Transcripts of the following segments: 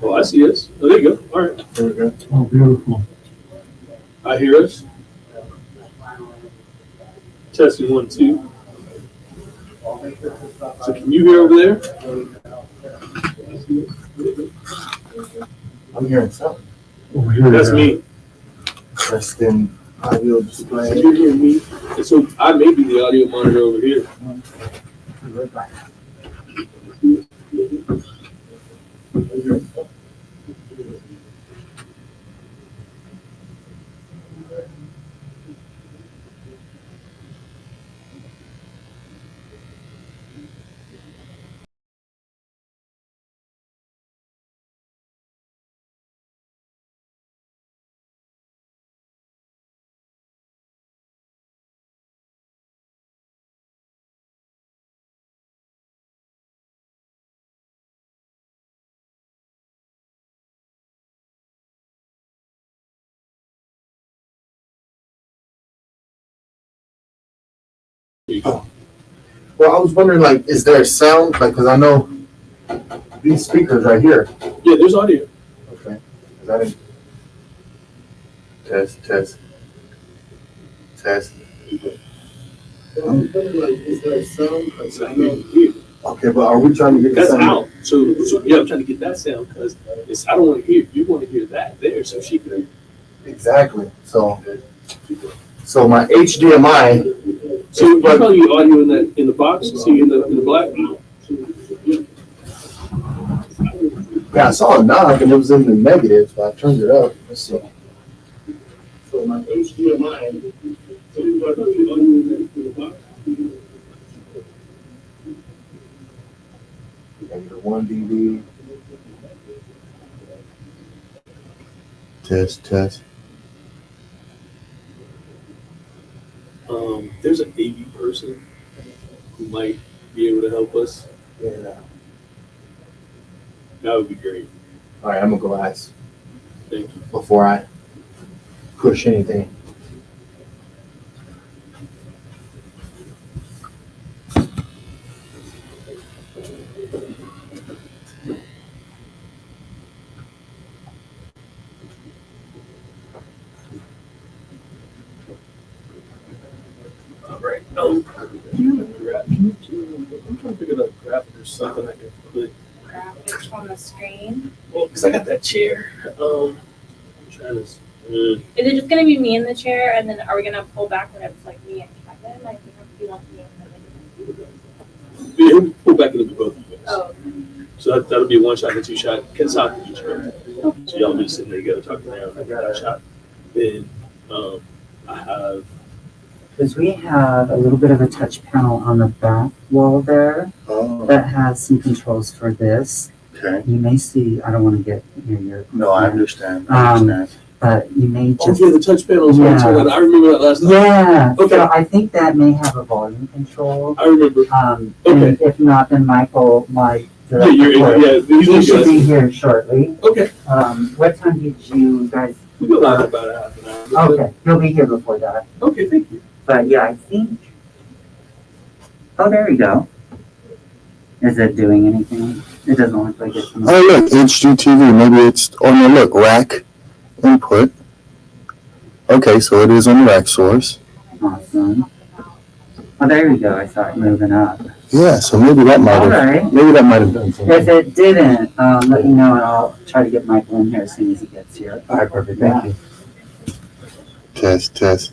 Oh, I see us. Oh, there you go. All right. There we go. Oh, beautiful. I hear us. Testing 1, 2. So can you hear over there? I'm hearing something. Over here. That's me. Testing audio So display. you're hearing me. And so I may be the audio monitor over here. Oh. Well, I was wondering, like, is there sound? Like, because I know these speakers right here. Yeah, there's audio. Okay. Is that it? Test, test, test. I was wondering, like, is there sound? That's not here. Okay, but are we trying to get the That's sound? out. So yeah, I'm trying to get that sound because I don't want to hear. You want to hear that there, so she can. Exactly. So my HDMI. So you're probably audio in the box. See in the black. Yeah, I saw a knob and it was in the negative, so I turned it up. Let's see. So my HDMI. So you're probably audio in the box. Negative 1 dB. Test, test. There's an AV person who might be able to help us. Yeah. That would be great. All right, I'm gonna go ask Thank you. before I push anything. All right. I'm trying to figure out a graphic or something I can put. Graphics on the screen. Well, because I got that chair. I'm trying to. Is it just gonna be me in the chair, and then are we gonna pull back when it's like me and Kevin? Like we have to be like me and Kevin. Yeah, he'll pull back into both of you guys. Oh. So that'll be a 1 shot and a 2 shot. Can talk to each other. So y'all be sitting there together talking now. I got a shot. Then I have. Because we have a little bit of a touch panel on the back wall there Oh, that has some controls for this. okay. You may see, I don't want to get near your. No, I understand. But you may Oh, just. yeah, the touch panel is Yeah. on. I remember that last time. Yeah. Okay. So I think that may have a volume control. I remember. And Okay. if not, then Michael might. Yeah, these He should be guys. here shortly. Okay. What time did you guys? We go live about a half an hour. Okay, he'll be here before that. Okay, thank you. But yeah, I think. Oh, there we go. Is it doing anything? It doesn't look like it's. Oh, look, HGTV. Maybe it's, oh no, look, rack input. Okay, so it is on the rack source. Awesome. Oh, there we go. I saw it moving up. Yeah, so maybe that might All have, right. maybe that might have done something. If it didn't, let me know and I'll try to get Michael in here as soon as he gets here. All right, perfect. Thank you. Test, test.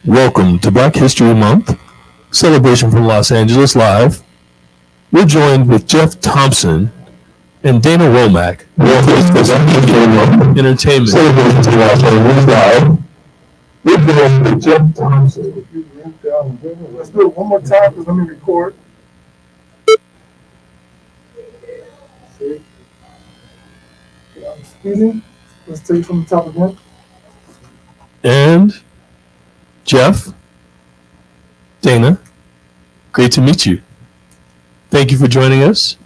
Welcome to Black History Month, celebration from Los Angeles Live. We're joined with Jeff Thompson and Dana Womack, entertainment. Celebration from Los Angeles Live. We're joined with Jeff Thompson. Let's do it one more time because let me record. Excuse me. Let's take it from the top again. And Jeff, Dana, great to meet you. Thank you for joining us.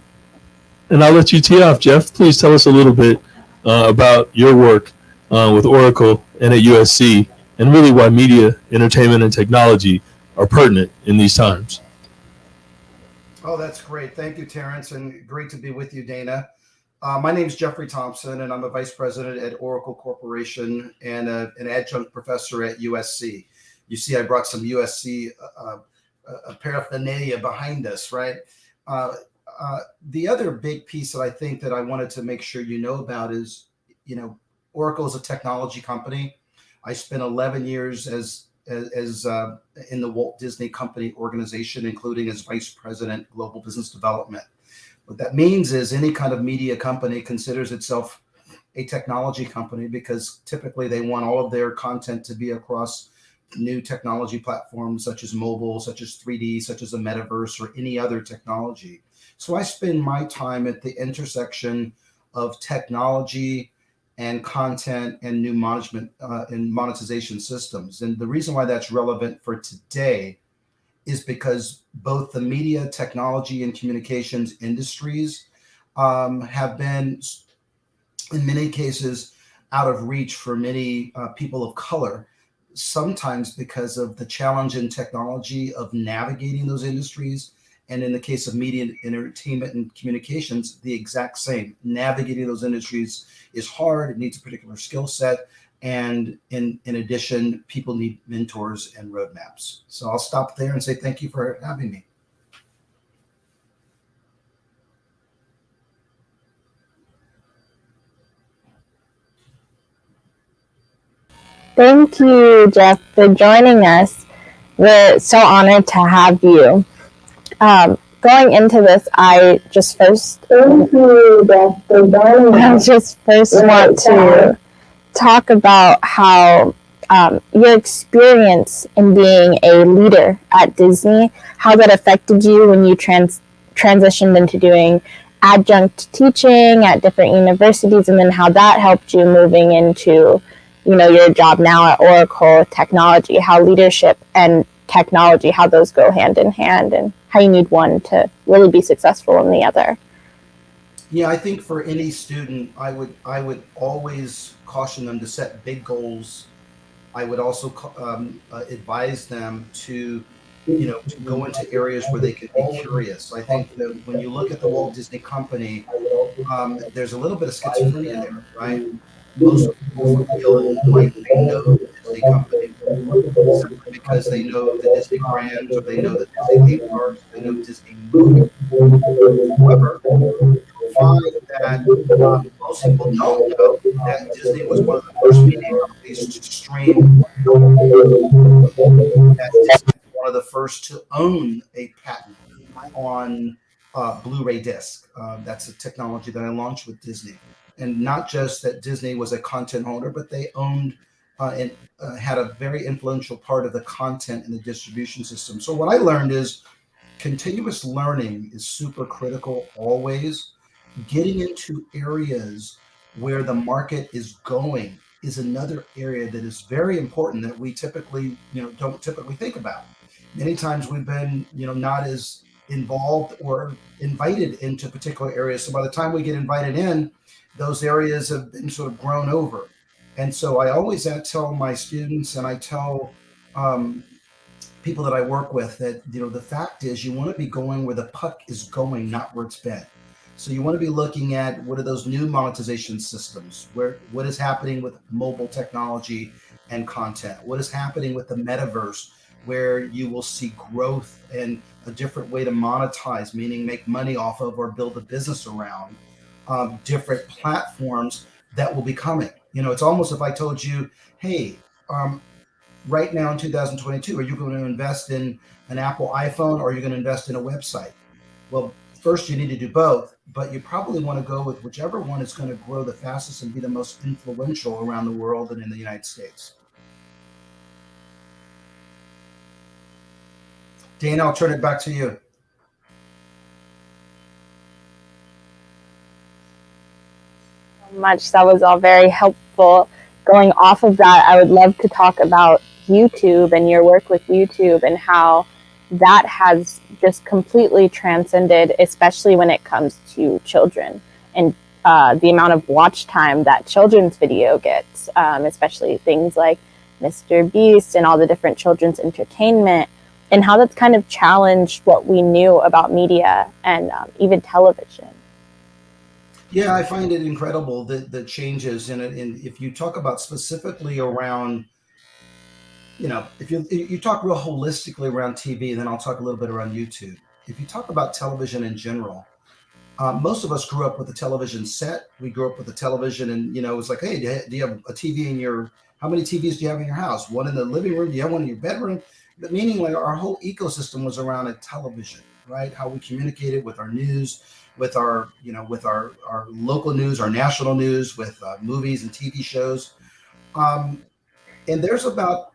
And I'll let you tee off, Jeff. Please tell us a little bit about your work with Oracle and at USC, and really why media, entertainment, and technology are pertinent in these times. Oh, that's great. Thank you, Terrence, and great to be with you, Dana. My name is Jeffrey Thompson, and I'm a vice president at Oracle Corporation and an adjunct professor at USC. You see, I brought some USC paraphernalia behind us, right? The other big piece that I think that I wanted to make sure you know about is, Oracle is a technology company. I spent 11 years as in the Walt Disney Company organization, including as vice president, global business development. What that means is any kind of media company considers itself a technology company because typically they want all of their content to be across new technology platforms such as mobile, such as 3D, such as the metaverse or any other technology. So I spend my time at the intersection of technology and content and new management and monetization systems. And the reason why that's relevant for today is because both the media, technology, and communications industries have been, in many cases, out of reach for many people of color, sometimes because of the challenge in technology of navigating those industries. And in the case of media, entertainment, and communications, the exact same. Navigating those industries is hard. It needs a particular skill set. And in addition, people need mentors and roadmaps. So I'll stop there and say thank you for having me. Thank you, Jeff, for joining us. We're so honored to have you. Going into this, I just first want to talk about how your experience in being a leader at Disney, how that affected you when you transitioned into doing adjunct teaching at different universities, and then how that helped you moving into, your job now at Oracle Technology, how leadership and technology, how those go hand in hand, and how you need one to really be successful in the other. Yeah, I think for any student, I would always caution them to set big goals. I would also advise them to go into areas where they can be curious. I think that when you look at the Walt Disney Company, there's a little bit of schizophrenia there, right? Most people feel like they know the Disney Company simply because they know the Disney brand, or they know the Disney theme parks, they know Disney movies. However, find that most people don't know that Disney was one of the first media companies to stream, that Disney was one of the first to own a patent on Blu-ray disc. That's a technology that I launched with Disney. And not just that Disney was a content owner, but they owned and had a very influential part of the content and the distribution system. So what I learned is continuous learning is super critical always. Getting into areas where the market is going is another area that is very important that we typically, don't typically think about. Many times we've been, not as involved or invited into particular areas. So by the time we get invited in, those areas have been sort of grown over. And so I always tell my students, and I tell people that I work with, that the fact is you want to be going where the puck is going, not where it's been. So you want to be looking at what are those new monetization systems, what is happening with mobile technology and content, what is happening with the metaverse, where you will see growth and a different way to monetize, meaning make money off of or build a business around different platforms that will be coming. It's almost if I told you, hey, right now in 2022, are you going to invest in an Apple iPhone or are you going to invest in a website? Well, first you need to do both, but you probably want to go with whichever one is going to grow the fastest and be the most influential around the world and in the United States. Dana, I'll turn it back to you. Much. That was all very helpful. Going off of that, I would love to talk about YouTube and your work with YouTube and how that has just completely transcended, especially when it comes to children and the amount of watch time that children's video gets, especially things like Mr. Beast and all the different children's entertainment, and how that's kind of challenged what we knew about media and even television. Yeah, I find it incredible the changes in it. And if you talk about specifically around, if you talk real holistically around TV, then I'll talk a little bit around YouTube. If you talk about television in general, most of us grew up with a television set. We grew up with a television, and it was like, hey, do you have a TV in your? How many TVs do you have in your house? One in the living room? Do you have one in your bedroom? But meaning, like our whole ecosystem was around a television, right? How we communicated with our news, with our local news, our national news, with movies and TV shows. And there's about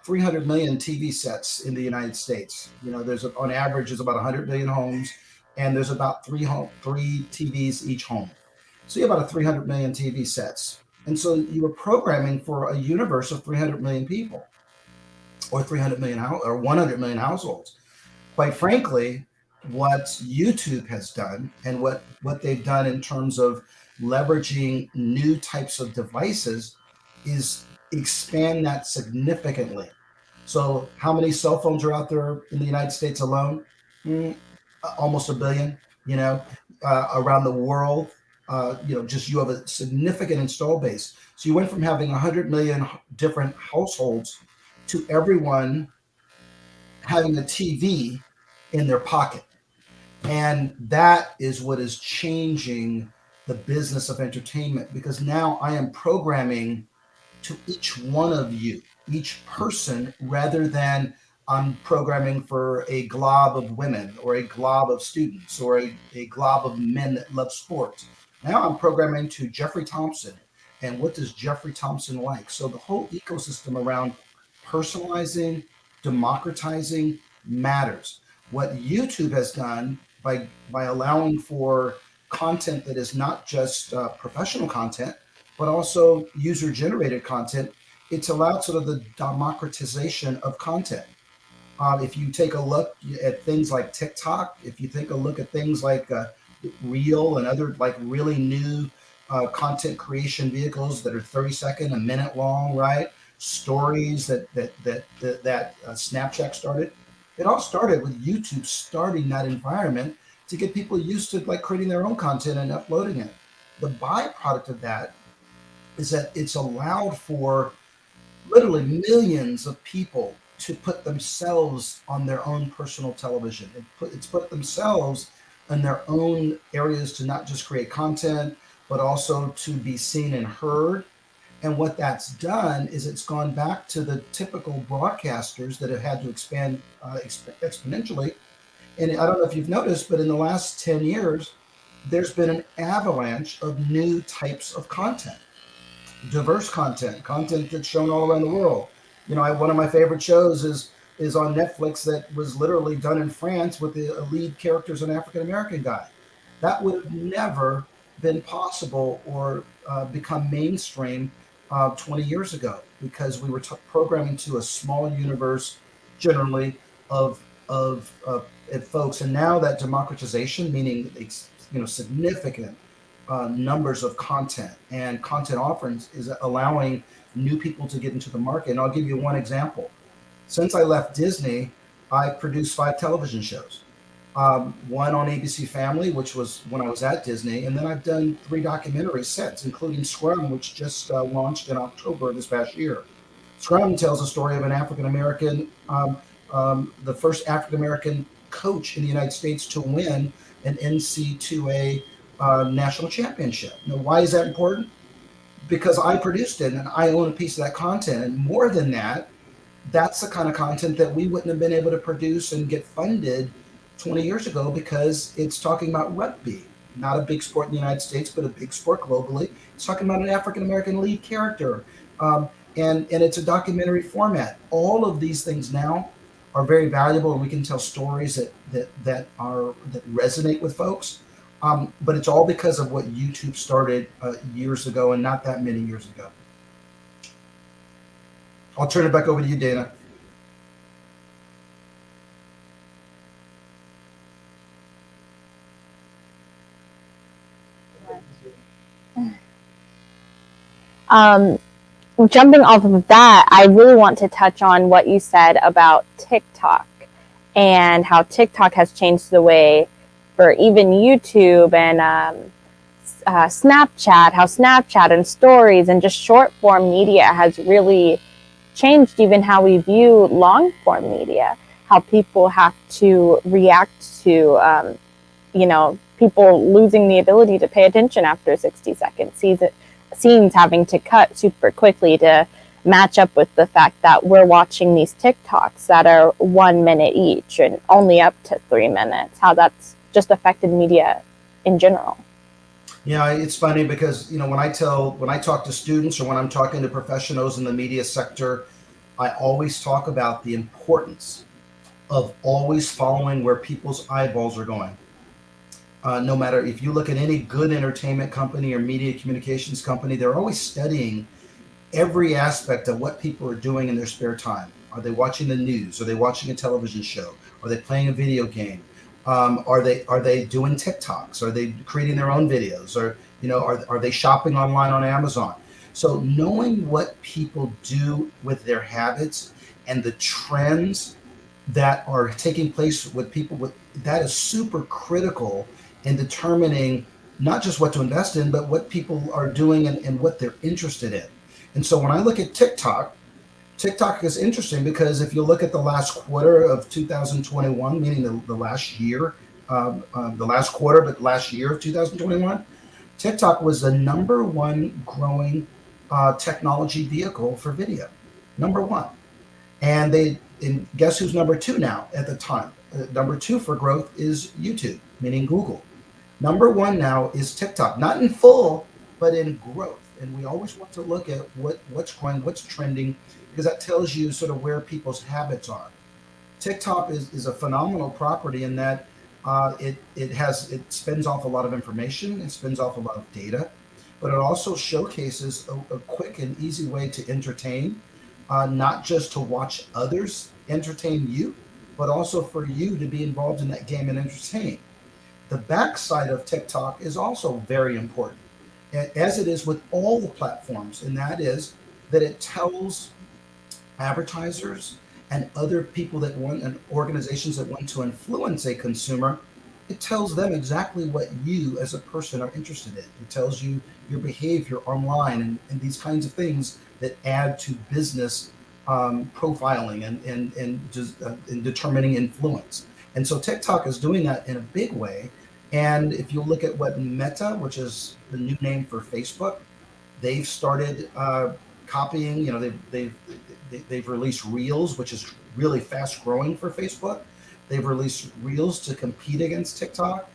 300 million TV sets in the United States. On average, there's about 100 million homes, and there's about three TVs each home. So you have about 300 million TV sets. And so you were programming for a universe of 300 million people, or 300 million or 100 million households. Quite frankly, what YouTube has done and what they've done in terms of leveraging new types of devices is expand that significantly. So how many cell phones are out there in the United States alone? Almost a billion, around the world. Just you have a significant install base. So you went from having 100 million different households to everyone having a TV in their pocket. And that is what is changing the business of entertainment, because now I am programming to each one of you, each person, rather than I'm programming for a glob of women or a glob of students or a glob of men that love sports. Now I'm programming to Jeffrey Thompson. And what does Jeffrey Thompson like? So the whole ecosystem around personalizing, democratizing matters. What YouTube has done by allowing for content that is not just professional content, but also user-generated content, it's allowed sort of the democratization of content. If you take a look at things like TikTok, if you take a look at things like Reel and other like really new content creation vehicles that are 30-second, a minute long, right? Stories that Snapchat started. It all started with YouTube starting that environment to get people used to like creating their own content and uploading it. The byproduct of that is that it's allowed for literally millions of people to put themselves on their own personal television. It's put themselves in their own areas to not just create content, but also to be seen and heard. And what that's done is it's gone back to the typical broadcasters that have had to expand exponentially. And I don't know if you've noticed, but in the last 10 years, there's been an avalanche of new types of content, diverse content that's shown all around the world. One of my favorite shows is on Netflix that was literally done in France with the lead character as an African-American guy. That would have never been possible or become mainstream 20 years ago, because we were programming to a small universe generally of folks. And now that democratization, meaning significant numbers of content and content offerings, is allowing new people to get into the market. And I'll give you one example. Since I left Disney, I produced 5 television shows. One on ABC Family, which was when I was at Disney, and then I've done 3 documentary sets, including Scrum, which just launched in October of this past year. Scrum tells the story of an African-American, the first African-American coach in the United States to win an NC2A national championship. Now, why is that important? Because I produced it and I own a piece of that content. And more than that, that's the kind of content that we wouldn't have been able to produce and get funded 20 years ago, because it's talking about rugby, not a big sport in the United States, but a big sport globally. It's talking about an African American lead character, and it's a documentary format. All of these things now are very valuable, and we can tell stories that resonate with folks. But it's all because of what YouTube started years ago, and not that many years ago. I'll turn it back over to you, Dana. Jumping off of that, I really want to touch on what you said about TikTok and how TikTok has changed the way for even YouTube and Snapchat, how Snapchat and stories and just short form media has really changed even how we view long form media, how people have to react to, people losing the ability to pay attention after 60 seconds, scenes having to cut super quickly to match up with the fact that we're watching these TikToks that are 1 minute each and only up to 3 minutes, how that's just affected media in general. Yeah, it's funny because, when I talk to students or when I'm talking to professionals in the media sector, I always talk about the importance of always following where people's eyeballs are going. No matter if you look at any good entertainment company or media communications company, they're always studying every aspect of what people are doing in their spare time. Are they watching the news? Are they watching a television show? Are they playing a video game? Are they doing TikToks? Are they creating their own videos? Or are they shopping online on Amazon? So knowing what people do with their habits and the trends that are taking place with people, that is super critical in determining not just what to invest in, but what people are doing and what they're interested in. And so when I look at TikTok is interesting because if you look at the last quarter of 2021, meaning the last year, the last quarter, but last year of 2021, TikTok was the number one growing technology vehicle for video, number one. And guess who's number two now at the time? Number two for growth is YouTube, meaning Google. Number one now is TikTok, not in full, but in growth. And we always want to look at what's growing, what's trending, because that tells you sort of where people's habits are. TikTok is a phenomenal property in that it spins off a lot of information, it spins off a lot of data, but it also showcases a quick and easy way to entertain, not just to watch others entertain you, but also for you to be involved in that game and entertain. The backside of TikTok is also very important, as it is with all the platforms, and that is that it tells advertisers and other people that want and organizations that want to influence a consumer, it tells them exactly what you as a person are interested in. It tells you your behavior online and these kinds of things that add to business profiling and just in determining influence. And so TikTok is doing that in a big way. And if you look at what Meta, which is the new name for Facebook, they've started copying. They've released Reels, which is really fast growing for Facebook. They've released Reels to compete against TikTok.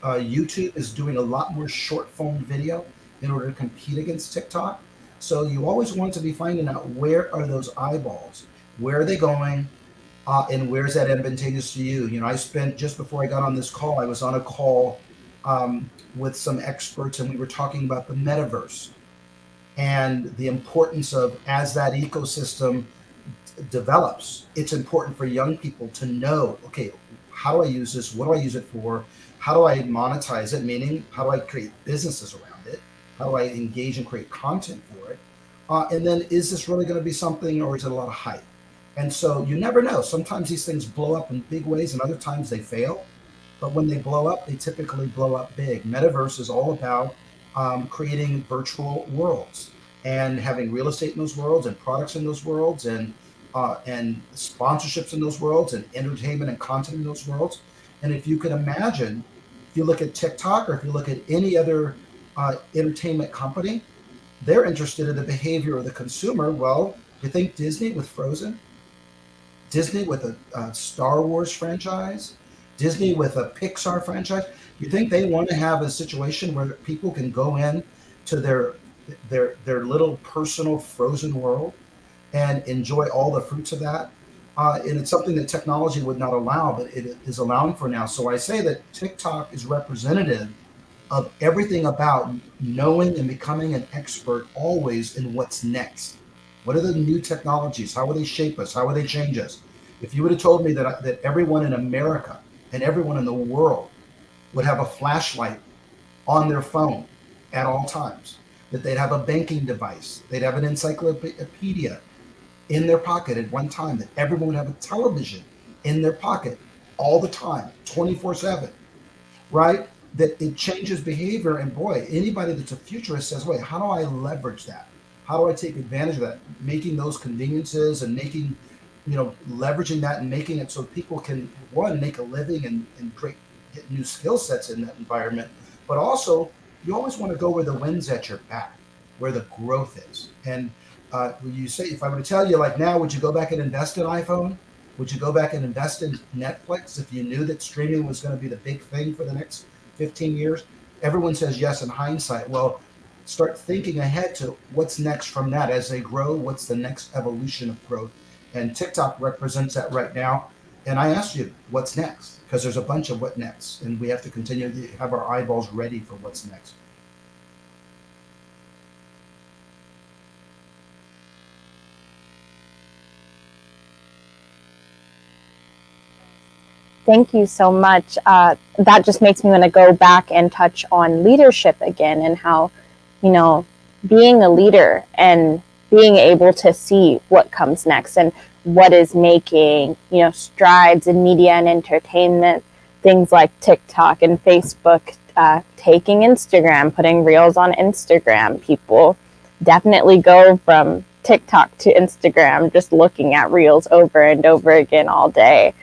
YouTube is doing a lot more short form video in order to compete against TikTok. So you always want to be finding out where are those eyeballs, where are they going, and where's that advantageous to you? I spent, just before I got on this call, I was on a call with some experts, and we were talking about the metaverse and the importance of, as that ecosystem develops, it's important for young people to know, okay, how do I use this? What do I use it for? How do I monetize it? Meaning, how do I create businesses around it? How do I engage and create content for it? And then, is this really going to be something, or is it a lot of hype? And so you never know. Sometimes these things blow up in big ways, and other times they fail. But when they blow up, they typically blow up big. Metaverse is all about creating virtual worlds and having real estate in those worlds and products in those worlds and sponsorships in those worlds and entertainment and content in those worlds. And if you can imagine, if you look at TikTok or if you look at any other entertainment company, they're interested in the behavior of the consumer. Well, you think Disney with Frozen, Disney with a Star Wars franchise, Disney with a Pixar franchise. You think they want to have a situation where people can go in to their little personal frozen world and enjoy all the fruits of that? And it's something that technology would not allow, but it is allowing for now. So I say that TikTok is representative of everything about knowing and becoming an expert always in what's next. What are the new technologies? How will they shape us? How will they change us? If you would have told me that everyone in America and everyone in the world would have a flashlight on their phone at all times, that they'd have a banking device, they'd have an encyclopedia in their pocket at one time, that everyone would have a television in their pocket all the time, 24/7, right? That it changes behavior. And boy, anybody that's a futurist says, wait, how do I leverage that? How do I take advantage of that? Making those conveniences and making, leveraging that and making it so people can, one, make a living and get new skill sets in that environment. But also, you always want to go where the wind's at your back, where the growth is. And you say, if I were to tell you, like now, would you go back and invest in iPhone? Would you go back and invest in Netflix if you knew that streaming was going to be the big thing for the next 15 years? Everyone says yes in hindsight. Well, start thinking ahead to what's next from that as they grow. What's the next evolution of growth? And TikTok represents that right now. And I asked you, what's next? Because there's a bunch of what next, and we have to continue to have our eyeballs ready for what's next. Thank you so much. That just makes me want to go back and touch on leadership again, and how, being a leader and being able to see what comes next and what is making, strides in media and entertainment, things like TikTok and Facebook, taking Instagram, putting reels on Instagram. People definitely go from TikTok to Instagram, just looking at reels over and over again all day.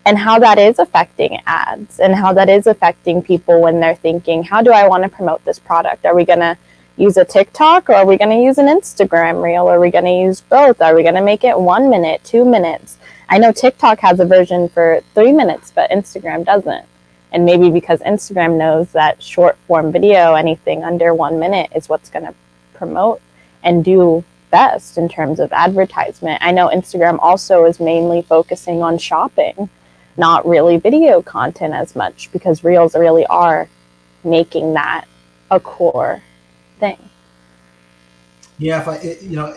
And how that is affecting ads, and how that is affecting people when they're thinking, how do I want to promote this product? Are we going to use a TikTok, or are we going to use an Instagram reel? Are we going to use both? Are we going to make it 1 minute, 2 minutes? I know TikTok has a version for 3 minutes, but Instagram doesn't. And maybe because Instagram knows that short form video, anything under 1 minute, is what's going to promote and do best in terms of advertisement. I know Instagram also is mainly focusing on shopping, not really video content as much, because reels really are making that a core thing. Yeah,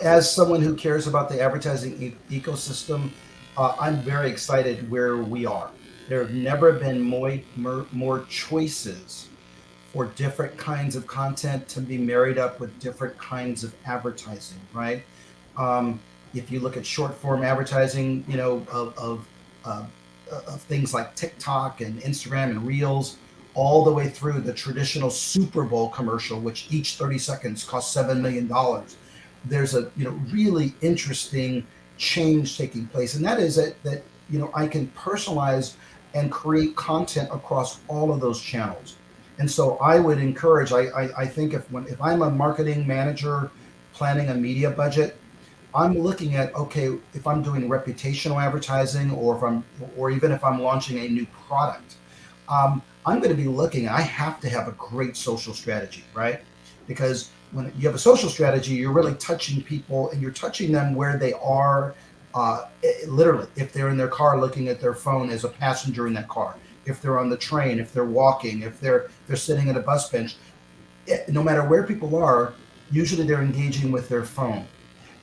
as someone who cares about the advertising ecosystem, I'm very excited where we are. There have never been more choices for different kinds of content to be married up with different kinds of advertising, right? If you look at short form advertising, of things like TikTok and Instagram and Reels, all the way through the traditional Super Bowl commercial, which each 30 seconds costs $7 million. There's a really interesting change taking place, and that is that I can personalize and create content across all of those channels. And so I would encourage. I think if I'm a marketing manager planning a media budget, I'm looking at, okay, if I'm doing reputational advertising, or even if I'm launching a new product, I'm going to be looking. I have to have a great social strategy, right? Because when you have a social strategy, you're really touching people, and you're touching them where they are. Literally, if they're in their car looking at their phone as a passenger in that car, if they're on the train, if they're walking, if they're sitting at a bus bench, no matter where people are, usually they're engaging with their phone.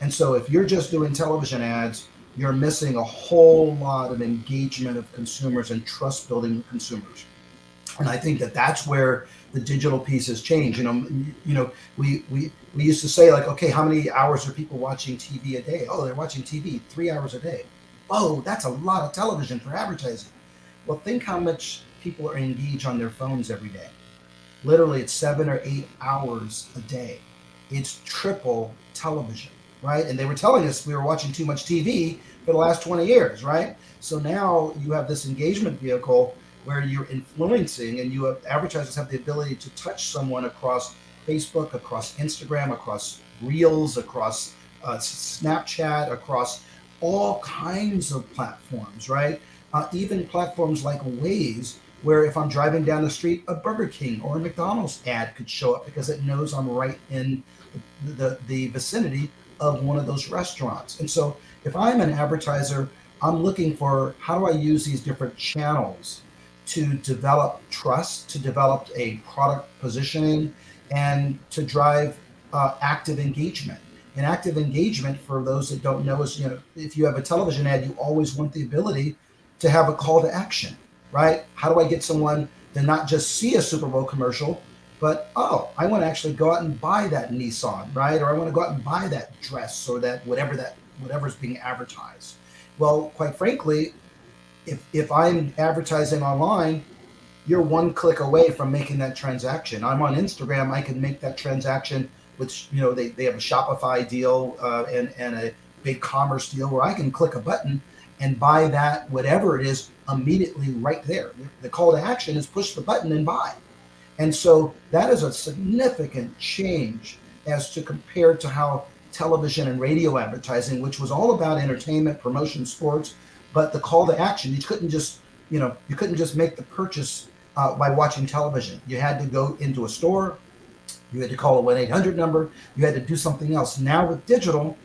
And so if you're just doing television ads, you're missing a whole lot of engagement of consumers and trust building with consumers. And I think that's where the digital piece has changed. We used to say, like, okay, how many hours are people watching TV a day? Oh, they're watching TV 3 hours a day. Oh, that's a lot of television for advertising. Well, think how much people are engaged on their phones every day. Literally, it's 7 or 8 hours a day. It's triple television, right? And they were telling us we were watching too much TV for the last 20 years, right? So now you have this engagement vehicle where you're influencing, and advertisers have the ability to touch someone across Facebook, across Instagram, across Reels, across Snapchat, across all kinds of platforms, right? Even platforms like Waze, where if I'm driving down the street, a Burger King or a McDonald's ad could show up because it knows I'm right in the vicinity of one of those restaurants. And so if I'm an advertiser, I'm looking for how do I use these different channels to develop trust, to develop a product positioning, and to drive active engagement. And active engagement, for those that don't know, is, if you have a television ad, you always want the ability to have a call to action, right? How do I get someone to not just see a Super Bowl commercial, but I want to actually go out and buy that Nissan, right? Or I want to go out and buy that dress or that whatever's being advertised. Well, quite frankly, if I'm advertising online, you're one click away from making that transaction. I'm on Instagram, I can make that transaction, which they have a Shopify deal and a big commerce deal where I can click a button and buy that whatever it is immediately right there. The call to action is push the button and buy. And so that is a significant change as to compared to how television and radio advertising, which was all about entertainment, promotion, sports, but the call to action, you couldn't just make the purchase by watching television. You had to go into a store, you had to call a 1-800 number, you had to do something else. Now with digital,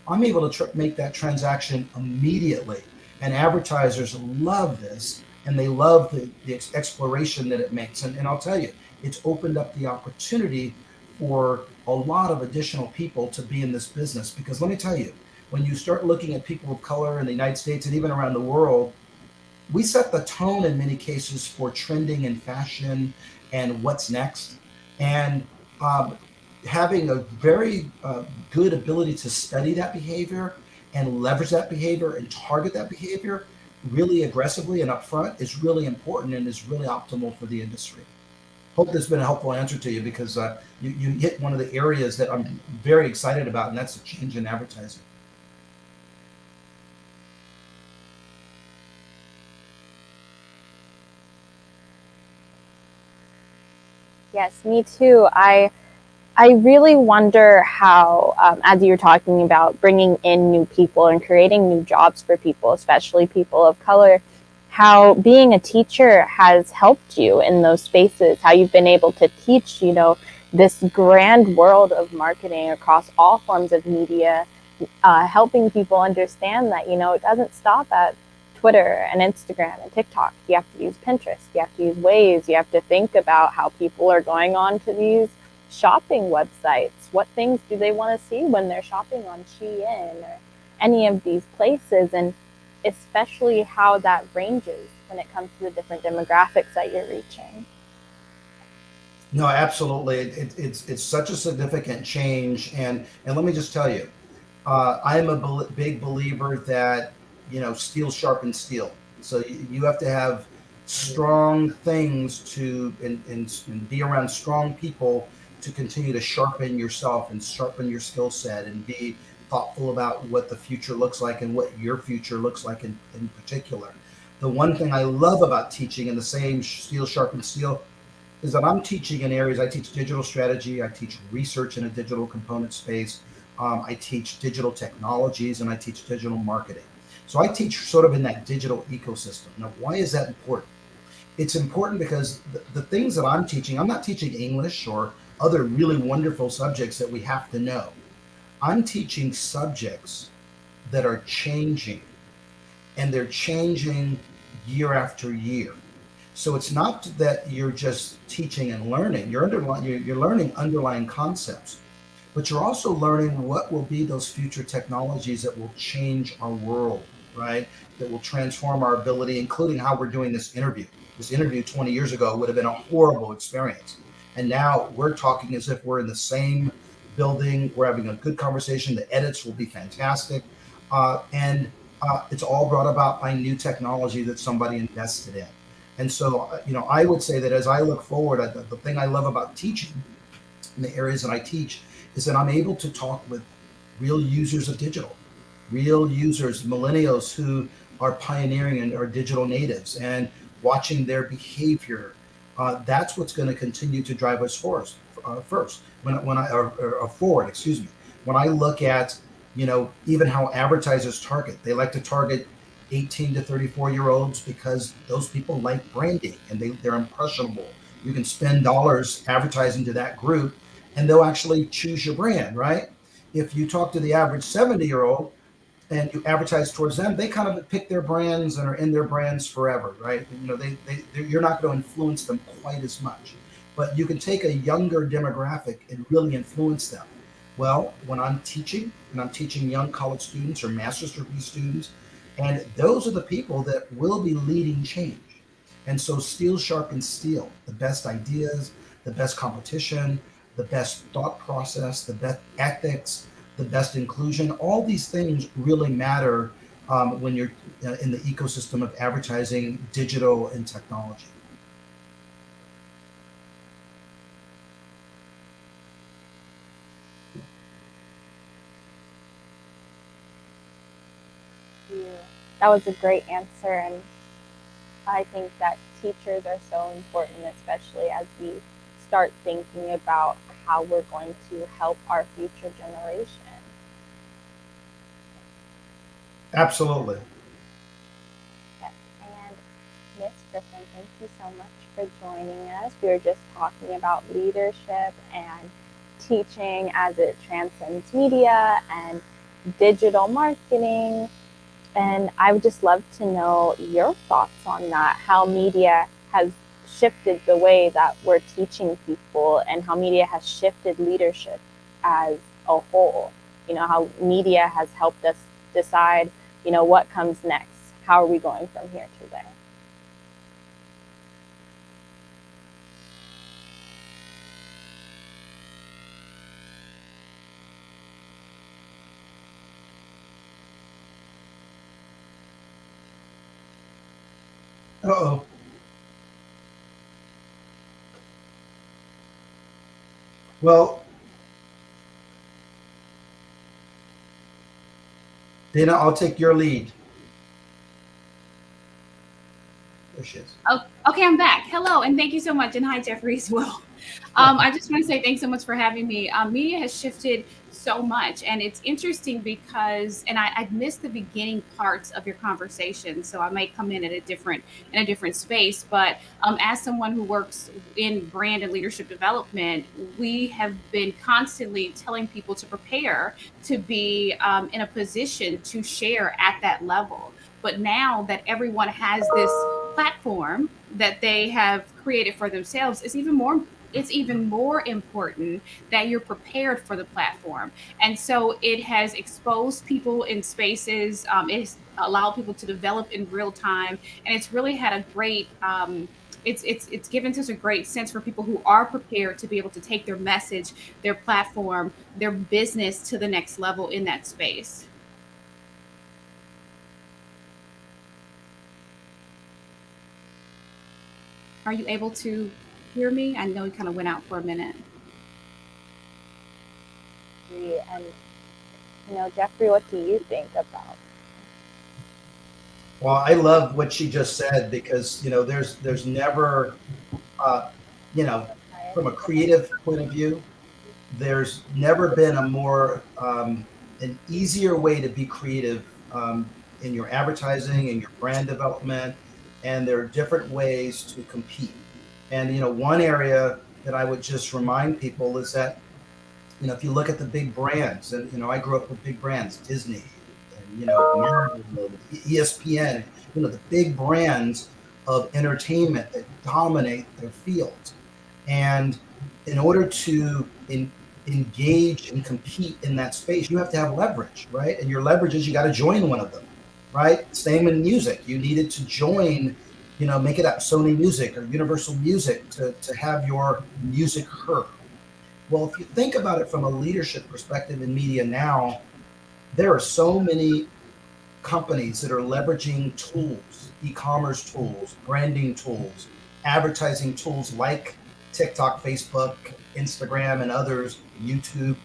I'm able to make that transaction immediately. And advertisers love this, and they love the exploration that it makes. And I'll tell you, it's opened up the opportunity for a lot of additional people to be in this business. Because let me tell you, when you start looking at people of color in the United States and even around the world, we set the tone in many cases for trending in fashion and what's next. And having a very good ability to study that behavior and leverage that behavior and target that behavior really aggressively and upfront is really important and is really optimal for the industry. Hope this has been a helpful answer to you, because you hit one of the areas that I'm very excited about, and that's the change in advertising. Yes, me too. I really wonder how, as you're talking about bringing in new people and creating new jobs for people, especially people of color, how being a teacher has helped you in those spaces, how you've been able to teach, this grand world of marketing across all forms of media, helping people understand that, it doesn't stop at Twitter and Instagram and TikTok. You have to use Pinterest, you have to use Waze, you have to think about how people are going on to these shopping websites. What things do they want to see when they're shopping on Shein or any of these places, and especially how that ranges when it comes to the different demographics that you're reaching. No, absolutely. It's such a significant change, and let me just tell you, I'm a big believer that steel sharpens steel. So you have to have strong things to and be around strong people to continue to sharpen yourself and sharpen your skill set and be thoughtful about what the future looks like and what your future looks like in particular. The one thing I love about teaching, in the same steel sharpens steel, is that I'm teaching in areas. I teach digital strategy, I teach research in a digital component space, I teach digital technologies, and I teach digital marketing. So I teach sort of in that digital ecosystem. Now, why is that important? It's important because the things that I'm teaching, I'm not teaching English or other really wonderful subjects that we have to know. I'm teaching subjects that are changing, and they're changing year after year. So it's not that you're just teaching and learning. You're learning underlying concepts, but you're also learning what will be those future technologies that will change our world, right? That will transform our ability, including how we're doing this interview. This interview 20 years ago would have been a horrible experience. And now we're talking as if we're in the same building. We're having a good conversation. The edits will be fantastic. And it's all brought about by new technology that somebody invested in. And so, I would say that as I look forward, the thing I love about teaching in the areas that I teach is that I'm able to talk with real users of digital, real users, millennials who are pioneering and are digital natives, and watching their behavior. That's what's going to continue to drive us forward. When I look at Even how advertisers target. They like to target 18 to 34-year-olds because those people like branding and they're impressionable. You can spend dollars advertising to that group and they'll actually choose your brand, right? If you talk to the average 70-year-old and you advertise towards them, they kind of pick their brands and are in their brands forever, right? You're not going to influence them quite as much, but you can take a younger demographic and really influence them. Well, when I'm teaching, and I'm teaching young college students or master's degree students, and those are the people that will be leading change. And so steel sharpens steel. The best ideas, the best competition, the best thought process, the best ethics, the best inclusion, all these things really matter when you're in the ecosystem of advertising, digital, and technology. That was a great answer, and I think that teachers are so important, especially as we start thinking about how we're going to help our future generation. Absolutely. Yes. And Miss Griffin, thank you so much for joining us. We were just talking about leadership and teaching as it transcends media and digital marketing. And I would just love to know your thoughts on that, how media has shifted the way that we're teaching people and how media has shifted leadership as a whole. How media has helped us decide, what comes next. How are we going from here to there? Uh-oh. Well, Dana, I'll take your lead. There she is. Oh, okay, I'm back. Hello, and thank you so much. And hi, Jeffrey, as well. I just want to say thanks so much for having me. Media has shifted so much, and it's interesting because, and I missed the beginning parts of your conversation, so I might come in at a different space. But as someone who works in brand and leadership development, we have been constantly telling people to prepare to be in a position to share at that level. But now that everyone has this platform that they have created for themselves, it's even more important that you're prepared for the platform. And so it has exposed people in spaces, it's allowed people to develop in real time, and it's really had a great it's given us a great sense for people who are prepared to be able to take their message, their platform, their business to the next level in that space. Are you able to hear me? I know you kind of went out for a minute. And Jeffrey, what do you think about? Well, I love what she just said because there's never from a creative point of view, there's never been a more an easier way to be creative in your advertising and your brand development, and there are different ways to compete. And one area that I would just remind people is that if you look at the big brands, and I grew up with big brands, Disney, and Marvel, ESPN, the big brands of entertainment that dominate their fields. And in order to engage and compete in that space, you have to have leverage, right? And your leverage is you got to join one of them, right? Same in music. You needed to join, make it up, Sony Music or Universal Music to have your music heard. Well, if you think about it from a leadership perspective in media now, there are so many companies that are leveraging tools, e-commerce tools, branding tools, advertising tools like TikTok, Facebook, Instagram, and others, YouTube,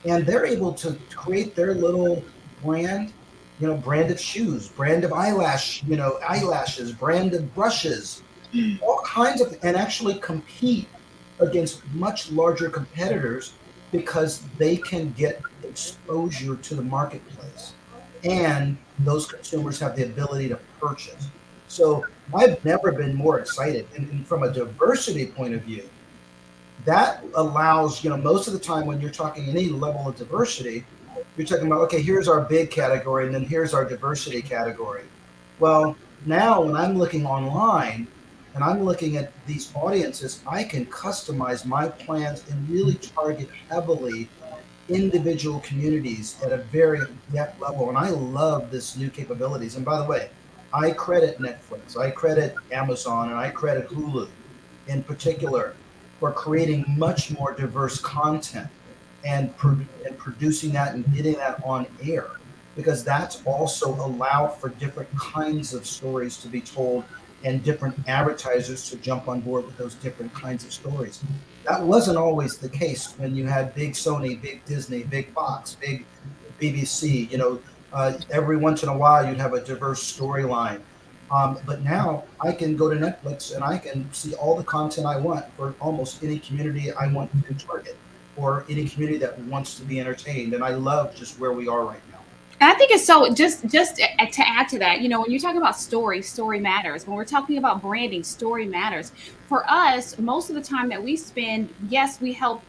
and they're able to create their little brand, brand of shoes, brand of eyelashes, brand of brushes, all kinds of, and actually compete against much larger competitors because they can get exposure to the marketplace, and those consumers have the ability to purchase. So I've never been more excited. And from a diversity point of view, that allows, most of the time when you're talking any level of diversity, you're talking about, okay, here's our big category, and then here's our diversity category. Well, now when I'm looking online and I'm looking at these audiences, I can customize my plans and really target heavily individual communities at a very depth level. And I love this new capabilities. And by the way, I credit Netflix, I credit Amazon, and I credit Hulu in particular for creating much more diverse content and producing that and getting that on air, because that's also allowed for different kinds of stories to be told and different advertisers to jump on board with those different kinds of stories. That wasn't always the case when you had big Sony, big Disney, big Fox, big BBC. Every once in a while you'd have a diverse storyline. But now I can go to Netflix and I can see all the content I want for almost any community I want to target, or any community that wants to be entertained. And I love just where we are right now. And I think it's so, just to add to that, when you talk about story matters. When we're talking about branding, story matters. For us, most of the time that we spend, yes, we help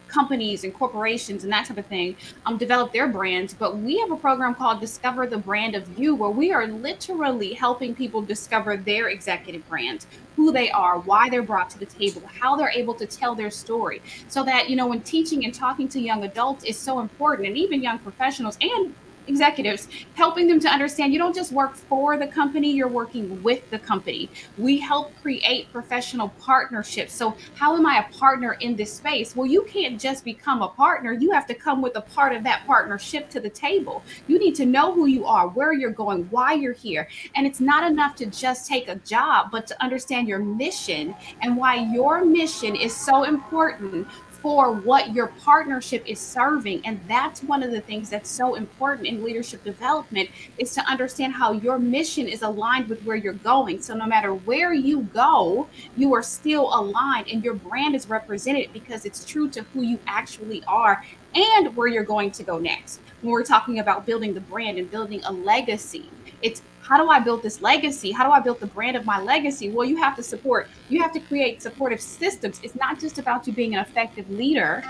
companies and corporations and that type of thing develop their brands, but we have a program called Discover the Brand of You, where we are literally helping people discover their executive brand, who they are, why they're brought to the table, how they're able to tell their story. So that, when teaching and talking to young adults is so important, and even young professionals and executives, helping them to understand you don't just work for the company, you're working with the company. We help create professional partnerships. So how am I a partner in this space? Well, you can't just become a partner. You have to come with a part of that partnership to the table. You need to know who you are, where you're going, why you're here. And it's not enough to just take a job, but to understand your mission and why your mission is so important for what your partnership is serving. And that's one of the things that's so important in leadership development, is to understand how your mission is aligned with where you're going. So no matter where you go, you are still aligned and your brand is represented because it's true to who you actually are and where you're going to go next. When we're talking about building the brand and building a legacy, it's how do I build this legacy? How do I build the brand of my legacy? Well, you have to create supportive systems. It's not just about you being an effective leader.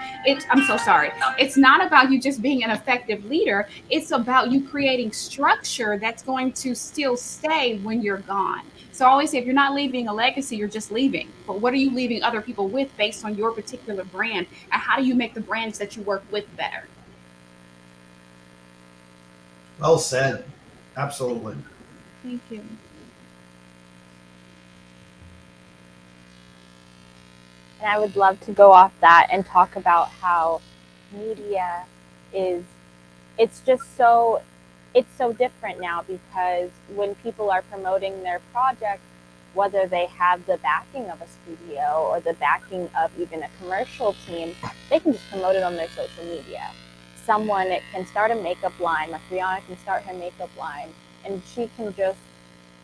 I'm so sorry. It's not about you just being an effective leader. It's about you creating structure that's going to still stay when you're gone. So I always say, if you're not leaving a legacy, you're just leaving. But what are you leaving other people with based on your particular brand? And how do you make the brands that you work with better? Well said. Absolutely. Thank you. And I would love to go off that and talk about how media it's so different now, because when people are promoting their project, whether they have the backing of a studio or the backing of even a commercial team, they can just promote it on their social media. Someone can start a makeup line, like Rihanna can start her makeup line, and she can just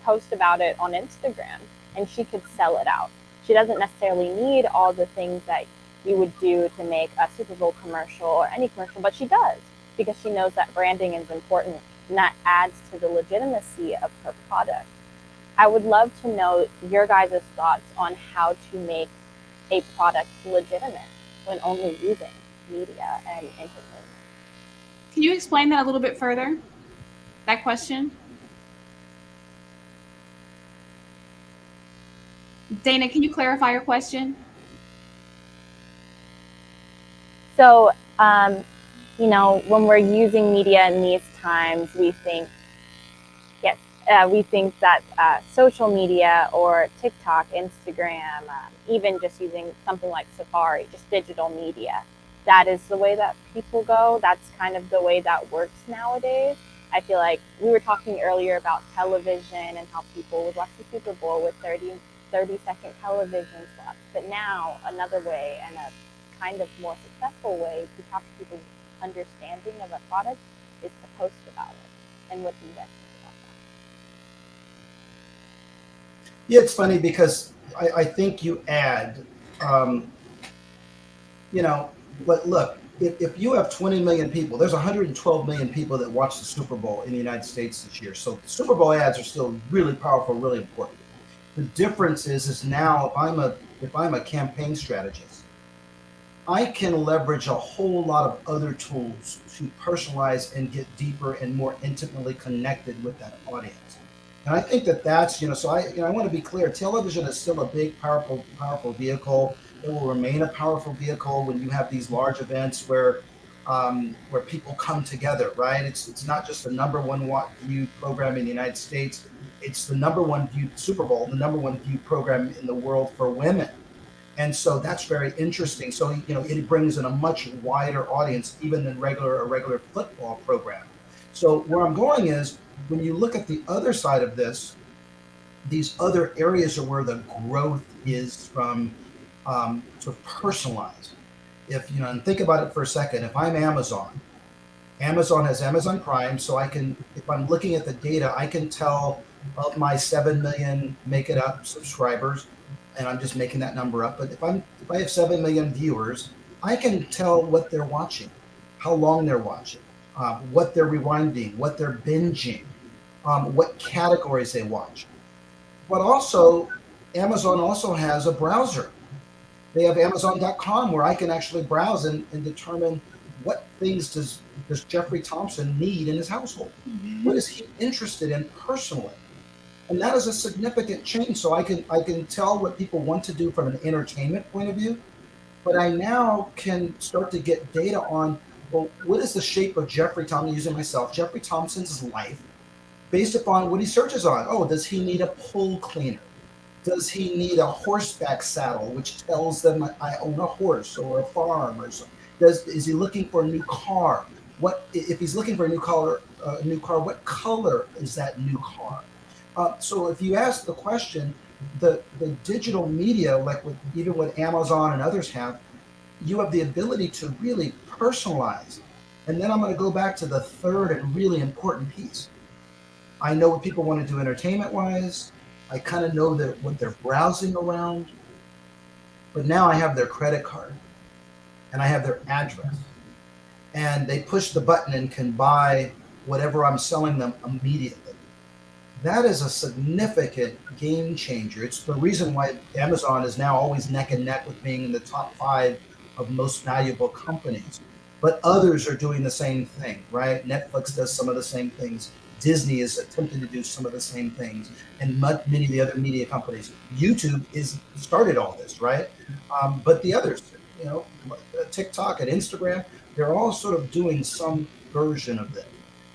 post about it on Instagram and she could sell it out. She doesn't necessarily need all the things that you would do to make a Super Bowl commercial or any commercial, but she does, because she knows that branding is important and that adds to the legitimacy of her product. I would love to know your guys' thoughts on how to make a product legitimate when only using media and entertainment. Can you explain that a little bit further? That question? Dana, can you clarify your question? So, when we're using media in these times, we think that social media or TikTok, Instagram, even just using something like Safari, just digital media, that is the way that people go. That's kind of the way that works nowadays. I feel like we were talking earlier about television and how people would watch the Super Bowl with 30-second television slots. But now another way, and a kind of more successful way to talk to people's understanding of a product, is to post about it. And what do you guys think about that? Yeah, it's funny because I think you add, but look, if you have 20 million people, there's 112 million people that watch the Super Bowl in the United States this year. So Super Bowl ads are still really powerful, really important. The difference is now if I'm a campaign strategist, I can leverage a whole lot of other tools to personalize and get deeper and more intimately connected with that audience. And I think that's, so I want to be clear. Television is still a big, powerful vehicle. It will remain a powerful vehicle when you have these large events where people come together, right? It's not just the number one viewed program in the United States. It's the number one viewed Super Bowl, the number one viewed program in the world for women. And so that's very interesting. So, it brings in a much wider audience, even than a regular football program. So where I'm going is, when you look at the other side of this, these other areas are where the growth is from, to personalize. If, and think about it for a second, if I'm Amazon has Amazon Prime, so if I'm looking at the data, I can tell of my 7 million, make it up, subscribers, and I'm just making that number up. But if I have 7 million viewers, I can tell what they're watching, how long they're watching, what they're rewinding, what they're binging, what categories they watch. But also, Amazon also has a browser. They have Amazon.com where I can actually browse and determine what things does Jeffrey Thompson need in his household. Mm-hmm. What is he interested in personally? And that is a significant change. So I can tell what people want to do from an entertainment point of view, but I now can start to get data on, well, what is the shape of Jeffrey Thompson, using myself, Jeffrey Thompson's life, based upon what he searches on. Oh, does he need a pool cleaner? Does he need a horseback saddle, which tells them I own a horse or a farm or something? Is he looking for a new car? If he's looking for a new car, what color is that new car? So if you ask the question, the digital media, like even what Amazon and others have, you have the ability to really personalize. And then I'm going to go back to the third and really important piece. I know what people want to do entertainment-wise. I kind of know what they're browsing around. But now I have their credit card, and I have their address. And they push the button and can buy whatever I'm selling them immediately. That is a significant game changer. It's the reason why Amazon is now always neck and neck with being in the top 5 of most valuable companies. But others are doing the same thing, right? Netflix does some of the same things. Disney is attempting to do some of the same things, and many of the other media companies. YouTube started all this, right? But the others, TikTok and Instagram, they're all sort of doing some version of it.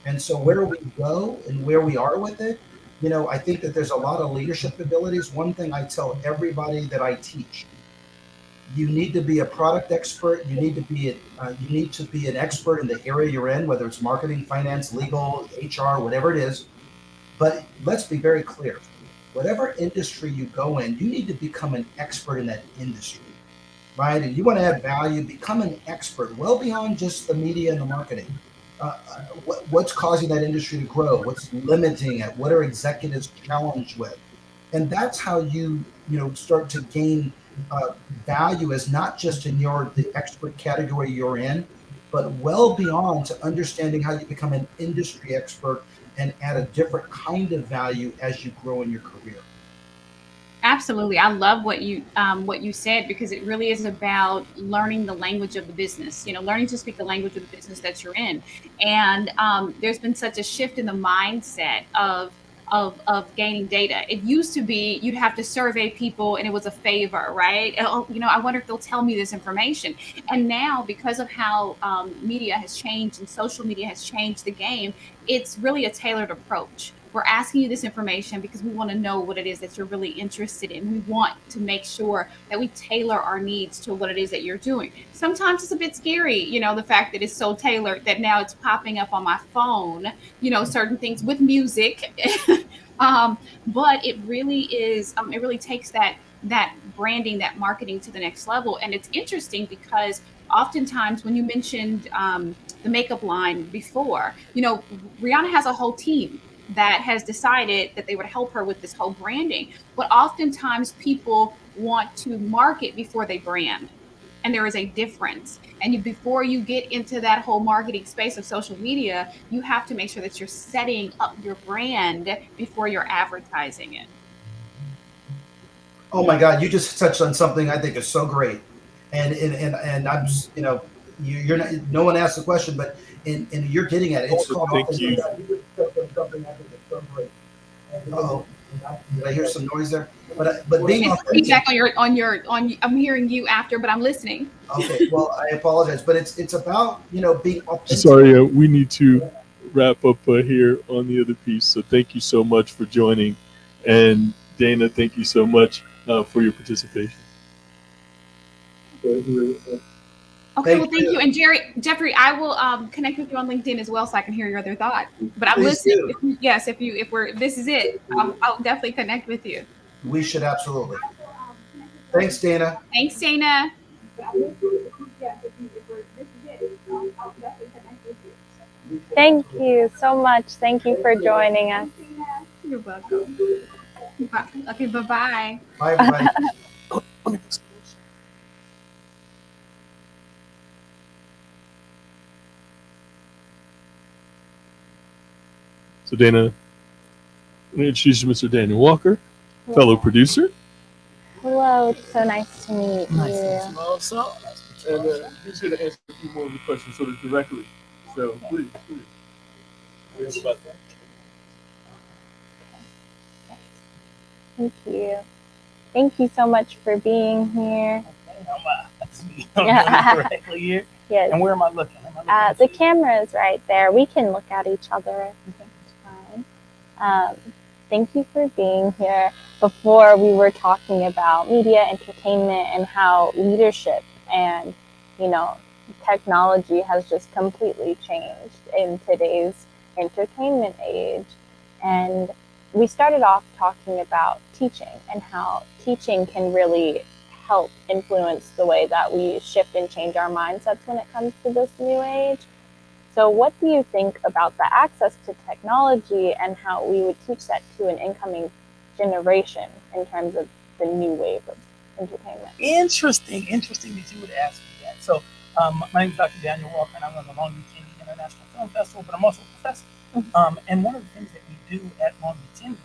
And so where we go and where we are with it, I think that there's a lot of leadership abilities. One thing I tell everybody that I teach, you need to be a product expert. You need to be an expert in the area you're in, whether it's marketing, finance, legal, HR, whatever it is. But let's be very clear. Whatever industry you go in, you need to become an expert in that industry, right? And you want to add value, become an expert well beyond just the media and the marketing. What's causing that industry to grow? What's limiting it? What are executives challenged with? And that's how you start to gain value, as not just in the expert category you're in, but well beyond, to understanding how you become an industry expert and add a different kind of value as you grow in your career. Absolutely. I love what you said, because it really is about learning the language of the business, learning to speak the language of the business that you're in. And there's been such a shift in the mindset of gaining data. It used to be you'd have to survey people and it was a favor, right? Oh, I wonder if they'll tell me this information. And now, because of how media has changed and social media has changed the game, it's really a tailored approach. We're asking you this information because we want to know what it is that you're really interested in. We want to make sure that we tailor our needs to what it is that you're doing. Sometimes it's a bit scary, the fact that it's so tailored that now it's popping up on my phone, certain things with music. But it really is, it really takes that branding, that marketing to the next level. And it's interesting because oftentimes when you mentioned the makeup line before, Rihanna has a whole team that has decided that they would help her with this whole branding. But oftentimes people want to market before they brand. and there is a difference. And before you get into that whole marketing space of social media, you have to make sure that you're setting up your brand before you're advertising it. Oh my God, you just touched on something I think is so great, and I'm just, you're not, no one asked the question, but and you're getting at it. It's called. Thank you. Oh, did I hear some noise there? But being It's authentic. feedback on I'm hearing you after, but I'm listening. Okay, well, I apologize, but it's about being authentic. Sorry, we need to wrap up here on the other piece. So thank you so much for joining, and Dana, thank you so much for your participation. Okay, well, thank you. And Jeffrey, I will connect with you on LinkedIn as well, so I can hear your other thought. But I'm Please listening. Yes, if this is it, I'll definitely connect with you. We should absolutely. Thanks, Dana. Thanks, Dana. Thank you so much. Thank you for joining us. You're welcome. Okay, bye-bye. Bye, everybody. So Dana, I'm going to introduce you to Mr. Daniel Walker, fellow producer. Hello, it's so nice to meet you. And he's going to answer a few more of the questions sort of directly. So please. Thank you. Thank you so much for being here. Directly here. Yes. And where am I looking? The camera is right there. We can look at each other. It's fine. Thank you for being here. Before we were talking about media, entertainment, and how leadership and, technology has just completely changed in today's entertainment age. And we started off talking about teaching and how teaching can really help influence the way that we shift and change our mindsets when it comes to this new age. So what do you think about the access to technology and how we would teach that to an incoming generation in terms of the new wave of entertainment? Interesting that you would ask me that. So my name is Dr. Daniel Walker, and I run the Long Beach Indie International Film Festival, but I'm also a professor. And one of the things that we do at Long Beach Indie,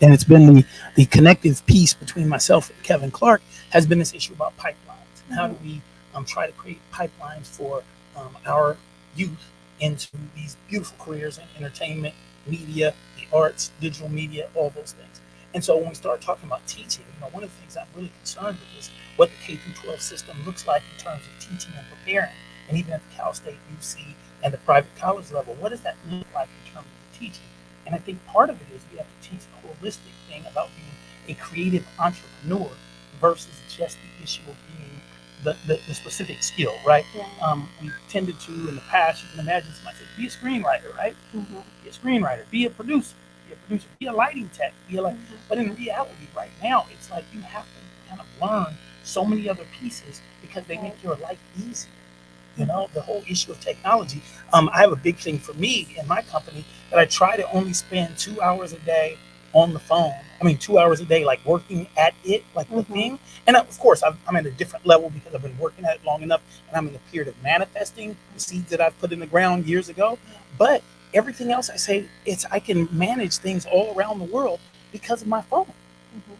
and it's been the connective piece between myself and Kevin Clark, has been this issue about pipelines. And how do we try to create pipelines for our youth into these beautiful careers in entertainment, media, the arts, digital media, all those things. And so when we start talking about teaching, one of the things I'm really concerned with is what the K-12 system looks like in terms of teaching and preparing. And even at the Cal State, UC, and the private college level, what does that look like in terms of the teaching? And I think part of it is we have to teach the holistic thing about being a creative entrepreneur versus just the issue of being the specific skill, right? Yeah. We tended to, in the past, you can imagine somebody said, be a screenwriter, right? Mm-hmm. Be a screenwriter, be a producer, be a lighting tech, but in reality, right now, it's like you have to kind of learn so many other pieces because they make your life easy. The whole issue of technology. I have a big thing for me in my company that I try to only spend 2 hours a day on the phone. 2 hours a day, like working at it, like the thing. And of course, I'm at a different level because I've been working at it long enough, and I'm in a period of manifesting the seeds that I've put in the ground years ago. But everything else I say, I can manage things all around the world because of my phone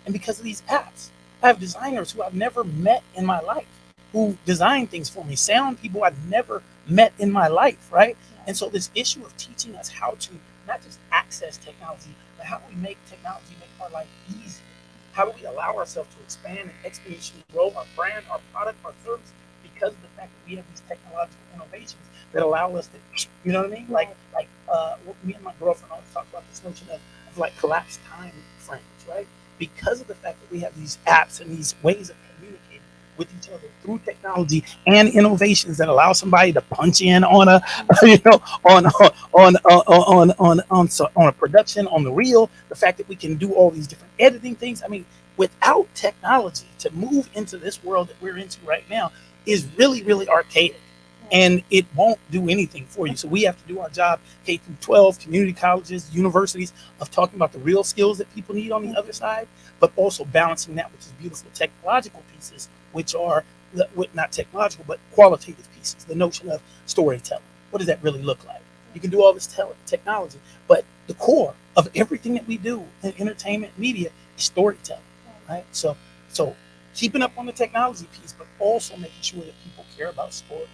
and because of these apps. I have designers who I've never met in my life who design things for me, sound people I've never met in my life, right? And so this issue of teaching us how to not just access technology, but how do we make technology make our life easier? How do we allow ourselves to expand and exponentially grow our brand, our product, our service, because of the fact that we have these technological innovations that allow us to, you know what I mean? Like me and my girlfriend always talk about this notion of like collapsed time frames, right? Because of the fact that we have these apps and these ways of communicating with each other through technology and innovations that allow somebody to punch in on a, on a production, on the reel, the fact that we can do all these different editing things. Without technology, to move into this world that we're into right now is really, really archaic. and it won't do anything for you. So we have to do our job, K through 12, community colleges, universities, of talking about the real skills that people need on the other side, but also balancing that with these beautiful technological pieces, which are not technological, but qualitative pieces. The notion of storytelling. What does that really look like? You can do all this technology, but the core of everything that we do in entertainment media is storytelling, right? So keeping up on the technology piece, but also making sure that people care about stories.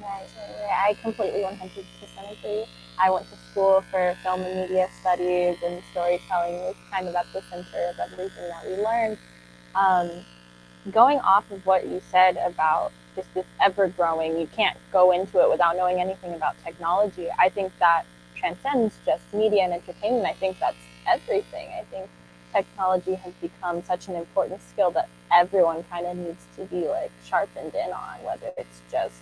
Right. I completely 100% agree. I went to school for film and media studies, and storytelling was kind of at the center of everything that we learned. Going off of what you said about just this ever-growing, you can't go into it without knowing anything about technology. I think that transcends just media and entertainment. I think that's everything. I think technology has become such an important skill that everyone kind of needs to be like sharpened in on, whether it's just,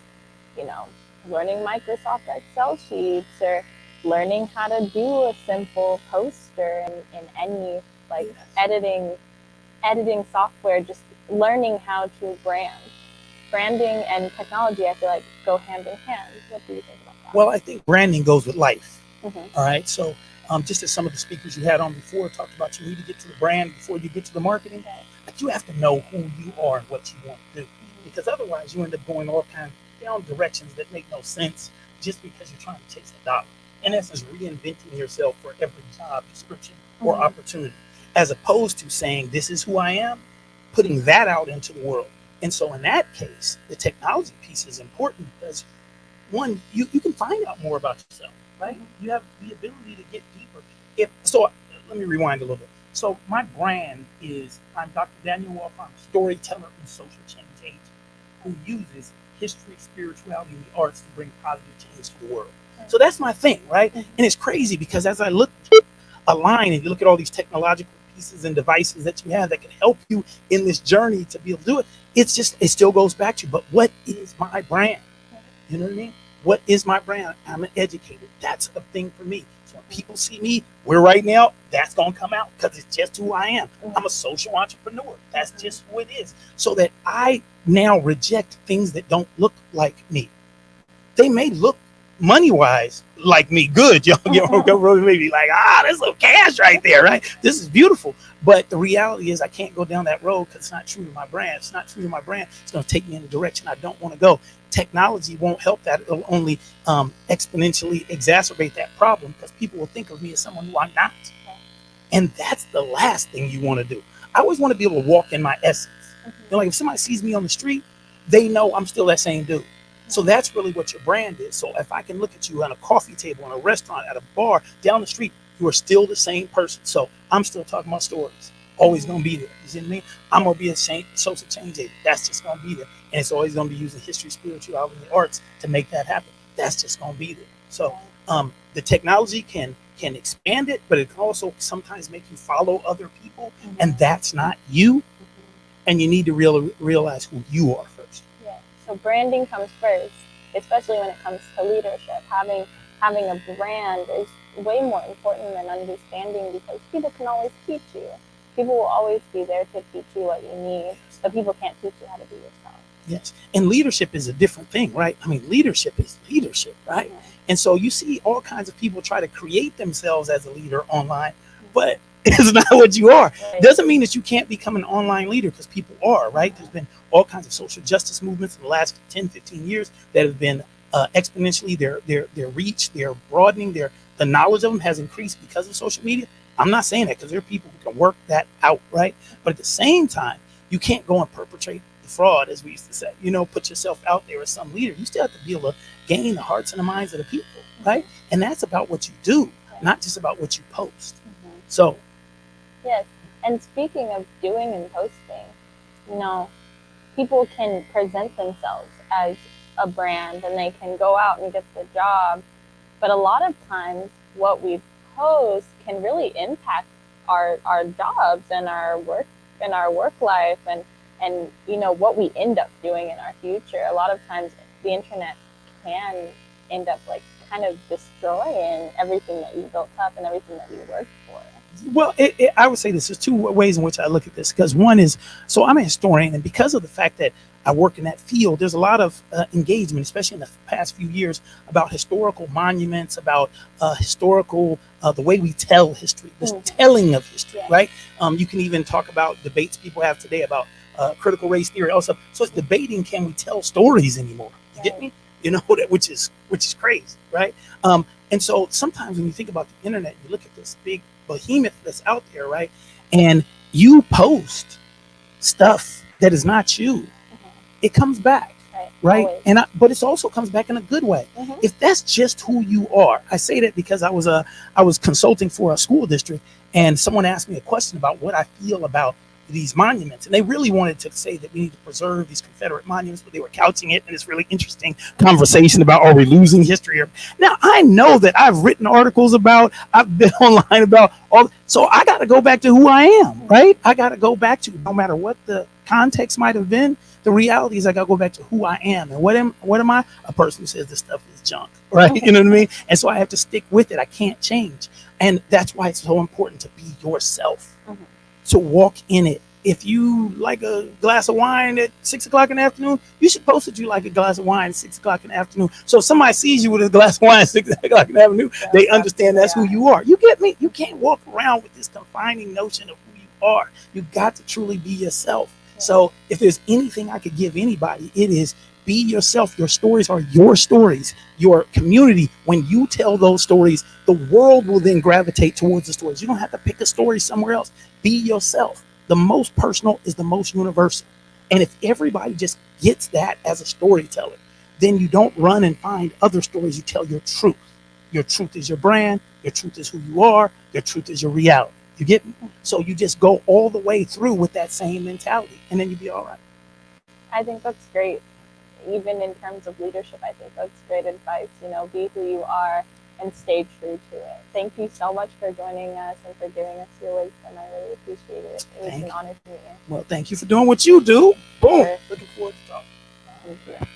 learning Microsoft Excel sheets or learning how to do a simple poster in any like editing software, just learning how to brand. Branding and technology, I feel like, go hand in hand. What do you think about that? Well, I think branding goes with life. Mm-hmm. All right. So just as some of the speakers you had on before talked about, you need to get to the brand before you get to the marketing. Okay. But you have to know who you are and what you want to do, because otherwise you end up going all kinds down directions that make no sense just because you're trying to chase a dollar. In essence, reinventing yourself for every job description or opportunity, as opposed to saying, this is who I am, putting that out into the world. And so in that case, the technology piece is important because, one, you can find out more about yourself, right? You have the ability to get deeper. Let me rewind a little bit. So my brand is, I'm Dr. Daniel Wolf. I'm a storyteller and social change agent who uses history, spirituality, and the arts to bring positive change to the world. So that's my thing, right? And it's crazy because as I look align and you look at all these technological pieces and devices that you have that can help you in this journey to be able to do it, it still goes back to, but what is my brand? You know what I mean? What is my brand? I'm an educator. That's a thing for me. So when people see me, right now, that's going to come out because it's just who I am. I'm a social entrepreneur. That's just who it is. So that I now reject things that don't look like me. They may look money-wise like me, good. Y'all maybe like, there's some cash right there, right? This is beautiful. But the reality is I can't go down that road because it's not true to my brand. It's not true to my brand. It's going to take me in a direction I don't want to go. Technology won't help that. It'll only exponentially exacerbate that problem because people will think of me as someone who I'm not. And that's the last thing you want to do. I always want to be able to walk in my essence. Like if somebody sees me on the street, they know I'm still that same dude. So that's really what your brand is. So if I can look at you on a coffee table, in a restaurant, at a bar, down the street, you are still the same person. So I'm still talking about stories. Always going to be there. You see what I mean? I'm going to be a social change agent. That's just going to be there. And it's always going to be using history, spirituality, and the arts to make that happen. That's just going to be there. So the technology can expand it, but it can also sometimes make you follow other people. And that's not you. And you need to realize who you are first. Yeah. So branding comes first, especially when it comes to leadership. Having a brand is way more important than understanding because people can always teach you. People will always be there to teach you what you need, but people can't teach you how to be yourself. Yes. And leadership is a different thing, right? I mean, leadership is leadership, right? Yeah. And so you see all kinds of people try to create themselves as a leader online, but it's not what you are. Right. Doesn't mean that you can't become an online leader because people are, right? There's been all kinds of social justice movements in the last 10, 15 years that have been exponentially, their reach, their broadening, the knowledge of them has increased because of social media. I'm not saying that because there are people who can work that out, right? But at the same time, you can't go and perpetrate the fraud, as we used to say, put yourself out there as some leader. You still have to be able to gain the hearts and the minds of the people, right? And that's about what you do, not just about what you post. So. Yes. And speaking of doing and posting, people can present themselves as a brand and they can go out and get the job. But a lot of times what we post can really impact our jobs and our work life and what we end up doing in our future. A lot of times the internet can end up like kind of destroying everything that you built up and everything that you worked for. Well, I would say this. There's two ways in which I look at this. Because one is, so I'm a historian, and because of the fact that I work in that field, there's a lot of engagement, especially in the past few years, about historical monuments, about historical, the way we tell history, this telling of history, right? You can even talk about debates people have today about critical race theory also. So it's debating, can we tell stories anymore? You get me? You know, that which is crazy, right? And so sometimes when you think about the internet, you look at this big behemoth that's out there, right? And you post stuff that is not you, it comes back, right? And but it also comes back in a good way. If that's just who you are, I say that because I was consulting for a school district, and someone asked me a question about what I feel about these monuments, and they really wanted to say that we need to preserve these Confederate monuments, but they were couching it in this really interesting conversation about, are we losing history? Now I know that I've written articles about, I've been online about all, so I got to go back to who I am, right? I got to go back to, no matter what the context might have been, the reality is I got to go back to who I am. And what am I? A person who says this stuff is junk, right? You know what I mean? And so I have to stick with it. I can't change. And that's why it's so important to be yourself, to walk in it. If you like a glass of wine at 6 o'clock in the afternoon, you should post that you like a glass of wine at 6 o'clock in the afternoon. So if somebody sees you with a glass of wine at 6 o'clock in the afternoon, they understand that's who you are. You get me? You can't walk around with this confining notion of who you are. You got to truly be yourself. So if there's anything I could give anybody, it is be yourself. Your stories are your stories. Your community, when you tell those stories, the world will then gravitate towards the stories. You don't have to pick a story somewhere else. Be yourself. The most personal is the most universal. And if everybody just gets that as a storyteller, then you don't run and find other stories. You tell your truth. Your truth is your brand. Your truth is who you are. Your truth is your reality. You get me? So you just go all the way through with that same mentality, and then you'll be all right. I think that's great. Even in terms of leadership, I think that's great advice. You know, be who you are and stay true to it. Thank you so much for joining us and for giving us your wisdom. I really appreciate it. It was an honor to meet you. Well, thank you for doing what you do. Boom. Sure. Looking forward to talking. Thank you.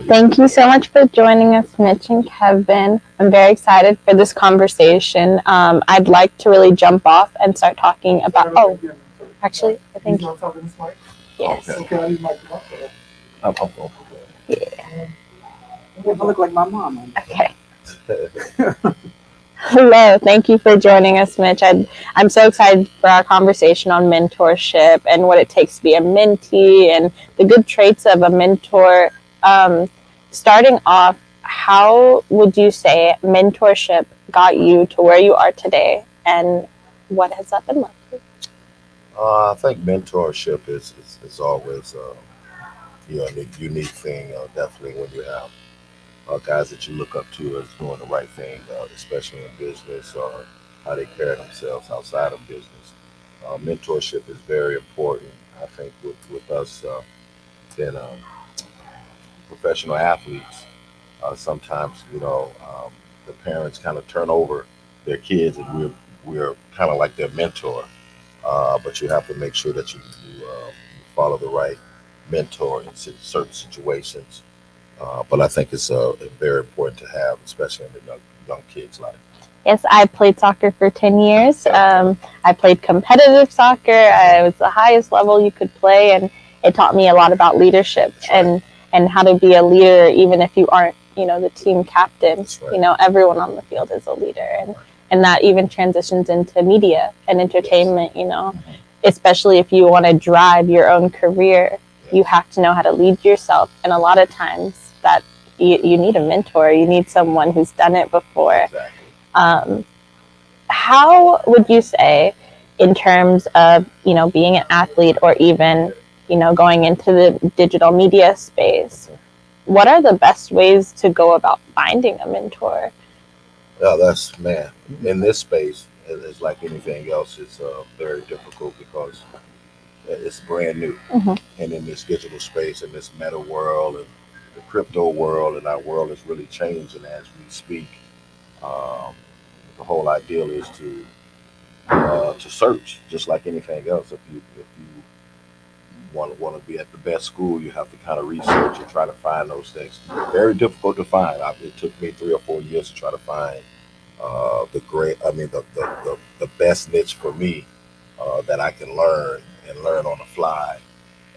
Thank you so much for joining us, Mitch and Kevin. I'm very excited for this conversation. I'd like to really jump off and start talking about. Oh, actually, I think. Yes. Okay, I need my microphone. Yeah. I look like my mom. Okay. Hello. Thank you for joining us, Mitch. I'm so excited for our conversation on mentorship and what it takes to be a mentee and the good traits of a mentor. Starting off, how would you say mentorship got you to where you are today, and what has that been like? I think mentorship is always a unique thing. Definitely when you have guys that you look up to as doing the right thing, especially in business or how they carry themselves outside of business. Mentorship is very important. I think with us being professional athletes, sometimes the parents kind of turn over their kids, and we're kind of like their mentor. But you have to make sure that you follow the right mentor in certain situations. But I think it's very important to have, especially in the young kids' life. Yes, I played soccer for 10 years. I played competitive soccer. I was the highest level you could play, and it taught me a lot about leadership and how to be a leader, even if you aren't, the team captain. Right. Everyone on the field is a leader, and that even transitions into media and entertainment. Yes. Especially if you want to drive your own career, you have to know how to lead yourself. And a lot of times that you need a mentor. You need someone who's done it before. Exactly. How would you say, in terms of being an athlete or even going into the digital media space, what are the best ways to go about finding a mentor? Yeah, in this space, it's like anything else. It's very difficult because it's brand new, and in this digital space, in this meta world, and the crypto world, and our world is really changing as we speak. The whole ideal is to search, just like anything else. If you want to be at the best school, you have to kind of research and try to find those things. Very difficult to find. It took me 3 or 4 years to try to find the best niche for me that I can learn on the fly.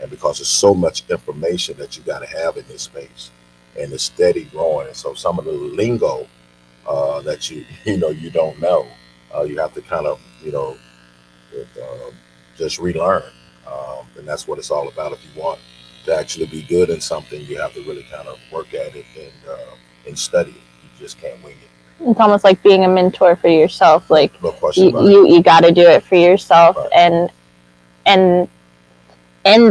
And because there's so much information that you got to have in this space, and it's steady growing, and so some of the lingo that you don't know, you have to kind of just relearn. And that's what it's all about. If you want to actually be good in something, you have to really kind of work at it and study it. You just can't wing it. It's almost like being a mentor for yourself. Like, no question about you got to do it for yourself, right. and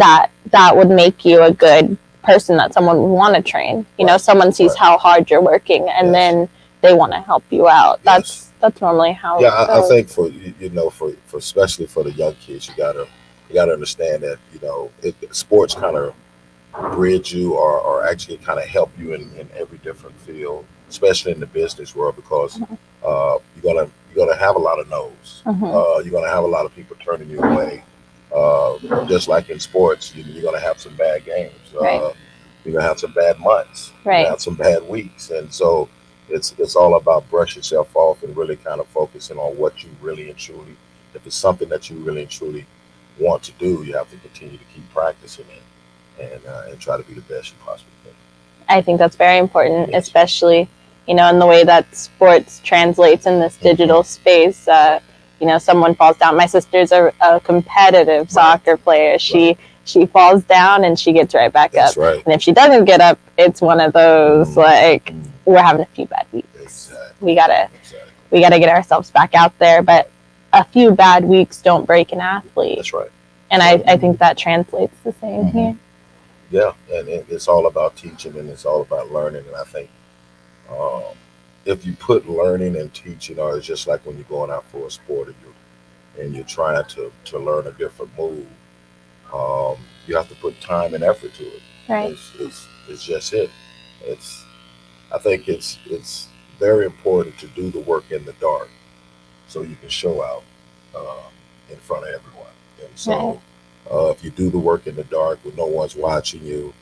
that would make you a good person that someone would want to train. Right. Someone sees Right. how hard you're working, and Yes. then they want to help you out. Yes. That's normally how. Yeah, it I goes. think for especially for the young kids, you gotta understand that sports kind of bridge you or actually kind of help you in every different field, especially in the business world, because you're gonna have a lot of no's. You're gonna have a lot of people turning you away. Just like in sports, you're gonna have some bad games. Right. You're gonna have some bad months. You're Right. gonna have some bad weeks, and so it's all about brushing yourself off and really kind of focusing on what you really and truly. If it's something that you really and truly want to do, you have to continue to keep practicing it and try to be the best you possibly can. I think that's very important, Yes. especially in the way that sports translates in this digital space. Someone falls down. My sister's a competitive soccer player. She falls down and she gets right back That's up. right. And if she doesn't get up, it's one of those we're having a few bad weeks. Exactly. We gotta get ourselves back out there. But a few bad weeks don't break an athlete. That's right. And I think that translates the same here. Yeah, and it's all about teaching, and it's all about learning. And I think if you put learning and teaching, or it's just like when you're going out for a sport and you're trying to learn a different move, you have to put time and effort to it. Right. It's just it. I think it's very important to do the work in the dark so you can show out in front of everyone. And so if you do the work in the dark when no one's watching you,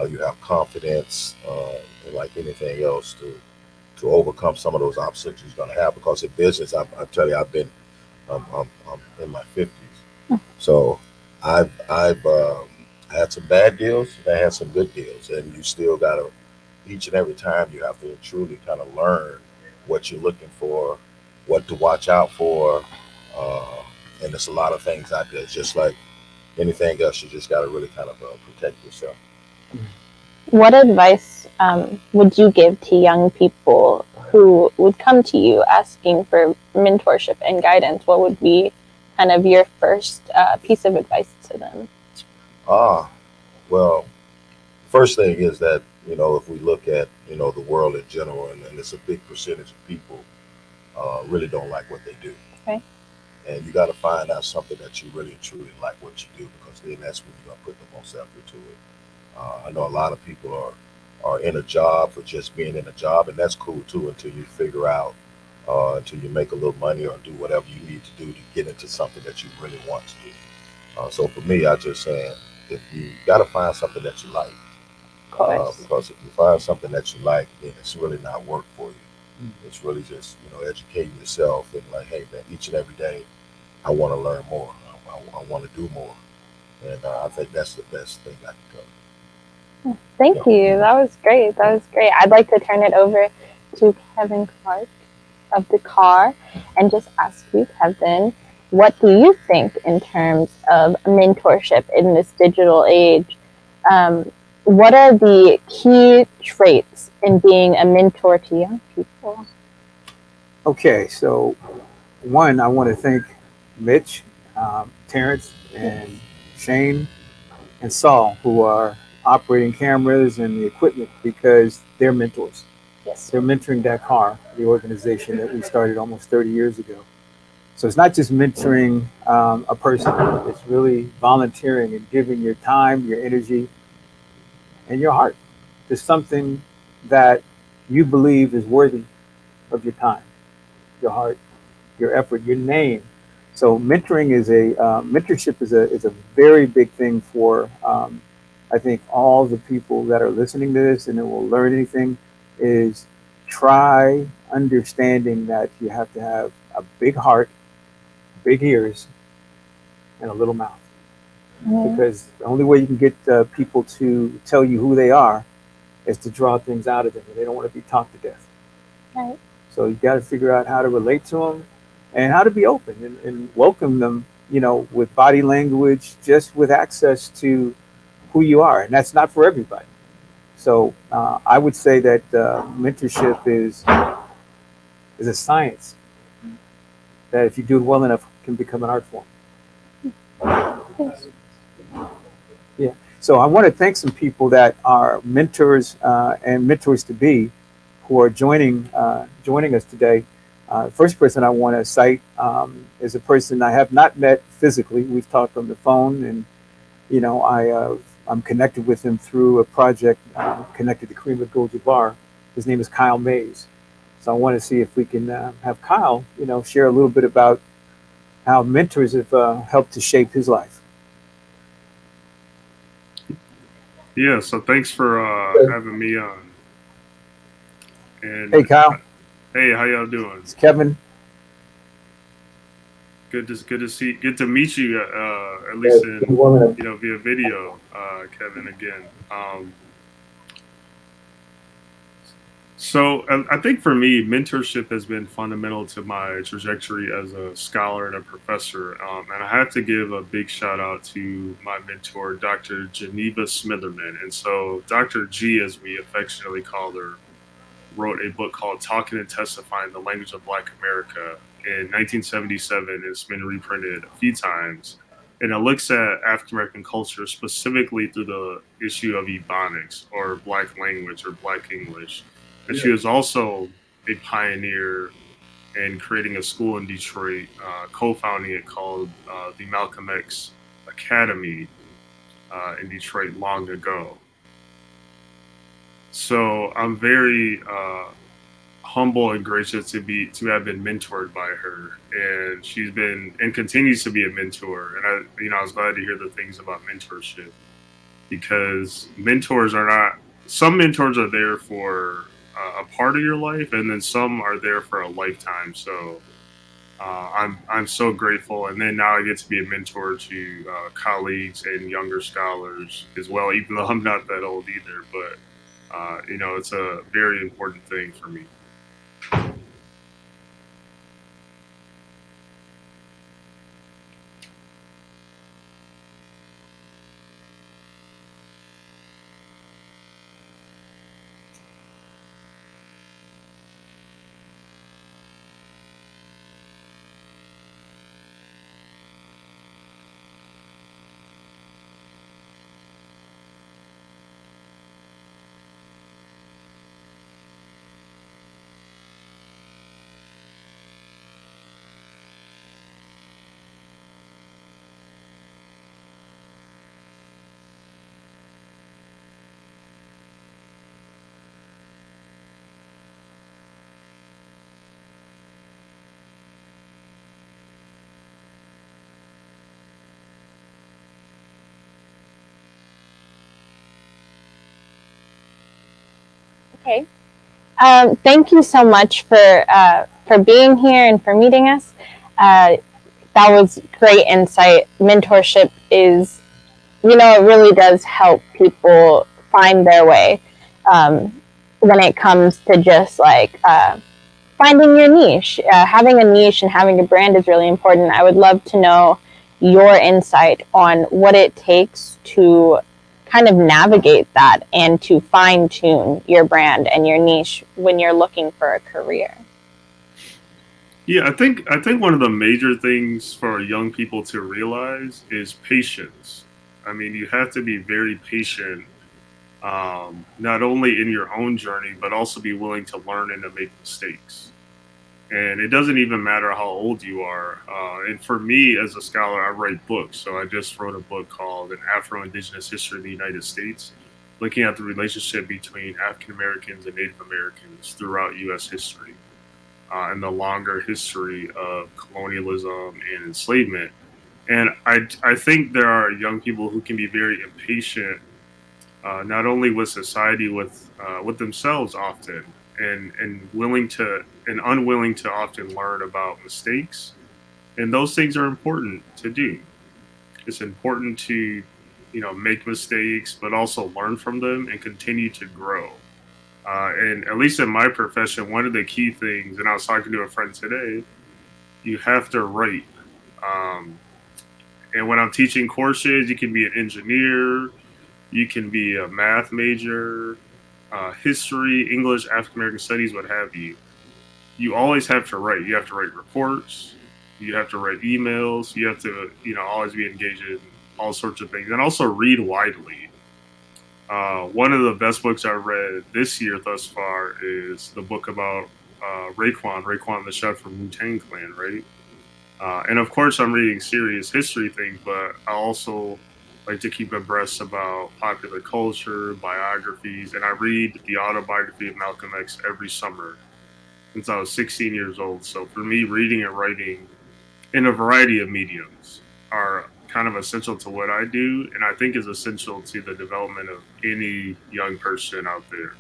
You have confidence, and like anything else, to overcome some of those obstacles you're going to have. Because in business, I tell you, I'm in my 50s, so I've had some bad deals, and I had some good deals, and you still got to, each and every time you have to truly kind of learn what you're looking for, what to watch out for, uh, and there's a lot of things out there. It's just like anything else, you just got to really kind of protect yourself. What advice would you give to young people who would come to you asking for mentorship and guidance? What would be kind of your first piece of advice to them? Well, first thing is that, if we look at, the world in general, and it's a big percentage of people really don't like what they do. Okay. And you got to find out something that you really truly like what you do, because then that's when you're going to put the most effort to it. I know a lot of people are in a job for just being in a job, and that's cool too, until you figure out, until you make a little money or do whatever you need to do to get into something that you really want to do. So for me, I just saying, if you got to find something that you like, because if you find something that you like, then it's really not work for you. It's really just, educating yourself and like, hey man, each and every day, I want to learn more. I want to do more. And I think that's the best thing I can tell. Thank you. That was great. I'd like to turn it over to Kevin Clark of DAKAR and just ask you, Kevin, what do you think in terms of mentorship in this digital age? What are the key traits in being a mentor to young people? Okay, so one, I want to thank Mitch, Terrence, and Shane, and Saul, who are operating cameras and the equipment, because they're mentors. Yes. They're mentoring DAKAR, the organization that we started almost 30 years ago. So it's not just mentoring a person, it's really volunteering and giving your time, your energy, and your heart to something that you believe is worthy of your time, your heart, your effort, your name. So mentoring is mentorship is a very big thing for I think all the people that are listening to this and that will learn anything, is try understanding that you have to have a big heart, big ears, and a little mouth. Because the only way you can get people to tell you who they are is to draw things out of them, and they don't want to be talked to death. Right. So you got to figure out how to relate to them and how to be open and welcome them, with body language, just with access to who you are. And that's not for everybody. So I would say that mentorship is a science that, if you do it well enough, can become an art form. Yeah. So I want to thank some people that are mentors and mentors to be, who are joining us today. First person I want to cite is a person I have not met physically. We've talked on the phone, and I'm connected with him through a project connected to Kareem Abdul-Jabbar. His name is Kyle Mays. So I want to see if we can have Kyle, share a little bit about how mentors have helped to shape his life. Yeah, so thanks for having me on. And hey, Kyle. Hey, how y'all doing? It's Kevin. Good to meet you. At least in via video, Kevin again. So I think for me, mentorship has been fundamental to my trajectory as a scholar and a professor. And I have to give a big shout out to my mentor, Dr. Geneva Smitherman. And so Dr. G, as we affectionately call her, wrote a book called Talking and Testifying: The Language of Black America in 1977. It's been reprinted a few times. And it looks at African American culture specifically through the issue of Ebonics, or Black language, or Black English. And she was also a pioneer in creating a school in Detroit, co-founding it, called the Malcolm X Academy in Detroit long ago. So I'm very humble and gracious to have been mentored by her, and she's been and continues to be a mentor. And I was glad to hear the things about mentorship. because mentors are not, some mentors are there for a part of your life, and then some are there for a lifetime. So I'm so grateful, and then now I get to be a mentor to colleagues and younger scholars as well, even though I'm not that old either. But you know, it's a very important thing for me. Okay. Thank you so much for being here and for meeting us. That was great insight. Mentorship is, you know, it really does help people find their way when it comes to just like finding your niche. Having a niche and having a brand is really important. I would love to know your insight on what it takes to kind of navigate that and to fine tune your brand and your niche when you're looking for a career. Yeah, I think one of the major things for young people to realize is patience. I mean, you have to be very patient, not only in your own journey, but also be willing to learn and to make mistakes. And it doesn't even matter how old you are. And for me, as a scholar, I write books. So I just wrote a book called An Afro-Indigenous History of the United States, looking at the relationship between African Americans and Native Americans throughout U.S. history. And the longer history of colonialism and enslavement. And I think there are young people who can be very impatient, not only with society, with themselves often, and willing to and unwilling to often learn about mistakes. And those things are important to do. It's important to, you know, make mistakes, but also learn from them and continue to grow. And at least in my profession, one of the key things, and I was talking to a friend today, you have to write. Um, and when I'm teaching courses, you can be an engineer, you can be a math major, history, English, African American studies, what have you. You always have to write. You have to write reports, you have to write emails, you have to, you know, always be engaged in all sorts of things, and also read widely. One of the best books I've read this year thus far is the book about Raekwon the chef from Wu-Tang Clan, right? And of course, I'm reading serious history things, but I also like to keep abreast about popular culture, biographies, and I read the autobiography of Malcolm X every summer since I was 16 years old. So for me, reading and writing in a variety of mediums are kind of essential to what I do, and I think is essential to the development of any young person out there.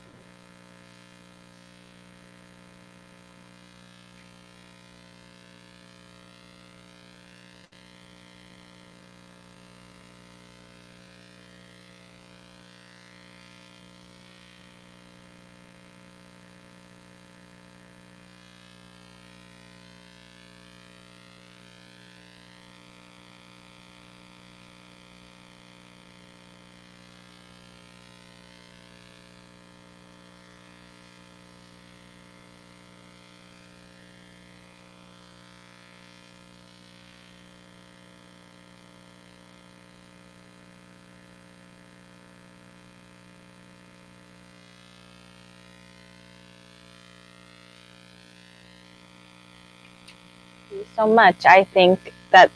You so much. I think that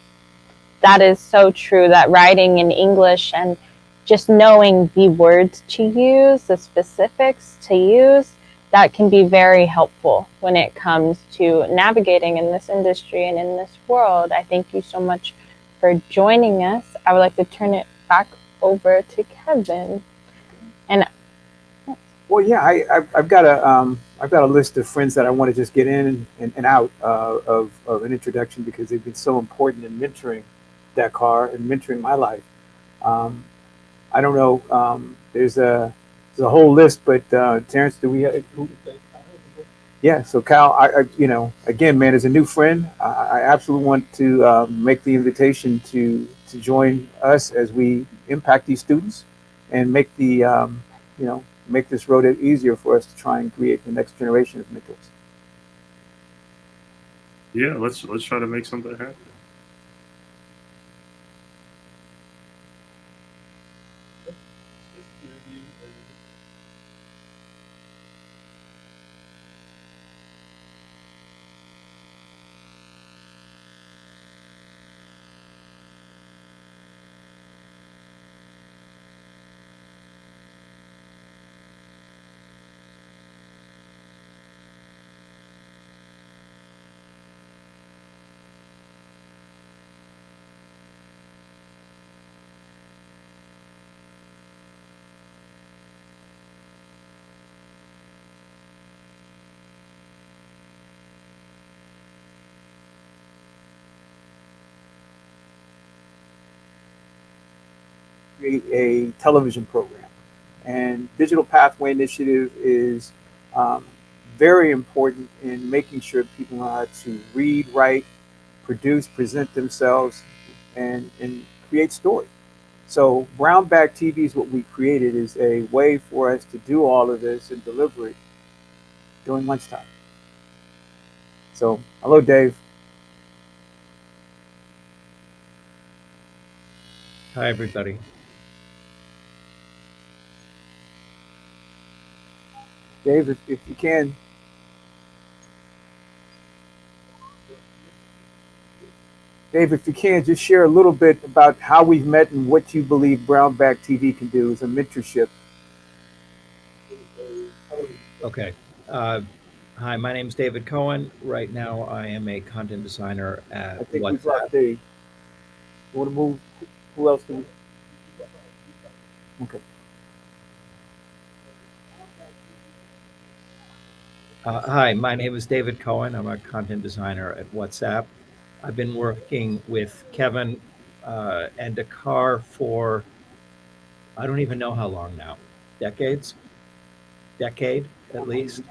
that is so true, that writing in English and just knowing the words to use, the specifics to use, that can be very helpful when it comes to navigating in this industry and in this world. I thank you so much for joining us. I would like to turn it back over to Kevin. And Well, yeah, I've got a list of friends that I want to just get in and out of an introduction because they've been so important in mentoring DAKAR and mentoring my life. I don't know. There's a whole list, but Terrence, do we? Yeah. So Cal, again, man, as a new friend, I absolutely want to make the invitation to join us as we impact these students and make make this road easier for us to try and create the next generation of mentors. Yeah, let's try to make something happen. Create a television program, and Digital Pathway Initiative is very important in making sure people know how to read, write, produce, present themselves, and create story. So Brown Bag TV is what we created, is a way for us to do all of this and deliver it during lunchtime. So hello, Dave. Hi, everybody. Dave, if you can. Dave, if you can, just share a little bit about how we've met and what you believe Brown Bag TV can do as a mentorship. Okay. Hi, my name is David Cohen. Right now, I am a content designer at I think we've WhatsApp. lost Dave. You want to move? Who else do we? Okay. Hi, my name is David Cohen. I'm a content designer at WhatsApp. I've been working with Kevin and DAKAR for, I don't even know how long now. Decade, at least.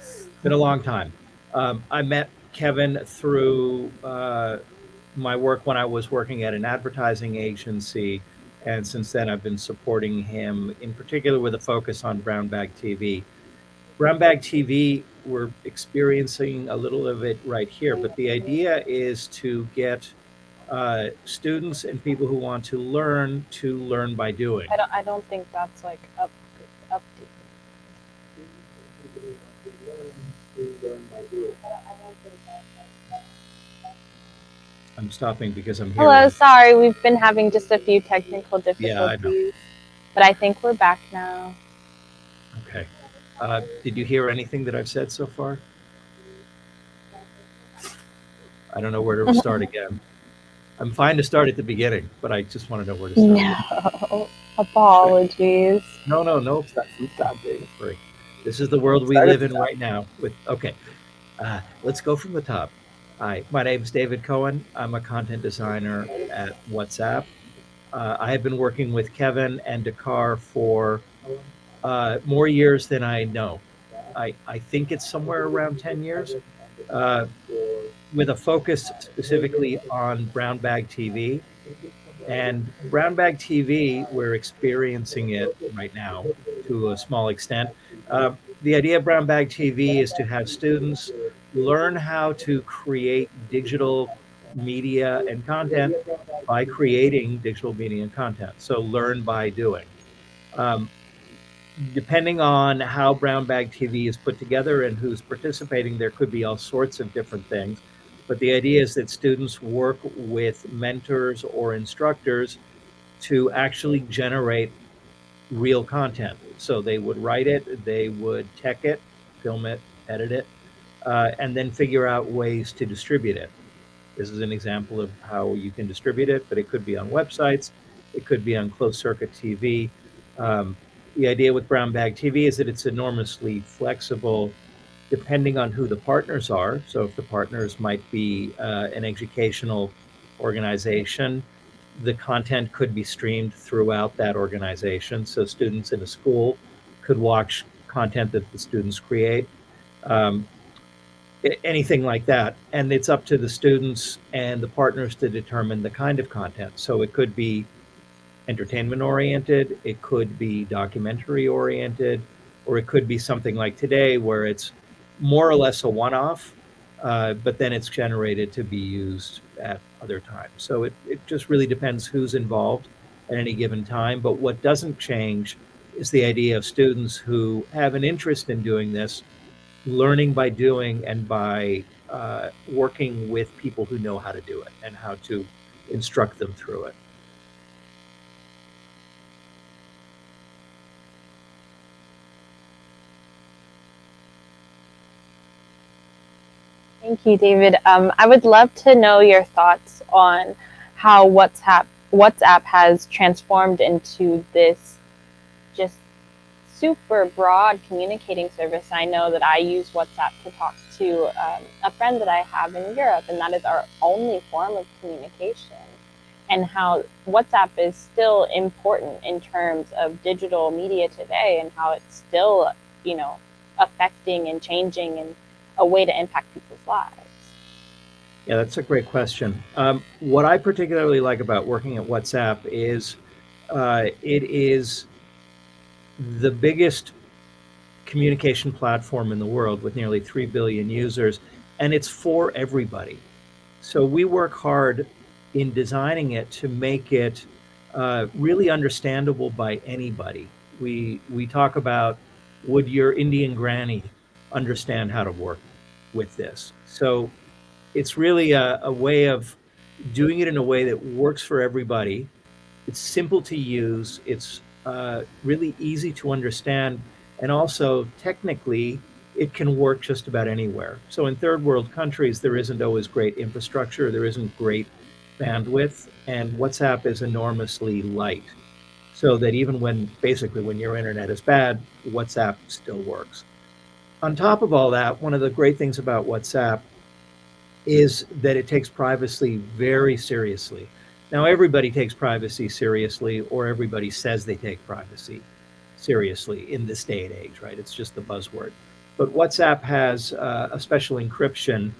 It's been a long time. I met Kevin through my work when I was working at an advertising agency. And since then, I've been supporting him, in particular with a focus on Brown Bag TV. Brown Bag TV, we're experiencing a little of it right here, but the idea is to get students and people who want to learn by doing. I don't think that's like up to. I'm stopping because I'm here. Hello, sorry, we've been having just a few technical difficulties. Yeah, I know. But I think we're back now. Okay. Did you hear anything that I've said so far? I don't know where to start again. I'm fine to start at the beginning, but I just want to know where to start. No, apologies. No. Stop, Dave. This is the world we live in right now. Okay, let's go from the top. Hi, my name is David Cohen. I'm a content designer at WhatsApp. I have been working with Kevin and DAKAR for more years than I know. I think it's somewhere around 10 years, with a focus specifically on Brown Bag TV. And Brown Bag TV, we're experiencing it right now to a small extent. The idea of Brown Bag TV is to have students learn how to create digital media and content by creating digital media and content. So learn by doing. Depending on how Brown Bag TV is put together and who's participating, there could be all sorts of different things. But the idea is that students work with mentors or instructors to actually generate real content. So they would write it, they would tech it, film it, edit it, and then figure out ways to distribute it. This is an example of how you can distribute it, but it could be on websites. It could be on closed circuit TV. The idea with brown bag TV is that it's enormously flexible depending on who the partners are. So if the partners might be an educational organization, the content could be streamed throughout that organization. So students in a school could watch content that the students create, anything like that. And it's up to the students and the partners to determine the kind of content. So it could be entertainment oriented, it could be documentary oriented, or it could be something like today where it's more or less a one-off, but then it's generated to be used at other times. So it just really depends who's involved at any given time. But what doesn't change is the idea of students who have an interest in doing this, learning by doing and by working with people who know how to do it and how to instruct them through it. Thank you, David. I would love to know your thoughts on how WhatsApp has transformed into this just super broad communicating service. I know that I use WhatsApp to talk to a friend that I have in Europe, and that is our only form of communication. And how WhatsApp is still important in terms of digital media today, and how it's still, affecting and changing and a way to impact people's lives. Yeah, that's a great question. What I particularly like about working at WhatsApp is it is the biggest communication platform in the world with nearly 3 billion users, and it's for everybody. So we work hard in designing it to make it really understandable by anybody. We talk about, would your Indian granny understand how to work with this? So it's really a way of doing it in a way that works for everybody. It's simple to use. It's really easy to understand. And also, technically, it can work just about anywhere. So in third world countries, there isn't always great infrastructure. There isn't great bandwidth. And WhatsApp is enormously light. So that even when your internet is bad, WhatsApp still works. On top of all that, one of the great things about WhatsApp is that it takes privacy very seriously. Now, everybody takes privacy seriously, or everybody says they take privacy seriously in this day and age, right? It's just the buzzword. But WhatsApp has a special encryption,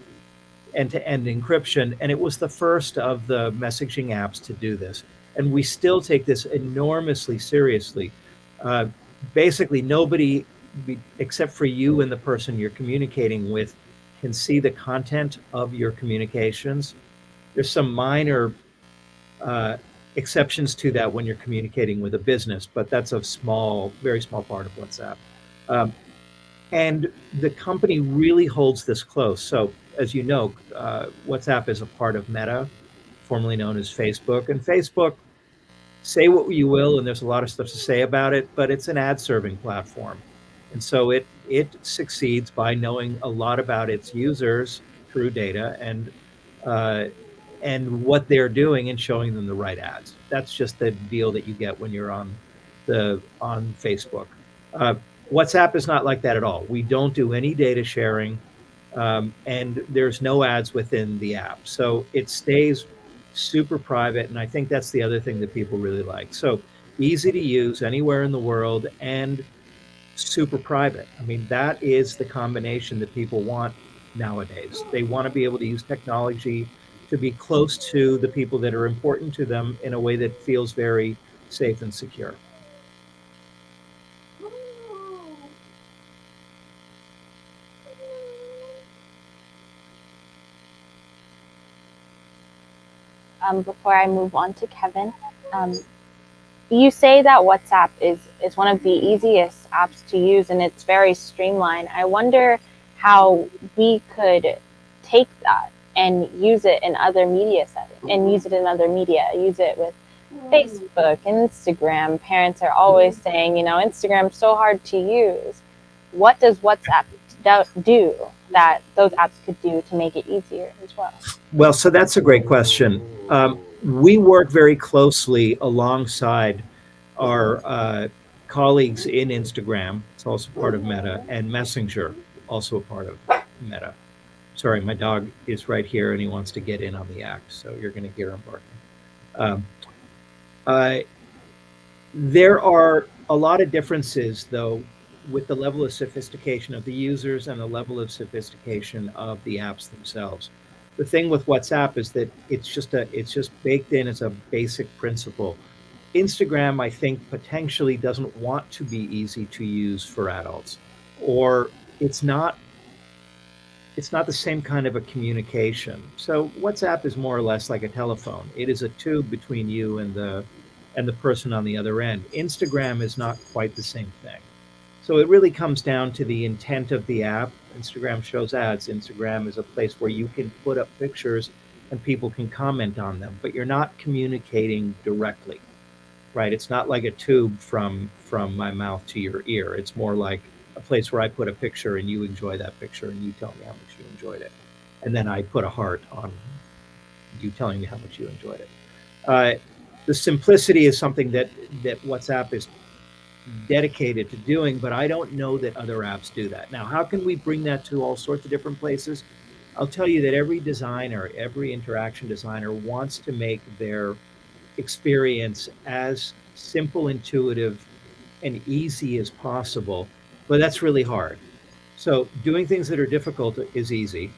end-to-end encryption, and it was the first of the messaging apps to do this. And we still take this enormously seriously. Basically, nobody except for you and the person you're communicating with can see the content of your communications. There's some minor exceptions to that when you're communicating with a business, but that's a very small part of WhatsApp. And the company really holds this close. So as you know, WhatsApp is a part of Meta, formerly known as Facebook. And Facebook, say what you will, and there's a lot of stuff to say about it, but it's an ad serving platform. And so it succeeds by knowing a lot about its users through data and what they're doing and showing them the right ads. That's just the deal that you get when you're on Facebook. WhatsApp is not like that at all. We don't do any data sharing, and there's no ads within the app. So it stays super private, and I think that's the other thing that people really like. So easy to use anywhere in the world and super private. I mean, that is the combination that people want nowadays. They want to be able to use technology to be close to the people that are important to them in a way that feels very safe and secure. Before I move on to Kevin, you say that WhatsApp is one of the easiest apps to use and it's very streamlined. I wonder how we could take that and use it in other media settings, and use it with Facebook, Instagram. Parents are always saying, Instagram's so hard to use. What does WhatsApp do that those apps could do to make it easier as well? Well, so that's a great question. we work very closely alongside our colleagues in Instagram. It's also part of Meta, and Messenger, also a part of Meta. Sorry, my dog is right here and he wants to get in on the act, so you're going to hear him barking. There are a lot of differences, though, with the level of sophistication of the users and the level of sophistication of the apps themselves. The thing with WhatsApp is that it's just baked in as a basic principle. Instagram, I think, potentially doesn't want to be easy to use for adults, or it's not the same kind of a communication. So WhatsApp is more or less like a telephone. It is a tube between you and the person on the other end. Instagram is not quite the same thing. So it really comes down to the intent of the app. Instagram shows ads. Instagram is a place where you can put up pictures and people can comment on them, but you're not communicating directly, right? It's not like a tube from my mouth to your ear. It's more like a place where I put a picture and you enjoy that picture and you tell me how much you enjoyed it. And then I put a heart on you telling me how much you enjoyed it. The simplicity is something that WhatsApp is dedicated to doing, but I don't know that other apps do that. Now, how can we bring that to all sorts of different places? I'll tell you that every designer, every interaction designer wants to make their experience as simple, intuitive, and easy as possible, but that's really hard. So doing things that are difficult is easy,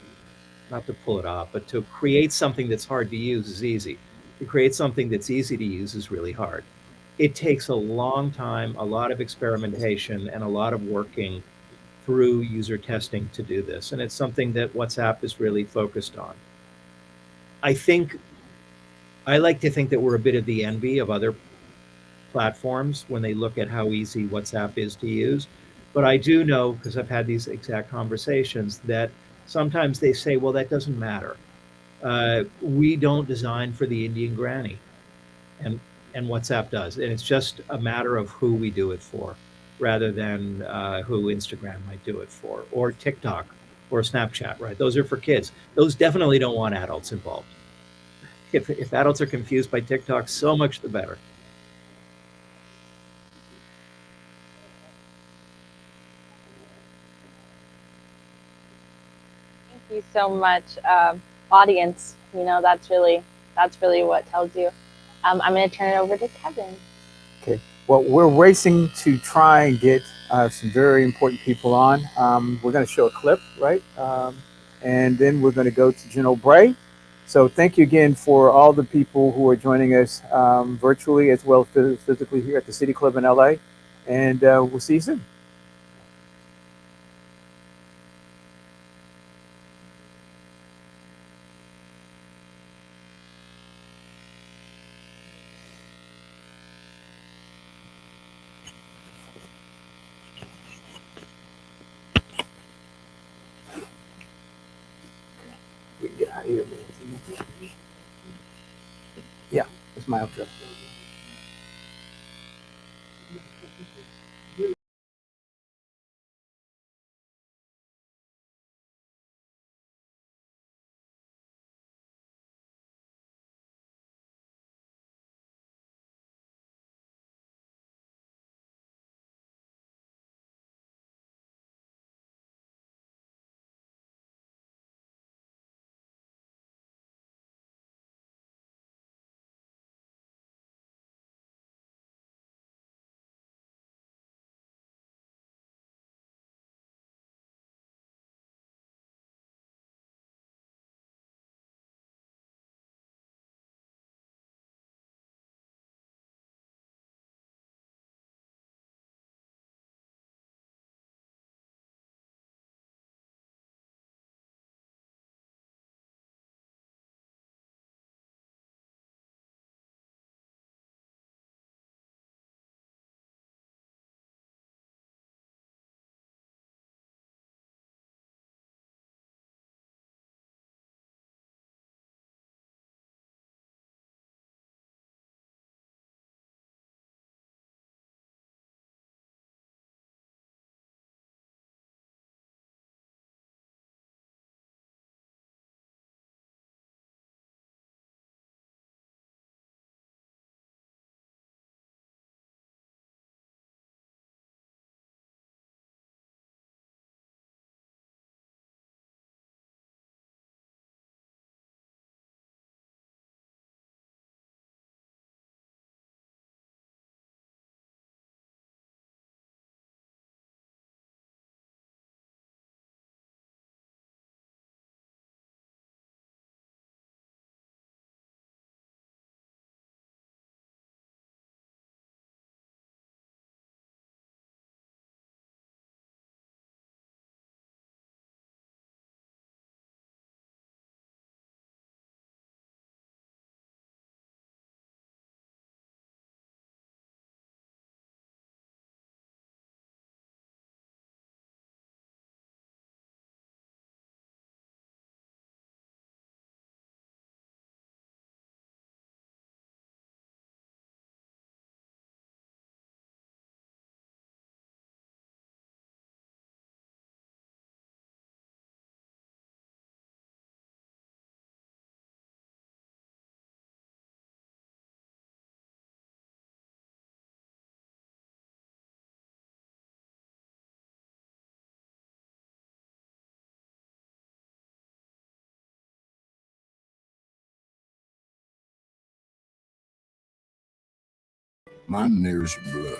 not to pull it off, but to create something that's hard to use is easy. To create something that's easy to use is really hard. It takes a long time, a lot of experimentation, and a lot of working through user testing to do this. And it's something that WhatsApp is really focused on. I like to think that we're a bit of the envy of other platforms when they look at how easy WhatsApp is to use. But I do know, because I've had these exact conversations, that sometimes they say, well, that doesn't matter. We don't design for the Indian granny. And WhatsApp does. And it's just a matter of who we do it for, rather than who Instagram might do it for, or TikTok, or Snapchat, right? Those are for kids. Those definitely don't want adults involved. If adults are confused by TikTok, so much the better. Thank you so much, audience. You know, that's really what tells you. I'm going to turn it over to Kevin. Okay. Well, we're racing to try and get some very important people on. We're going to show a clip, right? And then we're going to go to General Bray. So thank you again for all the people who are joining us virtually as well as physically here at the City Club in LA. And we'll see you soon. We can get out of here, man. Yeah, it's my outro. My nearest blood.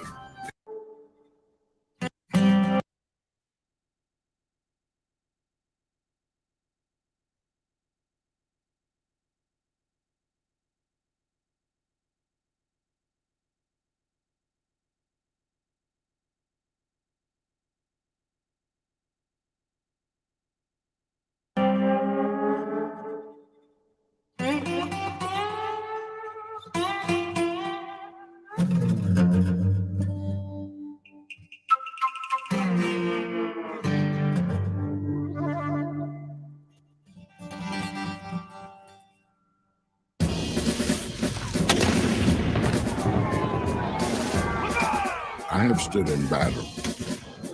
I have stood in battle.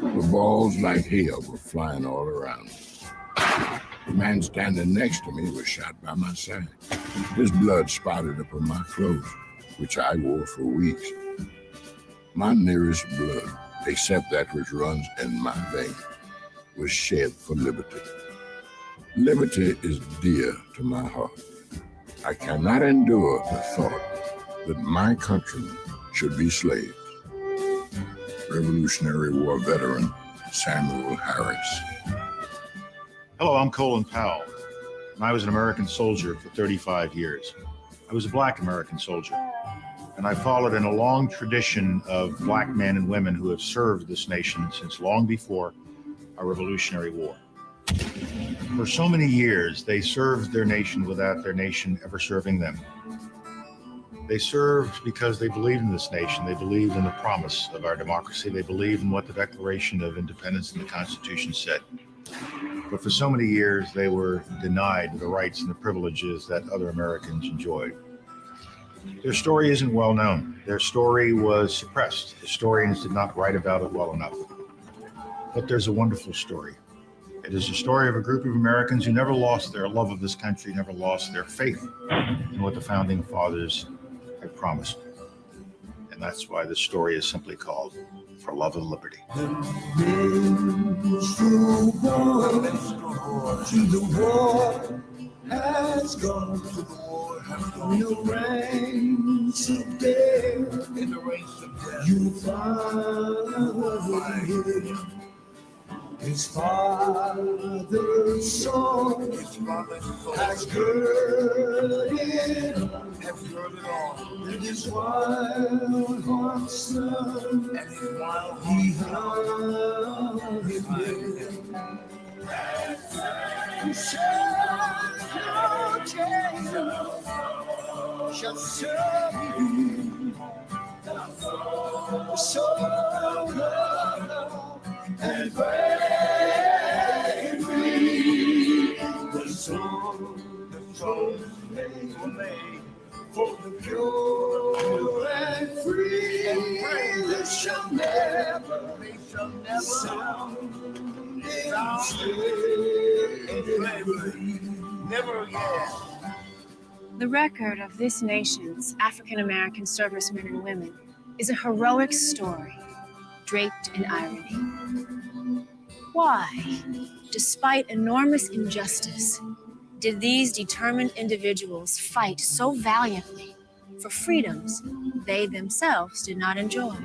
The balls like hail were flying all around. The man standing next to me was shot by my side. His blood spotted upon my clothes, which I wore for weeks. My nearest blood, except that which runs in my veins, was shed for liberty. Liberty is dear to my heart. I cannot endure the thought that my countrymen should be slaves. Revolutionary War veteran Samuel Harris. Hello, I'm Colin Powell, and I was an American soldier for 35 years. I was a Black American soldier, and I followed in a long tradition of Black men and women who have served this nation since long before our Revolutionary War. For so many years, they served their nation without their nation ever serving them. They served because they believed in this nation. They believed in the promise of our democracy. They believed in what the Declaration of Independence and the Constitution said. But for so many years, they were denied the rights and the privileges that other Americans enjoyed. Their story isn't well known. Their story was suppressed. Historians did not write about it well enough. But there's a wonderful story. It is a story of a group of Americans who never lost their love of this country, never lost their faith in what the Founding Fathers had promised. And that's why this story is simply called For Love and Liberty. To the war has gone to the war in the ranks of death. In the ranks of death, you find his father's song has heard it all. And his wild heart son, he hung him there. Shall serve you, so love and break free. The song made for the pure and free. They shall never sound never again. The record of this nation's African American servicemen and women is a heroic story draped in irony. Why, despite enormous injustice, did these determined individuals fight so valiantly for freedoms they themselves did not enjoy?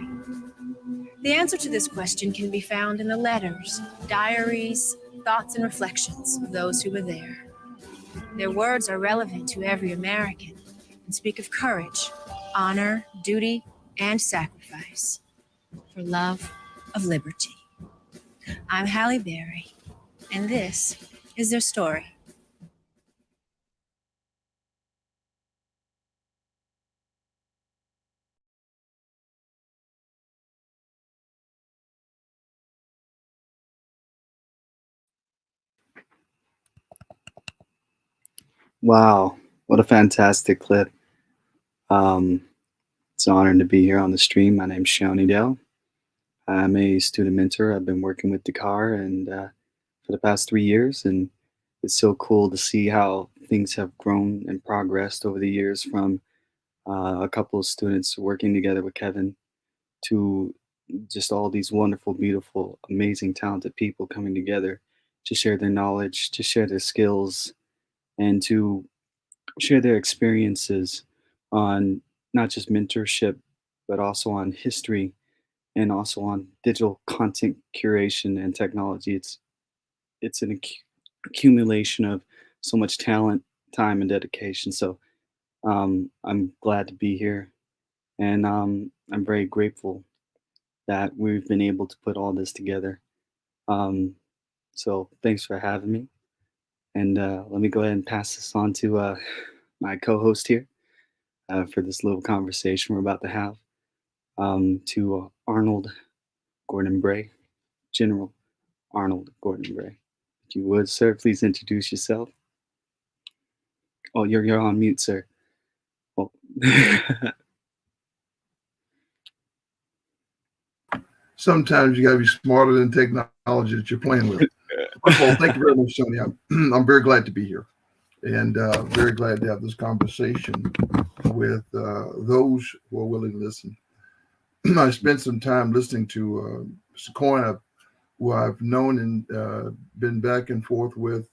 The answer to this question can be found in the letters, diaries, thoughts, and reflections of those who were there. Their words are relevant to every American and speak of courage, honor, duty, and sacrifice for love of liberty. I'm Halle Berry, and this is their story. Wow, what a fantastic clip. It's an honor to be here on the stream. My name's Shawnee Dell. I'm a student mentor. I've been working with DAKAR and for the past 3 years, and it's so cool to see how things have grown and progressed over the years, from a couple of students working together with Kevin to just all these wonderful, beautiful, amazing, talented people coming together to share their knowledge, to share their skills, and to share their experiences on not just mentorship, but also on history and also on digital content curation and technology. It's an accumulation of so much talent, time, and dedication. So I'm glad to be here, and I'm very grateful that we've been able to put all this together. Um, so thanks for having me, and let me go ahead and pass this on to my co-host here for this little conversation we're about to have. To Arnold Gordon Bray, General Arnold Gordon Bray. If you would, sir, please introduce yourself. Oh, you're on mute, sir. Oh. Sometimes you got to be smarter than technology that you're playing with. First of all, thank you very much, Tony. I'm very glad to be here, and very glad to have this conversation with those who are willing to listen. I spent some time listening to Mr. Cohen, who I've known and been back and forth with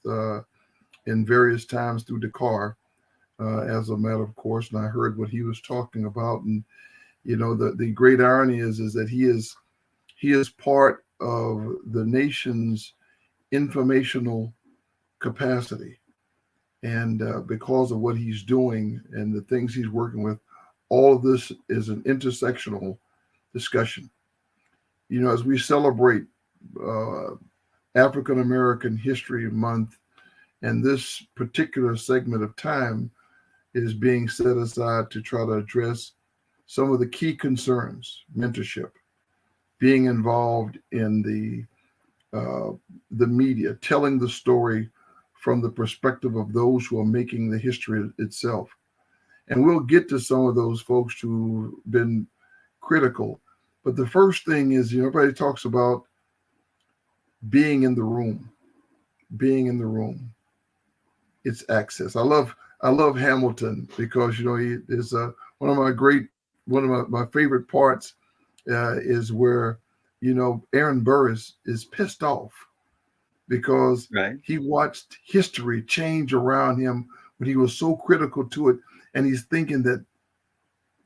in various times through DAKAR, as a matter of course, and I heard what he was talking about. And you know, the great irony is that he is part of the nation's informational capacity, and because of what he's doing and the things he's working with, all of this is an intersectional discussion. You know, as we celebrate African American History Month, and this particular segment of time is being set aside to try to address some of the key concerns: mentorship, being involved in the media, telling the story from the perspective of those who are making the history itself. And we'll get to some of those folks who've been critical. But the first thing is, you know, everybody talks about being in the room. Being in the room. It's access. I love Hamilton because, you know, he is one of my favorite parts is where, you know, Aaron Burr is pissed off because he watched history change around him when he was so critical to it, and he's thinking that,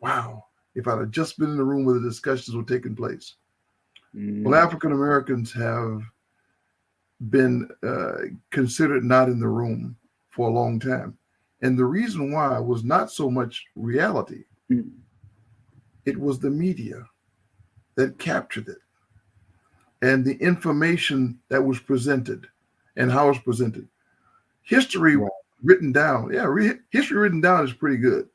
wow, if I'd have just been in the room where the discussions were taking place. Well, African Americans have been considered not in the room for a long time. And the reason why was not so much reality. It was the media that captured it, and the information that was presented and how it's presented. History written down. History written down is pretty good.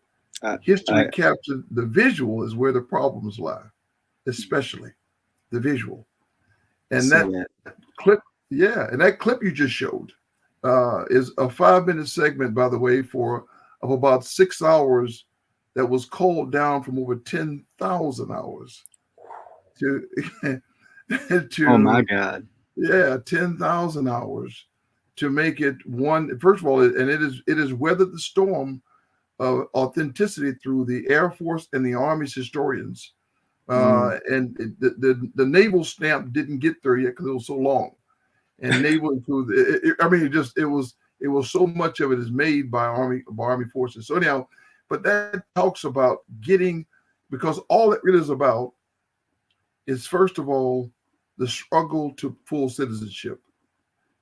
History captured, the visual is where the problems lie, especially the visual. And that clip, and that clip you just showed is a 5-minute segment, by the way, of about 6 hours that was culled down from over 10,000 hours to oh my God. 10,000 hours to make it one. First of all, and it is weathered the storm of authenticity through the Air Force and the Army's historians. And the naval stamp didn't get there yet because it was so long. And naval includes, it was so much of it is made by Army forces. So anyhow, but that talks about getting, because all it really is about is, first of all, the struggle to full citizenship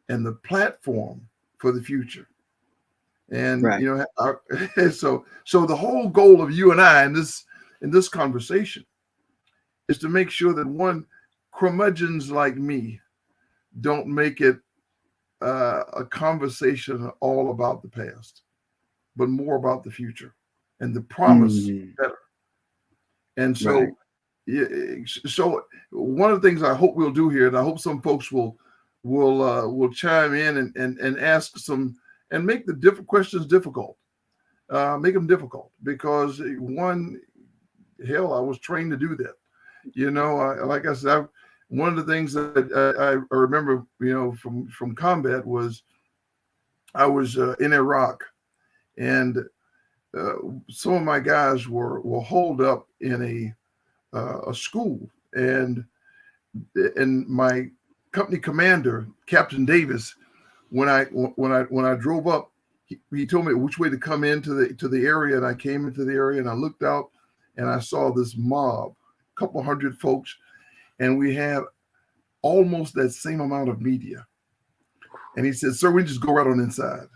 and the platform for the future. And you know, so the whole goal of you and I in this conversation is to make sure that curmudgeons like me don't make it a conversation all about the past, but more about the future and the promise better. And so, so one of the things I hope we'll do here, and I hope some folks will chime in and ask some and make the different questions difficult, make them difficult, because I was trained to do that. You know, like I said, one of the things that I remember, you know, from combat was I was in Iraq, and some of my guys were holed up in a school, and my company commander, Captain Davis, when I drove up, he told me which way to come into the area, and I came into the area and I looked out, and I saw this mob, a couple hundred folks, and we had almost that same amount of media. And he said, "Sir, we just go right on inside."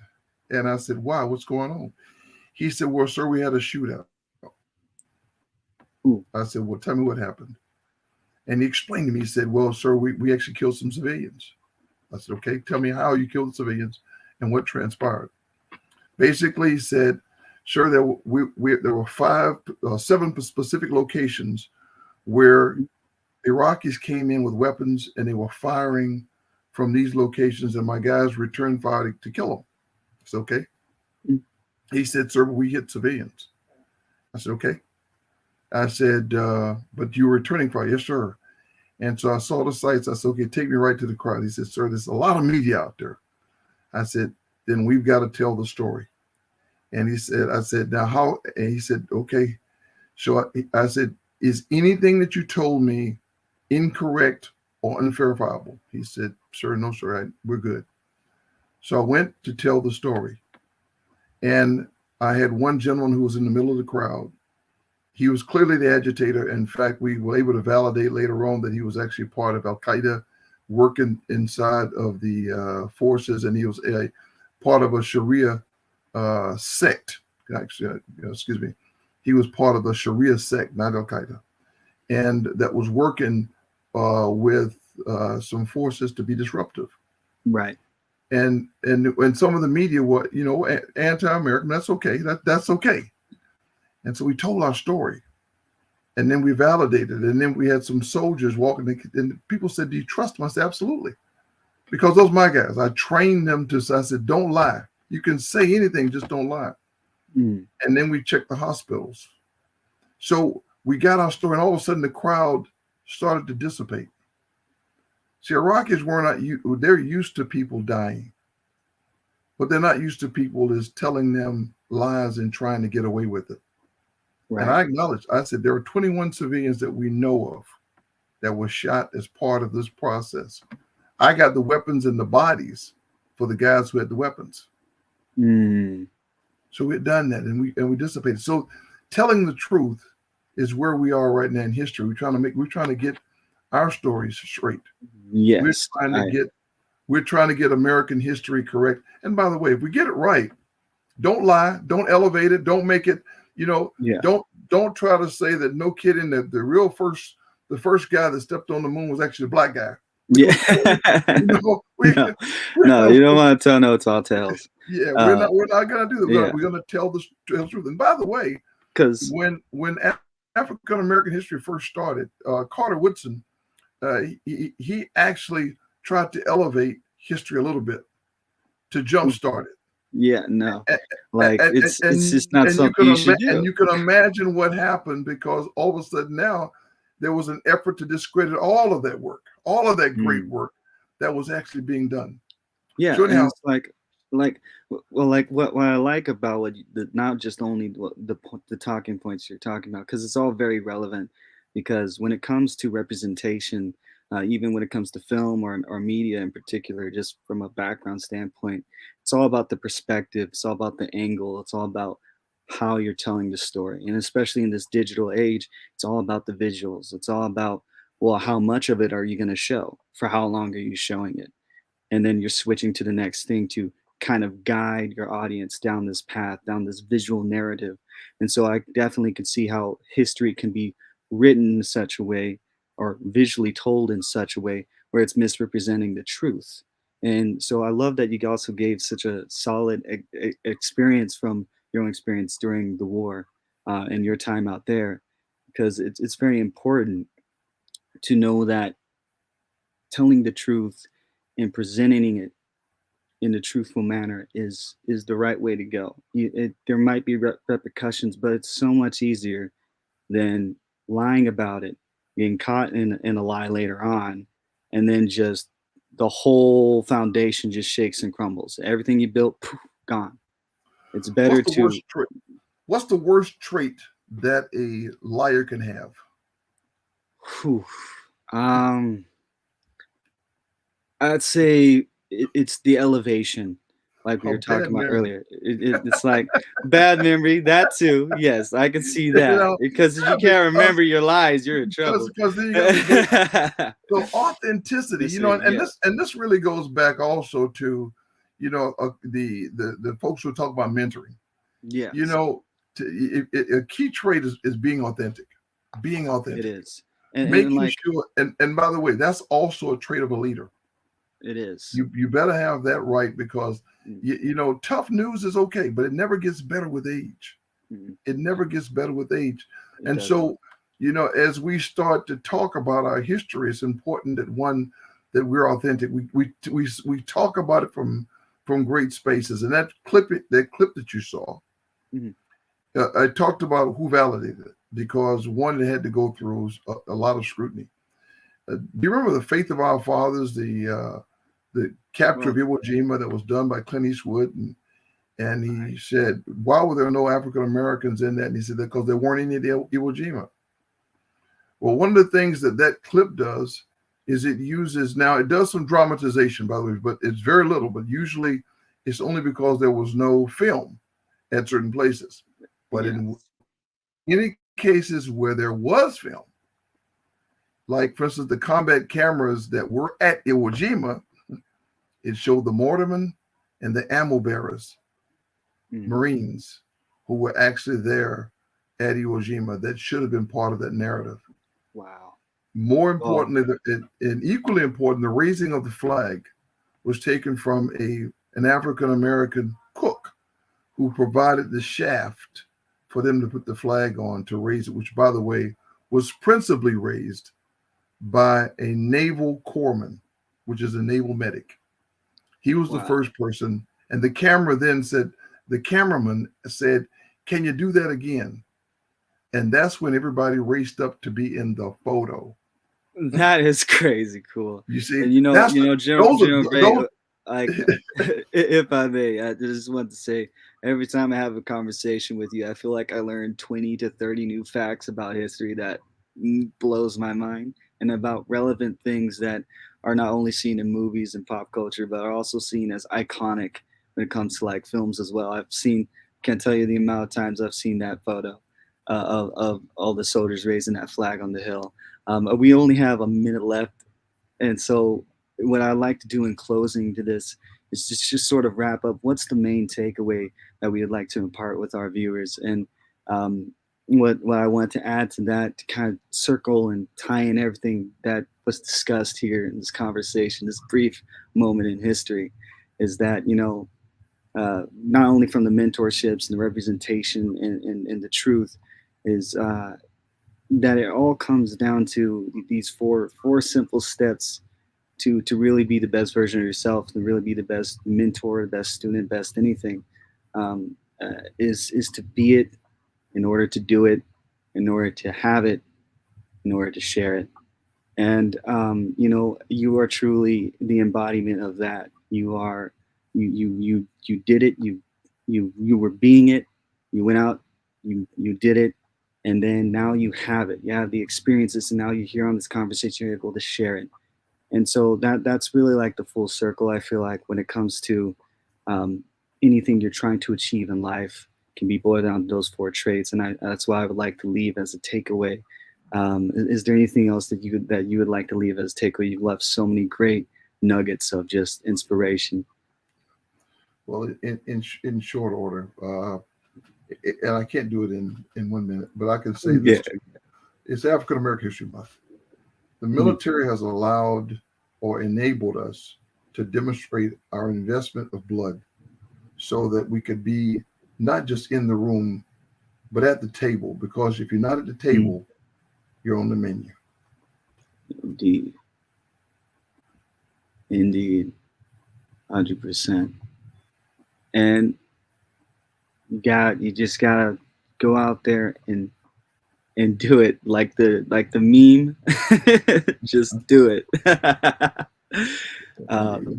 And I said, "Wow, what's going on?" He said, "Well, sir, we had a shootout." I said, "Well, tell me what happened." And he explained to me, he said, "Well, sir, we actually killed some civilians." I said, "Okay, tell me how you killed the civilians and what transpired." Basically, he said, "Sir, there were 7 specific locations where Iraqis came in with weapons and they were firing from these locations, and my guys returned fire to kill them." I said, "Okay." He said, "Sir, we hit civilians." I said, "Okay." I said, "But you were returning fire?" "Yes, sir." And so I saw the sites. I said, "Okay, take me right to the crowd." He said, "Sir, there's a lot of media out there." I said, "Then we've got to tell the story." And he said, I said, "Now how?" And he said, "Okay." So I said, "Is anything that you told me incorrect or unverifiable?" He said, "Sir, no, sir, we're good." So I went to tell the story. And I had one gentleman who was in the middle of the crowd. He was clearly the agitator. In fact, we were able to validate later on that he was actually part of Al-Qaeda, working inside of the forces, and he was a part of a Sharia sect. Actually, excuse me. He was part of the Sharia sect, not Al-Qaeda, and that was working with some forces to be disruptive. Right. And some of the media were, anti-American. That's okay. That's okay. And so we told our story, and then we validated, and then we had some soldiers walking, and people said, "Do you trust them?" I said, "Absolutely," because those are my guys. I trained them to. I said, "Don't lie. You can say anything, just don't lie." And then we checked the hospitals. So we got our story, and all of a sudden the crowd started to dissipate. See, Iraqis they're used to people dying, but they're not used to people is telling them lies and trying to get away with it. Right. And I acknowledged, I said, there are 21 civilians that we know of that were shot as part of this process. I got the weapons and the bodies for the guys who had the weapons. So we had done that, and we dissipated. So telling the truth is where we are right now in history. We're trying to get our stories straight. Yes. We're trying to get American history correct. And by the way, if we get it right, don't lie, don't elevate it, don't make it, don't try to say that no kidding that the first guy that stepped on the moon was actually a black guy. Yeah. No, you don't want to tell no tall tales. Yeah, we're not gonna do that. Yeah. We're gonna tell the truth. And by the way, because when African American history first started, Carter Woodson, he actually tried to elevate history a little bit to jumpstart it. Yeah, no, like it's just not something you should do. And you can imagine what happened, because all of a sudden now there was an effort to discredit all of that work, all of that great work that was actually being done. Yeah, so and it's like what I like about not just only the talking points you're talking about, because it's all very relevant. Because when it comes to representation, even when it comes to film or media in particular, just from a background standpoint, it's all about the perspective. It's all about the angle. It's all about how you're telling the story. And especially in this digital age, it's all about the visuals. It's all about, well, how much of it are you going to show? For how long are you showing it? And then you're switching to the next thing to kind of guide your audience down this path, down this visual narrative. And so I definitely could see how history can be written in such a way, or visually told in such a way, where it's misrepresenting the truth. And so I love that you also gave such a solid experience from your own experience during the war and your time out there, because it's very important to know that telling the truth and presenting it in a truthful manner is the right way to go. There might be repercussions, but it's so much easier than lying about it, getting caught in a lie later on, and then just the whole foundation just shakes and crumbles. Everything you built, poof, gone. It's better What's the worst trait that a liar can have? I'd say it's the elevation. like we A were talking bad about memory. earlier. It's like bad memory. That too. Yes, I can see You that, know, because if yeah, you can't remember your lies, you're in trouble. because then you got so authenticity, This you know, is- and yeah. this really goes back also to, you know, the folks who talk about mentoring. Yes. You know, a key trait is being authentic. Being authentic. It is. And Making like sure, and by the way, that's also a trait of a leader. it is. You better have that right, because Mm. you know, tough news is okay, but it never gets better with age. Mhm. It never gets better with age. It And doesn't. so, you know, as we start to talk about our history, it's important that we're authentic. We talk about it from great spaces. And that clip that you saw, Mhm. I talked about who validated it, because one, it had to go through a lot of scrutiny. Do you remember the Faith of Our Fathers, the capture of Iwo Jima that was done by Clint Eastwood? And he said, why were there no African Americans in that? And he said, because there weren't any at Iwo Jima. Well, one of the things that clip does is it does some dramatization, by the way, but it's very little, but usually it's only because there was no film at certain places. But in any cases where there was film, like for instance, the combat cameras that were at Iwo Jima, it showed the mortarmen and the ammo bearers, Marines, who were actually there at Iwo Jima. That should have been part of that narrative. Wow. More importantly, and equally important, the raising of the flag was taken from an African American cook who provided the shaft for them to put the flag on to raise it, which, by the way, was principally raised by a naval corpsman, which is a naval medic. He was the first person, and the cameraman said, "Can you do that again?" And that's when everybody raced up to be in the photo. That is crazy cool. You see, and General Bray, like, if I may, I just want to say, every time I have a conversation with you, I feel like I learn 20 to 30 new facts about history that blows my mind, and about relevant things that are not only seen in movies and pop culture, but are also seen as iconic when it comes to like films as well. Can't tell you the amount of times I've seen that photo of all the soldiers raising that flag on the hill. We only have a minute left, and so what I like to do in closing to this is just sort of wrap up. What's the main takeaway that we would like to impart with our viewers? And what I want to add to that, to kind of circle and tie in everything that was discussed here in this conversation, this brief moment in history, is that, not only from the mentorships and the representation and the truth, is that it all comes down to these four simple steps to really be the best version of yourself, to really be the best mentor, the best student, best anything, is to be it in order to do it, in order to have it, in order to share it. And you are truly the embodiment of that. You did it. You were being it. You went out. You did it, and then now you have it. You have the experiences, and now you're here on this conversation. You're able to share it. And so that's really like the full circle. I feel like when it comes to anything you're trying to achieve in life, can be boiled down to those four traits. And that's why I would like to leave as a takeaway. Is there anything else that you would like to leave as a takeaway? You've left so many great nuggets of just inspiration. Well, in short order, and I can't do it in 1 minute, but I can say this. It's African American History Month. The military has allowed or enabled us to demonstrate our investment of blood so that we could be not just in the room, but at the table. Because if you're not at the table, you're on the menu. Indeed. 100%. And you just gotta go out there and do it like the meme. Just do it.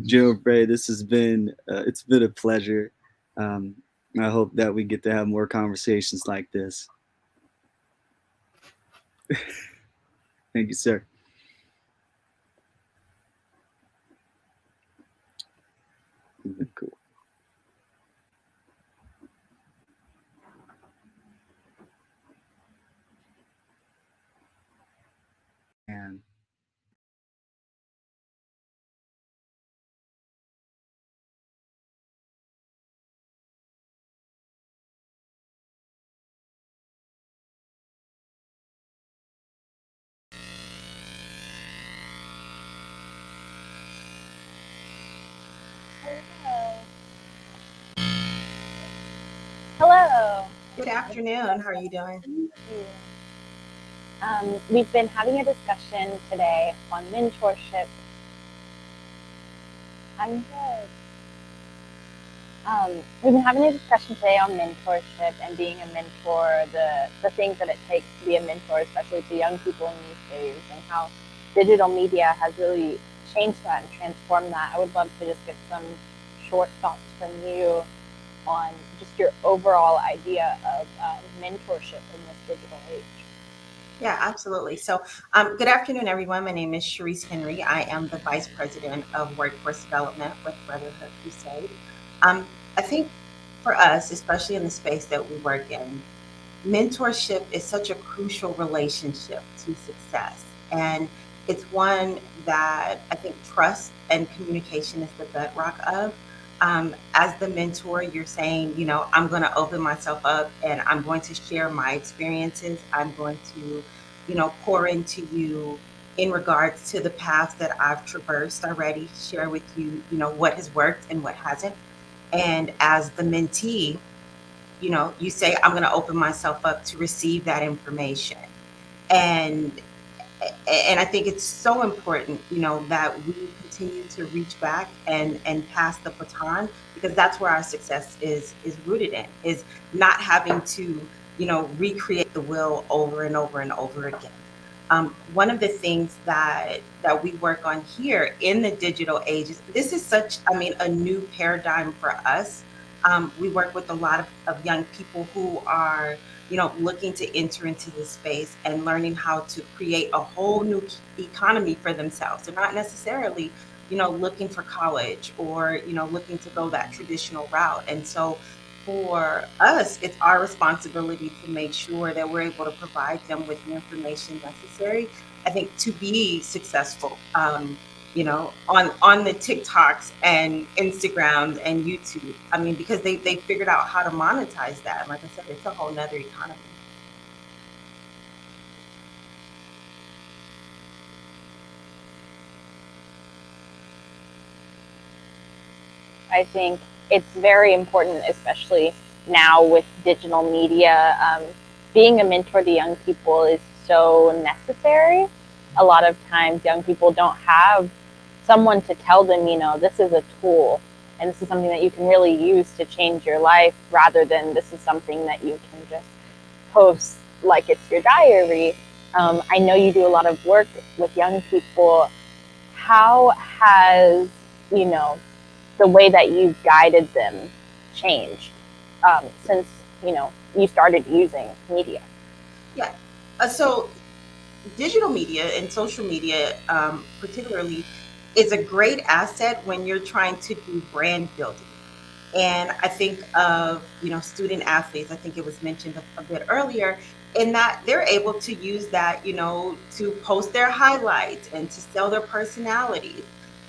General Bray, this has been it's been a pleasure. I hope that we get to have more conversations like this. Thank you, sir. Cool. Good afternoon. How are you doing? Thank you. We've been having a discussion today on mentorship. I'm good. We've been having a discussion today on mentorship and being a mentor, the things that it takes to be a mentor, especially to young people in these days, and how digital media has really changed that and transformed that. I would love to just get some short thoughts from you on just your overall idea of mentorship in this digital age. Yeah, absolutely. So, good afternoon, everyone. My name is Sharice Henry. I am the Vice President of Workforce Development with Brotherhood Crusade. I think for us, especially in the space that we work in, mentorship is such a crucial relationship to success. And it's one that I think trust and communication is the bedrock of. As the mentor, you're saying, I'm going to open myself up and I'm going to share my experiences. I'm going to, pour into you in regards to the path that I've traversed already, share with you, what has worked and what hasn't. And as the mentee, you say, I'm going to open myself up to receive that information. And I think it's so important, that we continue to reach back and pass the baton, because that's where our success is rooted in, is not having to, recreate the wheel over and over and over again. One of the things that we work on here in the digital age is this is such, a new paradigm for us. We work with a lot of young people who are, looking to enter into this space and learning how to create a whole new economy for themselves. They're not necessarily, looking for college or, looking to go that traditional route. And so for us, it's our responsibility to make sure that we're able to provide them with the information necessary, I think, to be successful. On the TikToks and Instagrams and YouTube. Because they figured out how to monetize that. And like I said, it's a whole nother economy. I think it's very important, especially now with digital media. Being a mentor to young people is so necessary. A lot of times young people don't have someone to tell them, this is a tool and this is something that you can really use to change your life, rather than this is something that you can just post like it's your diary. I know you do a lot of work with young people. How has, the way that you've guided them changed since, you started using media? Yeah. So digital media and social media, particularly, is a great asset when you're trying to do brand building. And I think of, student athletes, I think it was mentioned a bit earlier, in that they're able to use that, to post their highlights and to sell their personalities.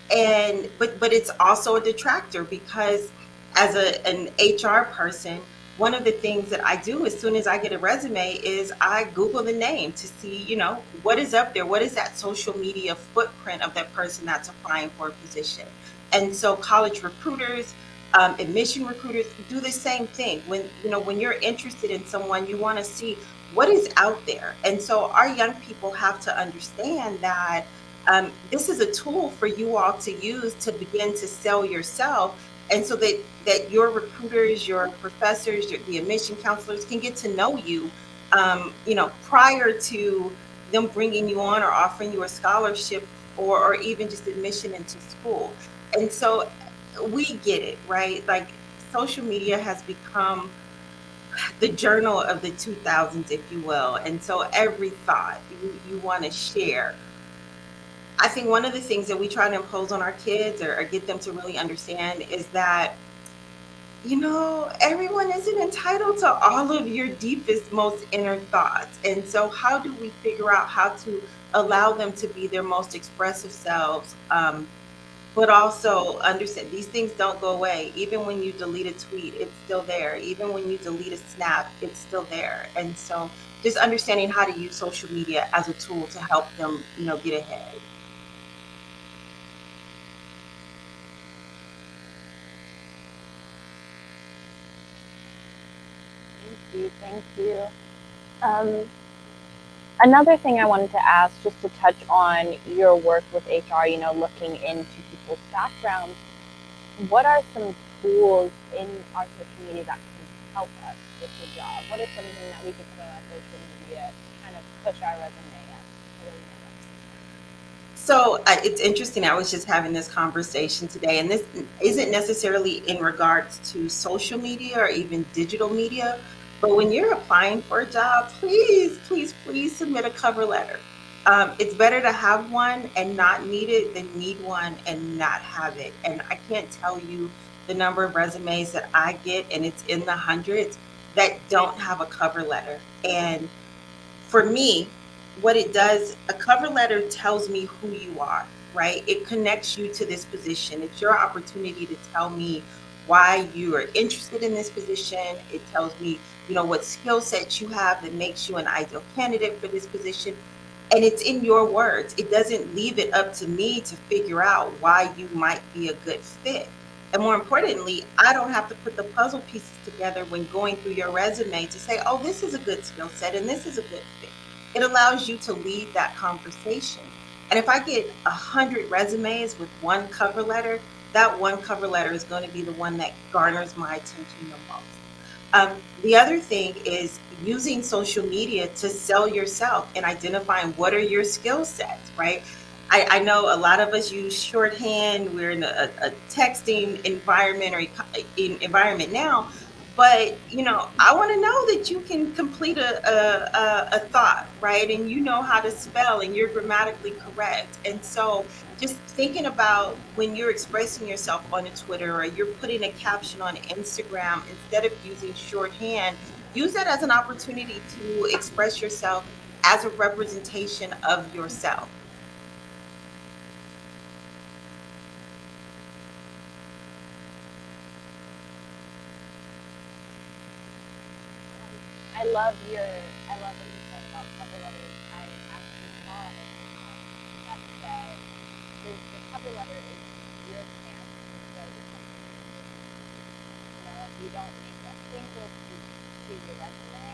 But it's also a detractor, because as an HR person, one of the things that I do as soon as I get a resume is I Google the name to see, what is up there? What is that social media footprint of that person that's applying for a position? And so college recruiters, admission recruiters do the same thing. When you're interested in someone, you want to see what is out there. And so our young people have to understand that this is a tool for you all to use to begin to sell yourself. And so that your recruiters, your professors, the admission counselors can get to know you, prior to them bringing you on or offering you a scholarship or even just admission into school. And so we get it, right? Like, social media has become the journal of the 2000s, if you will. And so every thought you want to share. I think one of the things that we try to impose on our kids or get them to really understand is that, everyone isn't entitled to all of your deepest, most inner thoughts. And so how do we figure out how to allow them to be their most expressive selves, but also understand these things don't go away. Even when you delete a tweet, it's still there. Even when you delete a snap, it's still there. And so just understanding how to use social media as a tool to help them, get ahead. Thank you. Thank you. Another thing I wanted to ask, just to touch on your work with HR, looking into people's backgrounds, what are some tools in our social media that can help us with the job? What is something that we can put on our social media to kind of push our resume up? So it's interesting. I was just having this conversation today, and this isn't necessarily in regards to social media or even digital media. But when you're applying for a job, please, please, please submit a cover letter. It's better to have one and not need it than need one and not have it. And I can't tell you the number of resumes that I get, and it's in the hundreds, that don't have a cover letter. And for me, what it does, a cover letter tells me who you are, right? It connects you to this position. It's your opportunity to tell me why you are interested in this position. It tells me, what skill sets you have that makes you an ideal candidate for this position. And it's in your words. It doesn't leave it up to me to figure out why you might be a good fit. And more importantly, I don't have to put the puzzle pieces together when going through your resume to say, oh, this is a good skill set and this is a good fit. It allows you to lead that conversation. And if I get 100 resumes with one cover letter, that one cover letter is going to be the one that garners my attention the most. The other thing is using social media to sell yourself and identifying what are your skill sets, right? I know a lot of us use shorthand. We're in a texting environment or environment now, but I want to know that you can complete a thought, right? And you know how to spell and you're grammatically correct. And so just thinking about when you're expressing yourself on a Twitter or you're putting a caption on Instagram, instead of using shorthand, use that as an opportunity to express yourself as a representation of yourself. I love what you said about cover letters. I actually saw it that said the cover letter is your chance to show the company. If you don't make that single to your resume,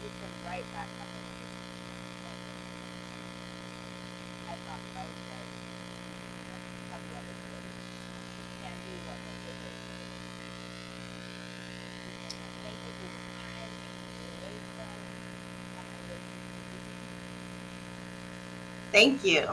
you can write that cover letter. I thought that was very cover letters can do what they did. Thank you for your time. Thank you.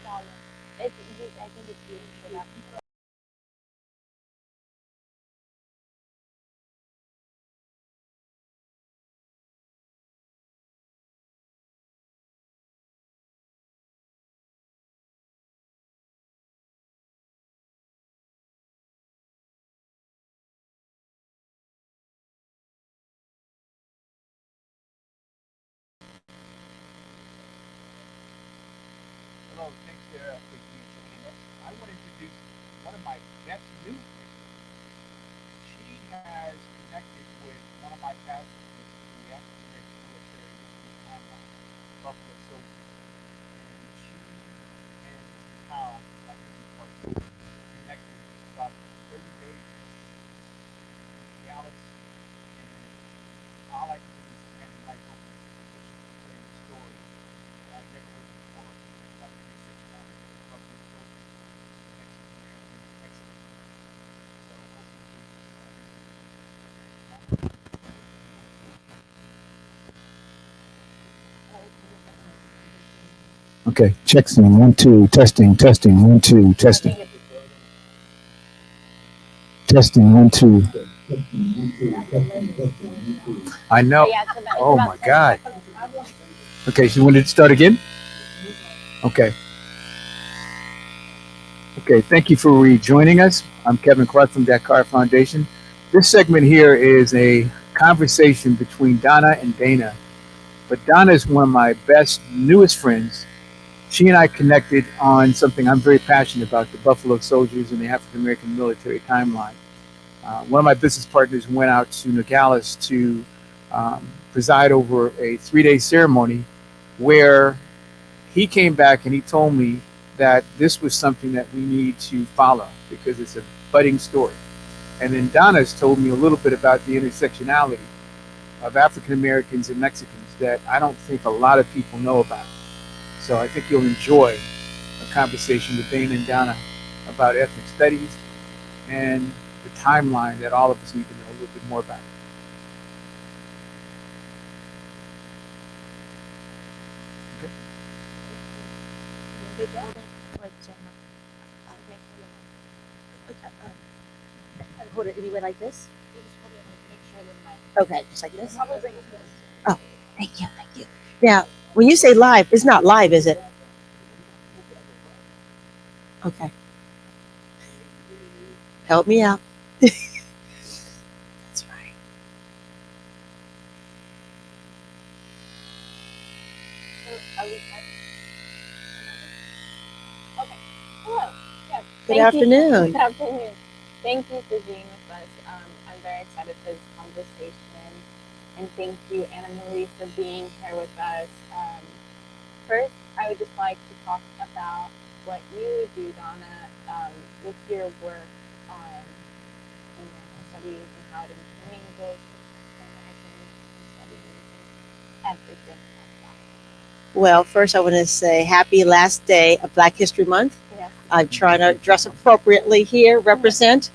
I think it's beautiful. Hello, thanks there for joining us. I want to introduce one of my best new friends. She has connected with one of my past students in the African-American military history timeline, Buffalo Soldiers. And she and Mr. Powell, my business partner, connected about 30 days ago in Dallas. And all I can do is stand in my open sharing the story that I never heard before about the research about Buffalo Soldiers, Mexican-American excellence. So Okay, check scene. 1, 2, testing, testing, 1, 2, testing. Testing, 1, 2. I know. Oh my God. Okay, so when did it start again? Okay. Okay, thank you for rejoining us. I'm Kevin Clark from DAKAR Foundation. This segment here is a conversation between Donna and Dana. But Donna is one of my best, newest friends. She and I connected on something I'm very passionate about, the Buffalo Soldiers and the African American military timeline. One of my business partners went out to Nogales to preside over a 3-day ceremony where he came back and he told me that this was something that we need to follow because it's a budding story. And then Donna's told me a little bit about the intersectionality of African Americans and Mexicans that I don't think a lot of people know about. So I think you'll enjoy a conversation with Dana and Donna about ethnic studies and the timeline that all of us need to know a little bit more about. Hold it anywhere like this? Okay, just like this? Oh, thank you, thank you. Now, when you say live, it's not live, is it? Okay. Help me out. That's right. Okay. Hello. Yeah. Good afternoon. Good afternoon. Thank you for being with us. I'm very excited for this conversation. And thank you, Anna Marie, for being here with us. First, I would just like to talk about what you do, Donna, with your work on American studies and how it intermingles with American studies and everything. Well, first I want to say happy last day of Black History Month. Yes. I'm trying to dress appropriately here, represent,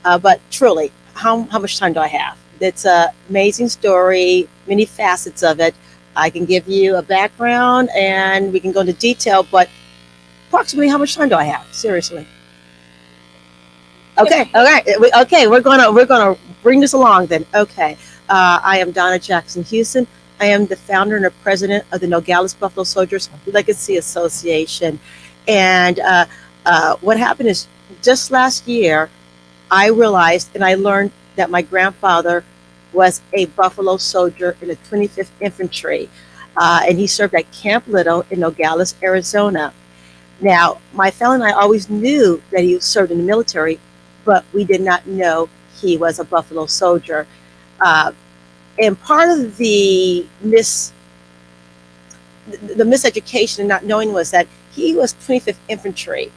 but truly, how much time do I have? It's an amazing story, many facets of it. I can give you a background and we can go into detail, but approximately how much time do I have? Seriously. Okay, all right. Okay, we're gonna bring this along then. Okay, I am Donna Jackson Houston. I am the founder and the president of the Nogales Buffalo Soldiers Legacy Association. And what happened is just last year, I realized and I learned that my grandfather was a Buffalo Soldier in the 25th Infantry. And he served at Camp Little in Nogales, Arizona. Now, my family and I always knew that he served in the military, but we did not know he was a Buffalo Soldier. And part of the miseducation and not knowing was that he was 25th Infantry.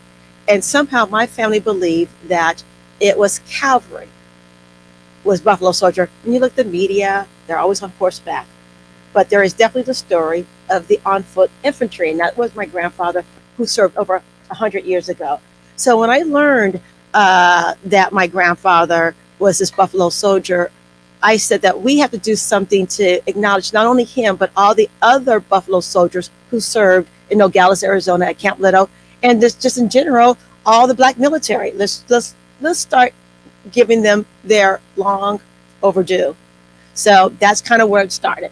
And somehow my family believed that it was cavalry, was Buffalo Soldier. When you look at the media, they're always on horseback. But there is definitely the story of the on-foot infantry, and that was my grandfather who served over 100 years ago. So when I learned that my grandfather was this Buffalo Soldier, I said that we have to do something to acknowledge not only him, but all the other Buffalo Soldiers who served in Nogales, Arizona at Camp Little, and this just in general, all the Black military. Let's start giving them their long overdue. So that's kind of where it started.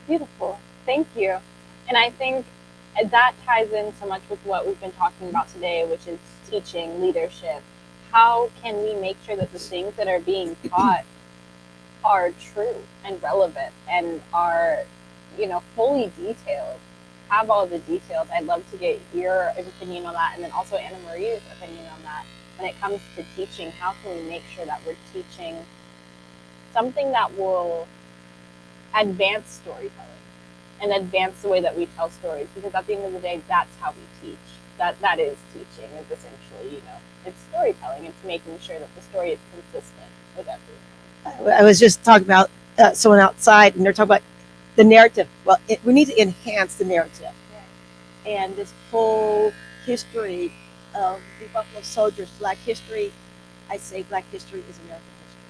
Beautiful. Thank you. And I think that ties in so much with what we've been talking about today, which is teaching, leadership. How can we make sure that the things that are being taught are true and relevant and are, fully detailed, have all the details? I'd love to get your opinion on that, and then also Anna Marie's opinion on that. When it comes to teaching, how can we make sure that we're teaching something that will advance storytelling and advance the way that we tell stories? Because at the end of the day, that's how we teach. That is teaching, is essentially, it's storytelling. It's making sure that the story is consistent with everyone. I was just talking about someone outside, and they're talking about the narrative. Well, we need to enhance the narrative. And this whole history of the Buffalo Soldiers, Black history, I say Black history is American history.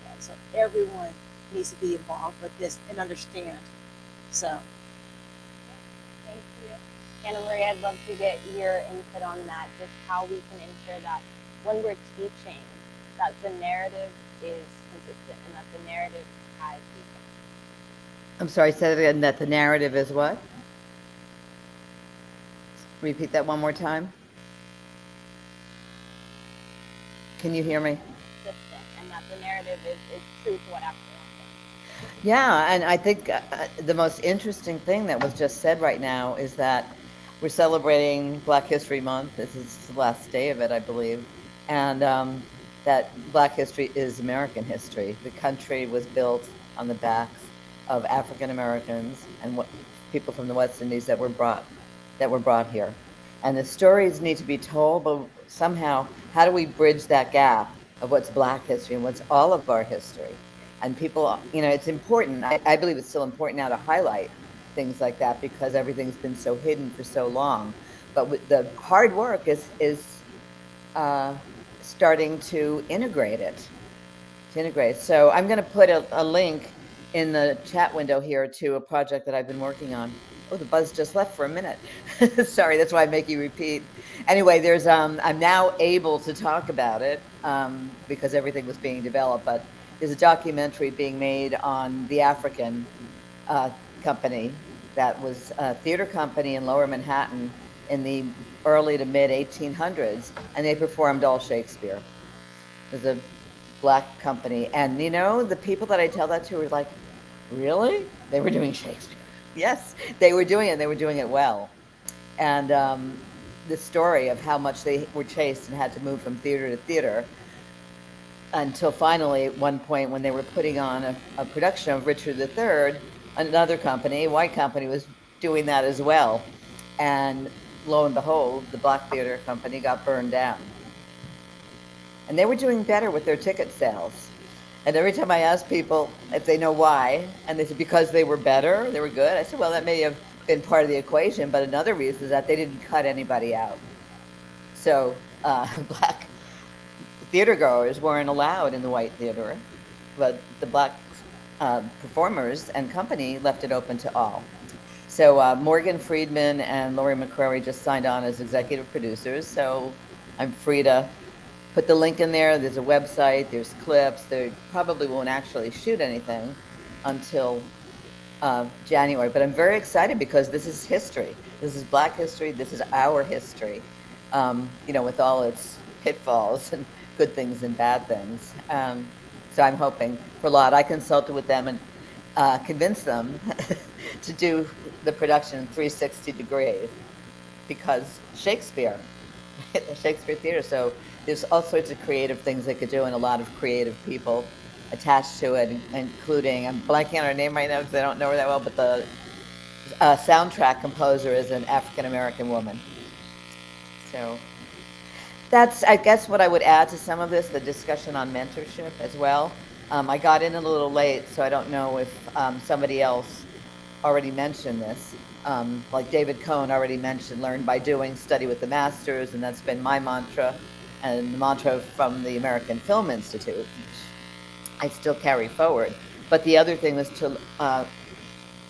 Okay, so everyone needs to be involved with this and understand. So. Thank you. Anna Marie, I'd love to get your input on that, just how we can ensure that when we're teaching, that the narrative is consistent and that the narrative has people. I'm sorry, say that again, that the narrative is what? Repeat that one more time. Can you hear me? Consistent, and that the narrative is true to what actually happened. Yeah, and I think the most interesting thing that was just said right now is that we're celebrating Black History Month. This is the last day of it, I believe. And that Black history is American history. The country was built on the backs of African Americans and people from the West Indies that were brought here. And the stories need to be told, but somehow, how do we bridge that gap of what's Black history and what's all of our history? And people, it's important. I believe it's still important now to highlight things like that because everything's been so hidden for so long. But with the hard work is starting to integrate it. So I'm going to put a link in the chat window here to a project that I've been working on. Oh, the buzz just left for a minute. Sorry, that's why I make you repeat. Anyway, there's I'm now able to talk about it because everything was being developed. But there's a documentary being made on the African company that was a theater company in Lower Manhattan in the early to mid 1800s, and they performed all Shakespeare. It was a Black company, and the people that I tell that to were like, "Really? They were doing Shakespeare?" Yes, they were doing it. They were doing it well, and the story of how much they were chased and had to move from theater to theater until finally, at one point, when they were putting on a production of Richard III, another company, a white company, was doing that as well, and lo and behold, the Black theater company got burned down. And they were doing better with their ticket sales. And every time I ask people if they know why, and they said because they were better, they were good, I said, well, that may have been part of the equation, but another reason is that they didn't cut anybody out. So Black theater goers weren't allowed in the white theater, but the Black performers and company left it open to all. So Morgan Friedman and Laurie McCrary just signed on as executive producers, so I'm free to put the link in there. There's a website, there's clips. They probably won't actually shoot anything until January, but I'm very excited because this is history. This is Black history. This is our history, with all its pitfalls and good things and bad things. So I'm hoping for a lot. I consulted with them and convinced them to do the production 360 degrees because Shakespeare Theater. So there's all sorts of creative things they could do and a lot of creative people attached to it, including, I'm blanking on her name right now because I don't know her that well, but the soundtrack composer is an African-American woman. So that's, I guess, what I would add to some of this, the discussion on mentorship as well. I got in a little late, so I don't know if somebody else already mentioned this. Like David Cohen already mentioned, learn by doing, study with the masters, and that's been my mantra, and the mantra from the American Film Institute, which I still carry forward. But the other thing was to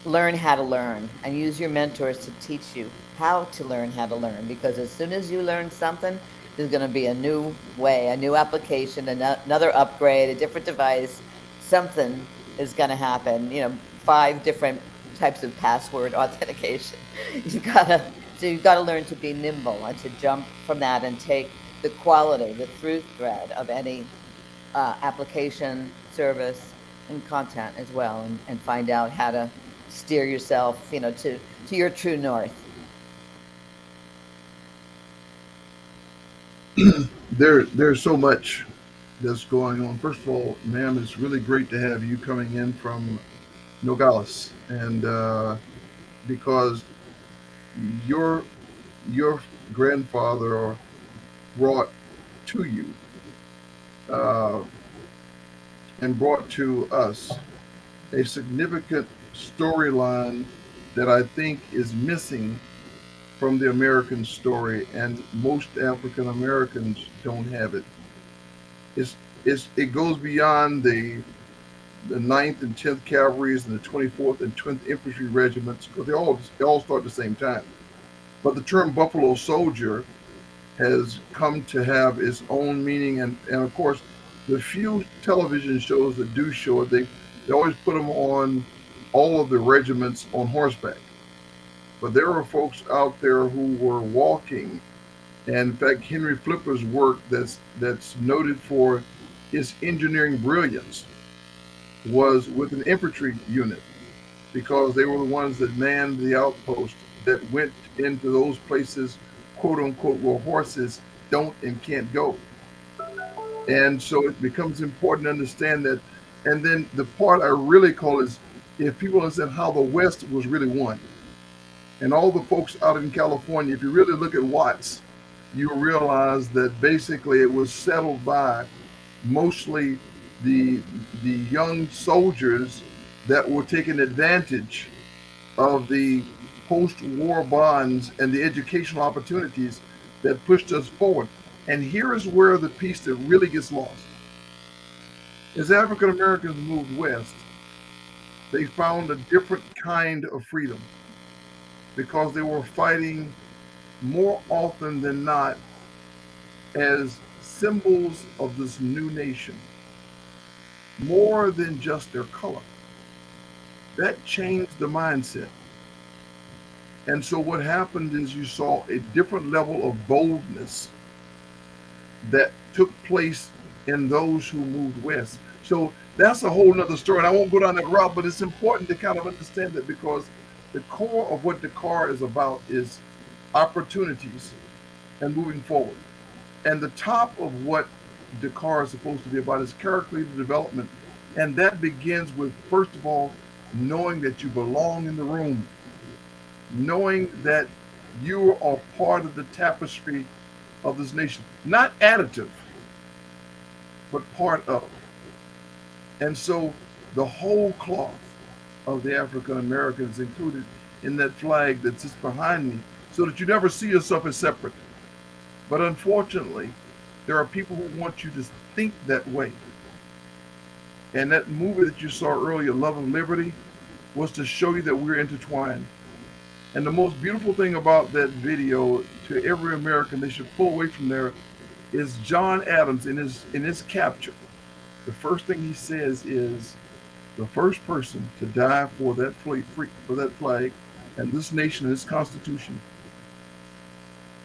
learn how to learn and use your mentors to teach you how to learn how to learn, because as soon as you learn something, there's going to be a new way, a new application, another upgrade, a different device, something is going to happen. 5 different types of password authentication. You've got to learn to be nimble and to jump from that and take the quality, the through thread of any application, service, and content as well, and find out how to steer yourself, to your true north. There's so much that's going on. First of all, ma'am, it's really great to have you coming in from Nogales, and because your grandfather brought to you and brought to us a significant storyline that I think is missing from the American story, and most African Americans don't have it. It goes beyond the 9th and 10th Cavalries and the 24th and 20th Infantry Regiments, because they all start at the same time. But the term Buffalo Soldier has come to have its own meaning, and of course, the few television shows that do show it, they always put them on all of the regiments on horseback. But there are folks out there who were walking, and in fact, Henry Flipper's work that's noted for his engineering brilliance was with an infantry unit, because they were the ones that manned the outpost that went into those places, quote unquote, where horses don't and can't go. And so it becomes important to understand that. And then the part I really call is if people understand how the West was really won. And all the folks out in California, if you really look at Watts, you realize that basically it was settled by mostly the young soldiers that were taking advantage of the post-war bonds and the educational opportunities that pushed us forward. And here is where the piece that really gets lost. As African Americans moved west, they found a different kind of freedom, because they were fighting more often than not as symbols of this new nation, more than just their color. That changed the mindset. And so what happened is you saw a different level of boldness that took place in those who moved west. So that's a whole nother story. And I won't go down that route, but it's important to kind of understand that, because the core of what DAKAR is about is opportunities and moving forward. And the top of what DAKAR is supposed to be about is character development. And that begins with, first of all, knowing that you belong in the room, knowing that you are part of the tapestry of this nation, not additive, but part of. And so the whole cloth of the African Americans included in that flag that sits behind me, so that you never see yourself as separate. But unfortunately, there are people who want you to think that way. And that movie that you saw earlier, Love and Liberty, was to show you that we're intertwined. And the most beautiful thing about that video, to every American, they should pull away from there, is John Adams in his capture. The first thing he says is, the first person to die for that flag and this nation and this Constitution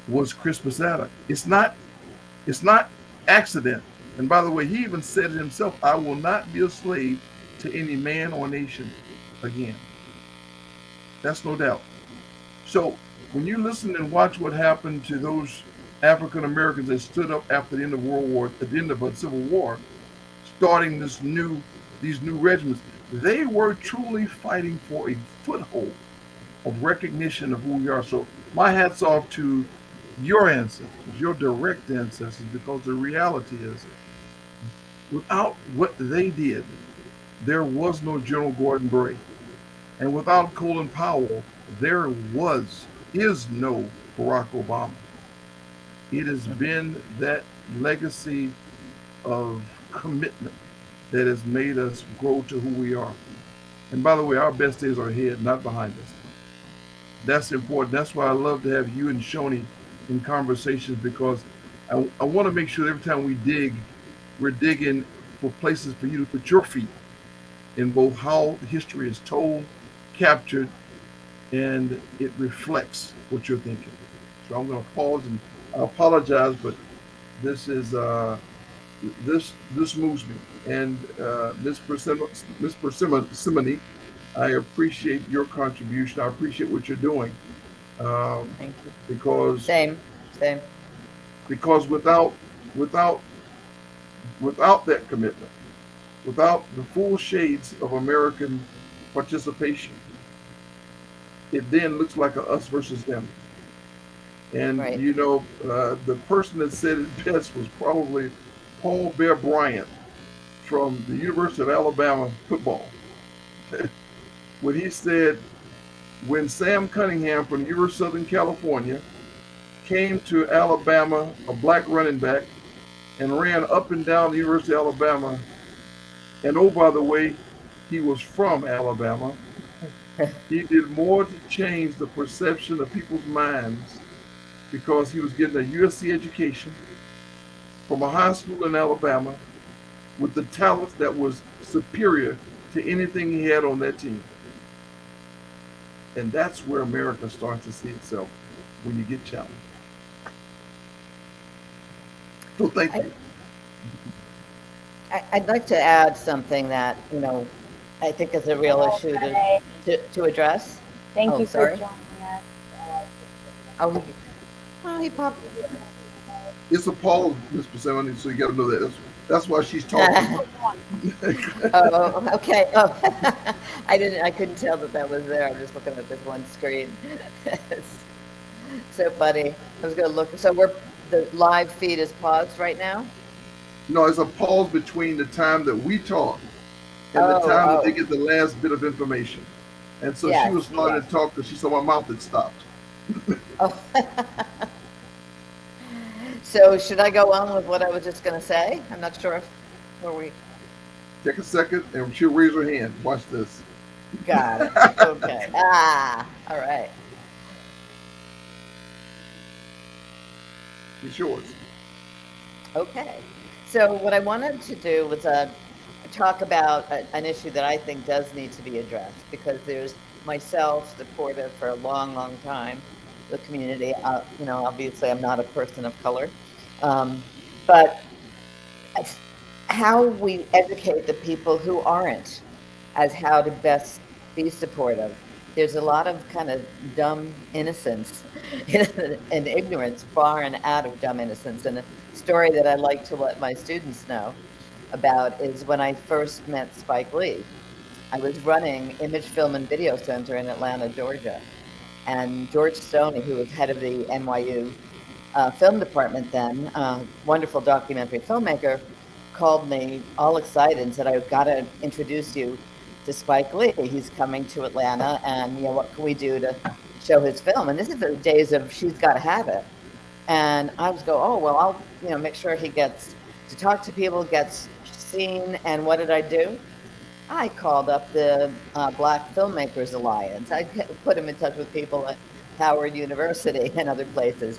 was Crispus Attucks. It's not accident. And by the way, he even said it himself, I will not be a slave to any man or nation again. That's no doubt. So when you listen and watch what happened to those African Americans that stood up after the end of the end of a civil war, starting these new regiments, they were truly fighting for a foothold of recognition of who we are. So my hat's off to your ancestors, your direct ancestors, because the reality is, without what they did, there was no General Gordon Bray. And without Colin Powell, there is no Barack Obama. It has been that legacy of commitment that has made us grow to who we are. And by the way, our best days are ahead, not behind us. That's important. That's why I love to have you and Shoni in conversations, because I want to make sure every time we dig, we're digging for places for you to put your feet in both how history is told, captured, and it reflects what you're thinking. So I'm going to pause, and I apologize, but this is this moves me. And Miss Persimmony, I appreciate your contribution. I appreciate what you're doing. Thank you. Because Same. because without that commitment, without the full shades of American participation, it then looks like a us versus them. And Right. you know, the person that said it best was probably Paul Bear Bryant from the University of Alabama football. When he said, when Sam Cunningham from the University of Southern California came to Alabama, a black running back, and ran up and down the University of Alabama, and oh, by the way, he was from Alabama, he did more to change the perception of people's minds because he was getting a USC education from a high school in Alabama with the talent that was superior to anything he had on that team. And that's where America starts to see itself, when you get challenged. So thank you. I'd like to add something that, I think is a real issue to address. Thank you sorry. for joining us. He popped. It's a pause, Miss Persimmon, so you got to know that. That's why she's talking. Okay. Oh, I couldn't tell that was there. I'm just looking at this one screen. It's so funny. I was going to look. So the live feed is paused right now? No, it's a pause between the time that we talk and the time that they get the last bit of information. And so she was starting to talk because she saw my mouth had stopped. So should I go on with what I was just going to say? I'm not sure where we... Take a second and she'll raise her hand. Watch this. Got it. Okay. All right. It's yours. Okay. So what I wanted to do was talk about an issue that I think does need to be addressed, because there's myself supportive for a long, long time, the community. Obviously I'm not a person of color, but how we educate the people who aren't as how to best be supportive. There's a lot of kind of dumb innocence and ignorance, far and out of dumb innocence. And a story that I like to let my students know about is when I first met Spike Lee. I was running Image Film and Video Center in Atlanta, Georgia. And George Stoney, who was head of the NYU film department then, wonderful documentary filmmaker, called me all excited and said, I've got to introduce you to Spike Lee. He's coming to Atlanta, and what can we do to show his film? And this is the days of She's Gotta Have It. And I was I'll make sure he gets to talk to people, gets seen. And what did I do? I called up the Black Filmmakers Alliance. I put him in touch with people at Howard University and other places.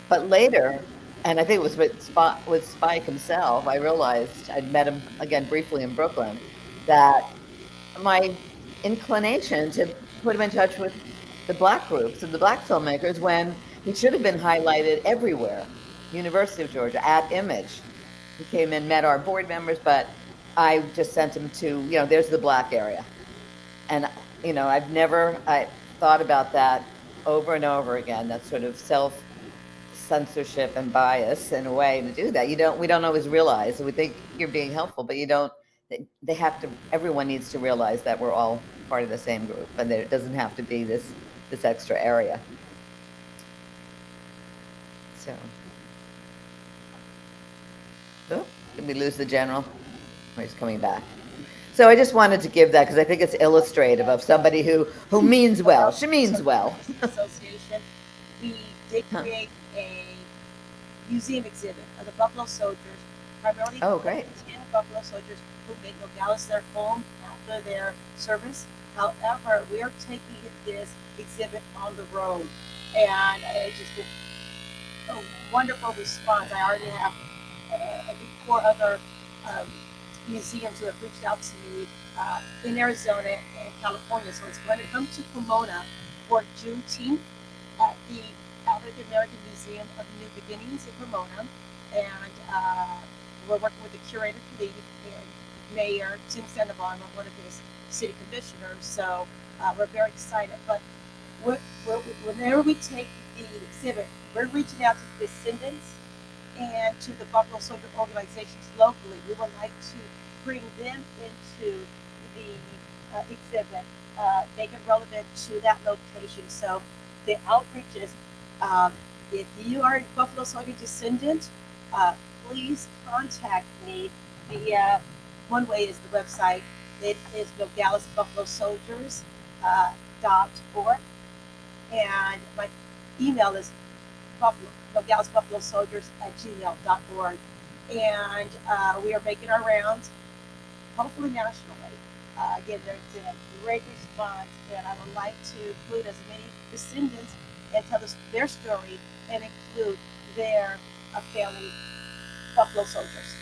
But later, and I think it was with Spike himself, I realized, I'd met him again briefly in Brooklyn, that my inclination to put him in touch with the Black groups and the Black filmmakers, when he should have been highlighted everywhere. University of Georgia, at Image. He came in, met our board members, but I just sent him to, there's the Black area. And, I thought about that over and over again, that sort of self-censorship and bias in a way to do that. We don't always realize. We think you're being helpful, but you don't. Everyone needs to realize that we're all part of the same group, and that it doesn't have to be this extra area. So, did we lose the general? Oh, he's coming back. So I just wanted to give that because I think it's illustrative of somebody who means well. She means well. Association, we did create a museum exhibit of the Buffalo Soldiers, primarily Oh, great. 10 Buffalo Soldiers who made Nogales their home after their service. However, we're taking this exhibit on the road, and it's just a wonderful response. I already have 4 other museums who have reached out to me in Arizona and California. So it's going to come to Pomona for Juneteenth at the African American Museum of New Beginnings in Pomona. And we're working with the curator for the and Mayor Tim Sandoval, one of his city commissioners. So we're very excited. But whenever we take the exhibit, we're reaching out to descendants and to the Buffalo Soldier organizations locally. We would like to bring them into the exhibit, make it relevant to that location. So the outreach is, if you are a Buffalo Soldier descendant, please contact me via, one way is the website. It is Nogales Buffalo Soldiers .org, and my email is Nogales Buffalo Soldiers @gmail.org. And we are making our rounds, hopefully nationally. Again, there's been a great response, and I would like to include as many descendants and tell us their story and include their family Buffalo Soldiers.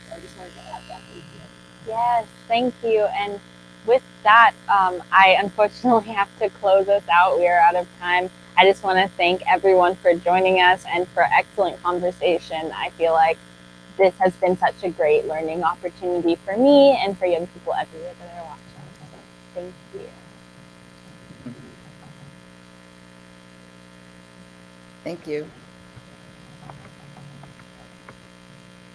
So I just wanted to add that. Thank you. Yes, thank you. And with that, I unfortunately have to close us out. We are out of time. I just want to thank everyone for joining us and for excellent conversation. I feel like this has been such a great learning opportunity for me and for young people everywhere that are watching. So thank you. Thank you.